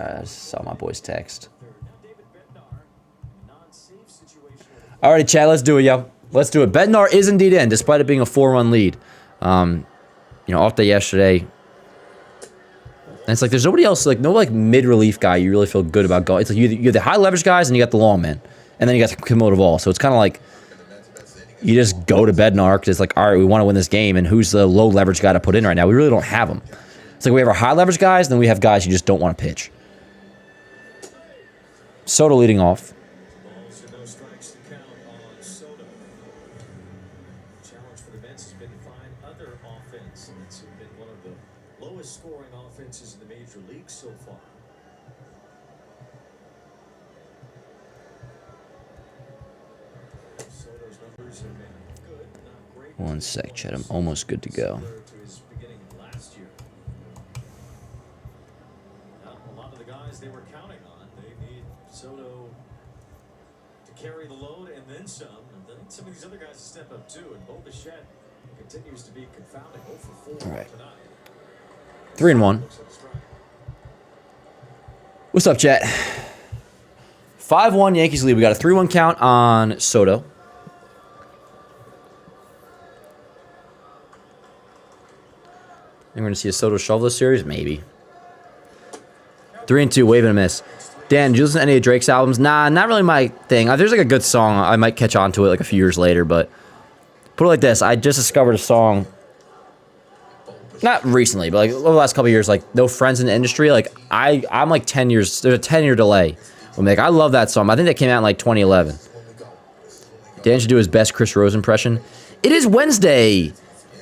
I just saw my boy's text. Alrighty, Chad, let's do it, yo. Let's do it. Bednar is indeed in, despite it being a 4-run lead. Off day yesterday. And it's like there's nobody else, like no like mid-relief guy you really feel good about going. It's like you have the high leverage guys and you got the long man. And then you got the cumulative all. So it's kind of like you just go to Bednar because it's like, all right, we want to win this game. And who's the low leverage guy to put in right now? We really don't have them. It's like we have our high leverage guys, and then we have guys you just don't want to pitch. Soto leading off. No strikes to count on Soto. Challenge for the Mets has been to find other offense, and it's been one of the lowest scoring offenses in the major leagues so far. Soto's numbers have been good, not great. One sec, Chad. I'm almost good to go. To his beginning last year. Now, a lot of the guys they were counting on, they need Soto to carry the load and then some. And then some of these other guys to step up too. And Bo Bichette continues to be confounding. 0 for 4 All right. tonight. 3-1. What's up, chat? 5-1 Yankees lead. We got a 3-1 count on Soto. And we're going to see a Soto shovel this series? Maybe. 3-2, wave and a miss. Dan, did you listen to any of Drake's albums? Nah, not really my thing. If there's like a good song, I might catch on to it like a few years later, but put it like this. I just discovered a song, not recently, but like over the last couple of years, like No Friends in the Industry. Like I'm like 10 years, there's a 10-year delay. I'm like, I love that song. I think that came out in like 2011. Dan should do his best Chris Rose impression. It is Wednesday.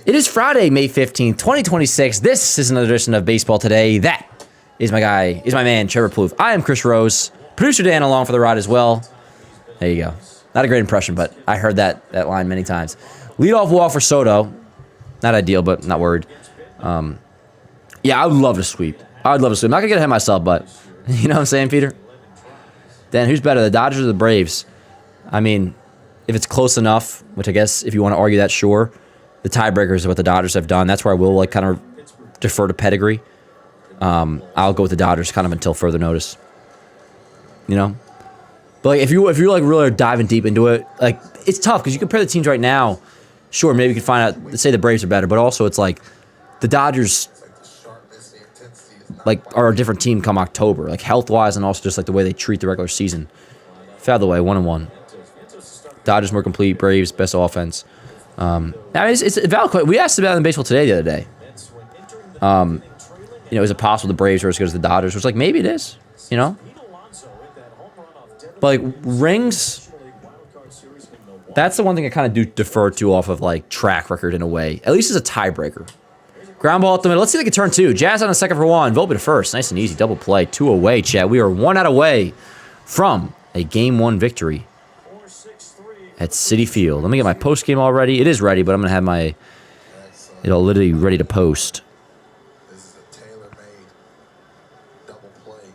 It is Friday, May 15th, 2026. This is another edition of Baseball Today. That is my man, Trevor Plouffe. I am Chris Rose. Producer Dan along for the ride as well. There you go. Not a great impression, but I heard that line many times. Leadoff walk for Soto. Not ideal, but not worried. Yeah, I would love to sweep. I would love to sweep. I'm not going to get ahead of myself, but you know what I'm saying, Peter? Dan, who's better, the Dodgers or the Braves? I mean, if it's close enough, which I guess if you want to argue that, sure. The tiebreakers is what the Dodgers have done. That's where I will like kind of defer to pedigree. I'll go with the Dodgers kind of until further notice. You know? But like if you're like really diving deep into it, like it's tough because you compare the teams right now. Sure, maybe you can find out, say the Braves are better, but also it's like the Dodgers like are a different team come October, like health-wise and also just like the way they treat the regular season. Out of the way, 1-1. Dodgers more complete, Braves best offense. I mean, it's a valid question. We asked about it in baseball today the other day. Is it possible the Braves are as good as the Dodgers? Which like maybe it is, you know. But like rings, that's the one thing I kind of do defer to off of like track record in a way. At least as a tiebreaker. Ground ball at the middle. Let's see if they can turn 2. Jazz on a second for 1. Volpe to first. Nice and easy. Double play. 2 away, Chad. We are 1 out away from a Game 1 victory at Citi Field. Let me get my post game all ready. It is ready, but I'm going to have my... It'll literally ready to post. This is a tailor-made double play.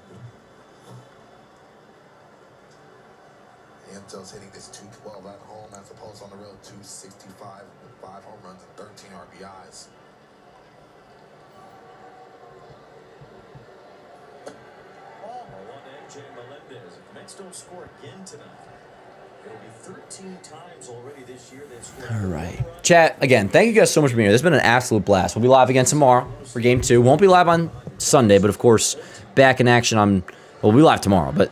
Anto's hitting this 212 at home as opposed on the road 265 with 5 home runs and 13 RBIs. MJ Melendez. If the Mets don't score again tonight, It'll be 13 times already this year they've scored. All right. Chat, again, thank you guys so much for being here. This has been an absolute blast. We'll be live again tomorrow for Game 2. Won't be live on Sunday, but of course, back in action on... Well, we'll be live tomorrow, but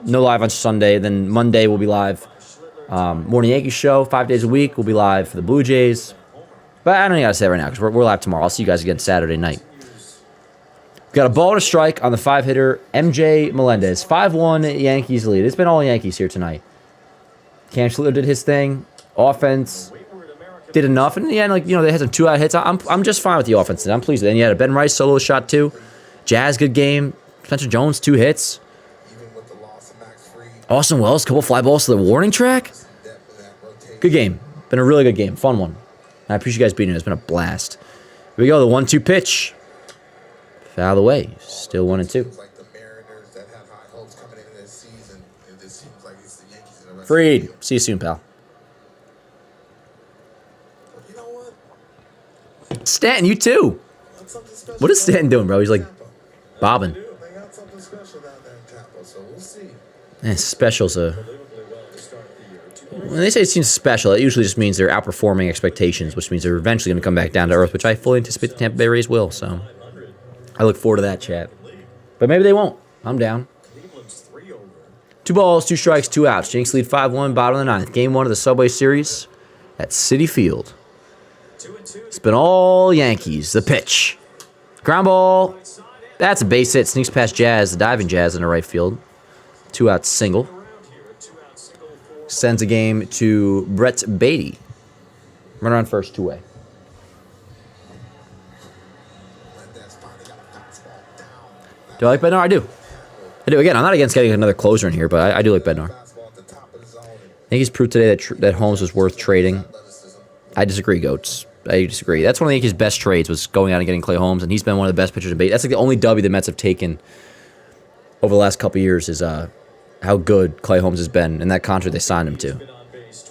no live on Sunday. Then Monday, we'll be live. Morning Yankees show, 5 days a week. We'll be live for the Blue Jays. But I don't even got to say it right now because we're live tomorrow. I'll see you guys again Saturday night. We've got a ball to strike on the 5-hitter, MJ Melendez. 5-1 Yankees lead. It's been all Yankees here tonight. Cam Schlitter did his thing. Offense did enough. And in the end, like, you know, they had some 2-out hits. I'm just fine with the offense. I'm pleased with it. And you had a Ben Rice solo shot, too. Jazz, good game. Spencer Jones, 2 hits. Austin Wells, couple fly balls to the warning track. Good game. Been a really good game. Fun one. I appreciate you guys being here. It's been a blast. Here we go. The 1-2 pitch. Foul away. Still 1-2. Freed. See you soon, pal. Stanton, you too. What is Stanton doing, bro? He's like bobbing. And special's a... When they say it seems special, it usually just means they're outperforming expectations, which means they're eventually going to come back down to earth, which I fully anticipate the Tampa Bay Rays will, so... I look forward to that, chat. But maybe they won't. I'm down. 2 balls, 2 strikes, 2 outs. Yankees lead 5-1, bottom of the 9th. Game 1 of the Subway Series at Citi Field. It's been all Yankees. The pitch. Ground ball. That's a base hit. Sneaks past Jazz, the diving Jazz in the right field. 2-out single. Sends a game to Brett Beatty. Runner on first, 2-way. Do I like Bednar? I do. I do. Again, I'm not against getting another closer in here, but I do like Bednar. I think he's proved today that Holmes was worth trading. I disagree, Goats. I disagree. That's one of the Yankees' best trades was going out and getting Clay Holmes, and he's been one of the best pitchers in baseball. That's like the only W the Mets have taken over the last couple of years is how good Clay Holmes has been in that contract they signed him to.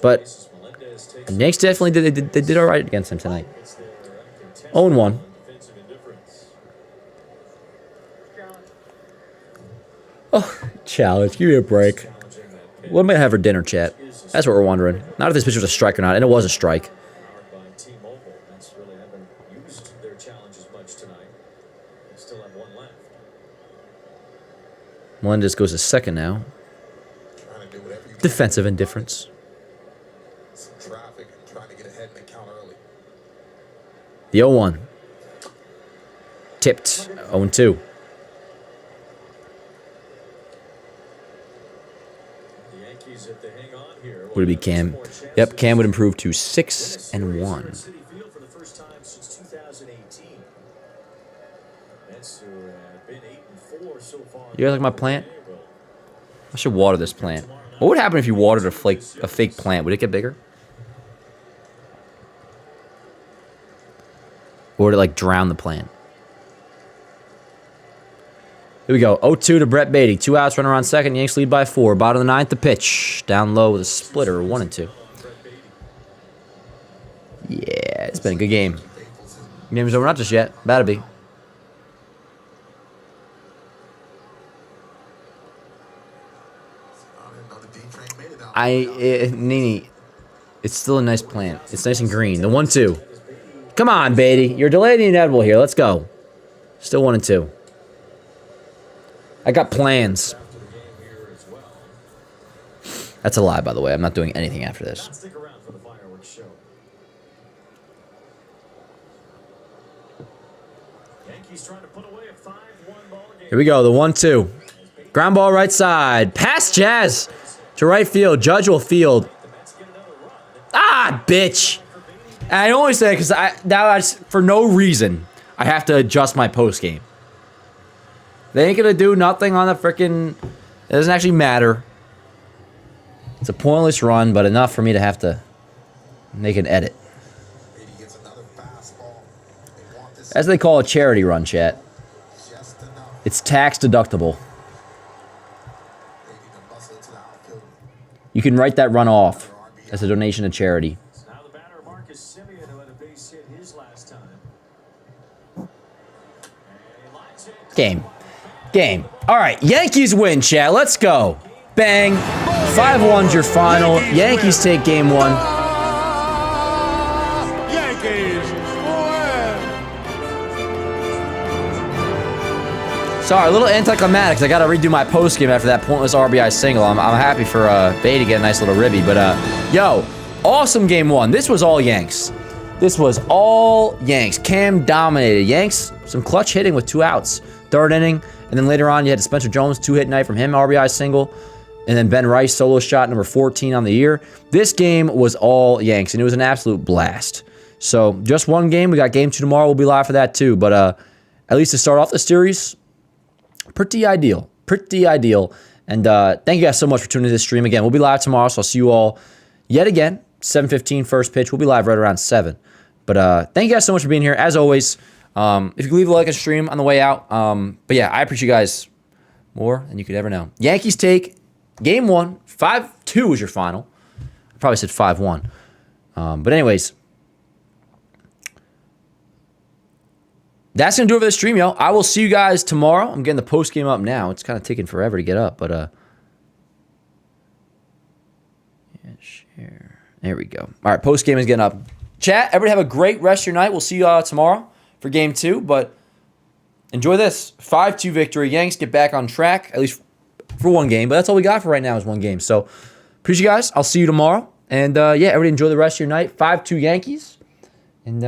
But the Yankees definitely did all right against him tonight. 0-1. Oh, challenge. Give me a break. What might I have for dinner, chat? That's what we're wondering. Not if this pitch was a strike or not, and it was a strike. Melendez goes to second now. Defensive indifference. The 0-1. Tipped. 0-2. Would it be Cam? Yep, Cam would improve to 6-1. You guys like my plant? I should water this plant. What would happen if you watered a fake plant? Would it get bigger? Or would it like drown the plant? Here we go. 0-2 to Brett Beatty. 2 outs, runner on second. Yanks lead by 4. Bottom of the 9th, the pitch. Down low with a splitter, 1-2. Yeah, it's been a good game. Game's over, not just yet. About to be. Nini, it's still a nice plant. It's nice and green. The 1-2. Come on, Beatty. You're delaying the inevitable here. Let's go. Still 1-2. I got plans. That's a lie, by the way. I'm not doing anything after this. Here we go. The 1-2. Ground ball right side. Pass Jazz to right field. Judge will field. Ah, bitch. And I only say it because for no reason, I have to adjust my post game. They ain't gonna do nothing on the frickin'... It doesn't actually matter. It's a pointless run, but enough for me to have to make an edit. As they call a charity run, chat. It's tax deductible. You can write that run off as a donation to charity. Game. All right, Yankees win, chat. Let's go. Bang. 5-1's your final. Yankees take game 1. Yankees win. Sorry, a little anticlimactic. I got to redo my postgame after that pointless RBI single. I'm happy for Bay to get a nice little ribby. But, yo, awesome game 1. This was all Yanks. This was all Yanks. Cam dominated. Yanks, some clutch hitting with 2 outs. 3rd inning. And then later on, you had Spencer Jones, 2-hit night from him, RBI single. And then Ben Rice, solo shot number 14 on the year. This game was all Yanks, and it was an absolute blast. So, just one game. We got game 2 tomorrow. We'll be live for that, too. But at least to start off the series, pretty ideal. Pretty ideal. And thank you guys so much for tuning into this stream. Again, we'll be live tomorrow, so I'll see you all yet again. 7:15 first pitch. We'll be live right around 7. But thank you guys so much for being here. As always, if you could leave a like and stream on the way out. But yeah, I appreciate you guys more than you could ever know. Yankees take game 1. 5-2 is your final. I probably said 5-1. But anyways, that's going to do it for the stream, yo. I will see you guys tomorrow. I'm getting the post game up now. It's kind of taking forever to get up, but yeah, share. There we go. All right, post game is getting up. Chat, everybody have a great rest of your night. We'll see you tomorrow for game 2, but enjoy this 5-2 victory. Yanks get back on track, at least for one game, but that's all we got for right now is one game. So appreciate you guys. I'll see you tomorrow. And yeah, everybody enjoy the rest of your night. 5-2 Yankees. And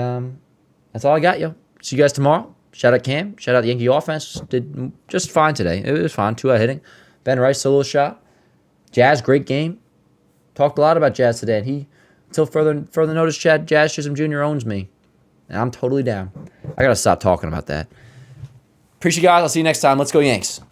that's all I got, yo. See you guys tomorrow. Shout out Cam. Shout out the Yankee offense. Did just fine today. It was fine. 2-out hitting. Ben Rice, solo shot. Jazz, great game. Talked a lot about Jazz today. And he, until further notice, Jazz Chisholm Jr. owns me. And I'm totally down. I got to stop talking about that. Appreciate you guys. I'll see you next time. Let's go Yanks.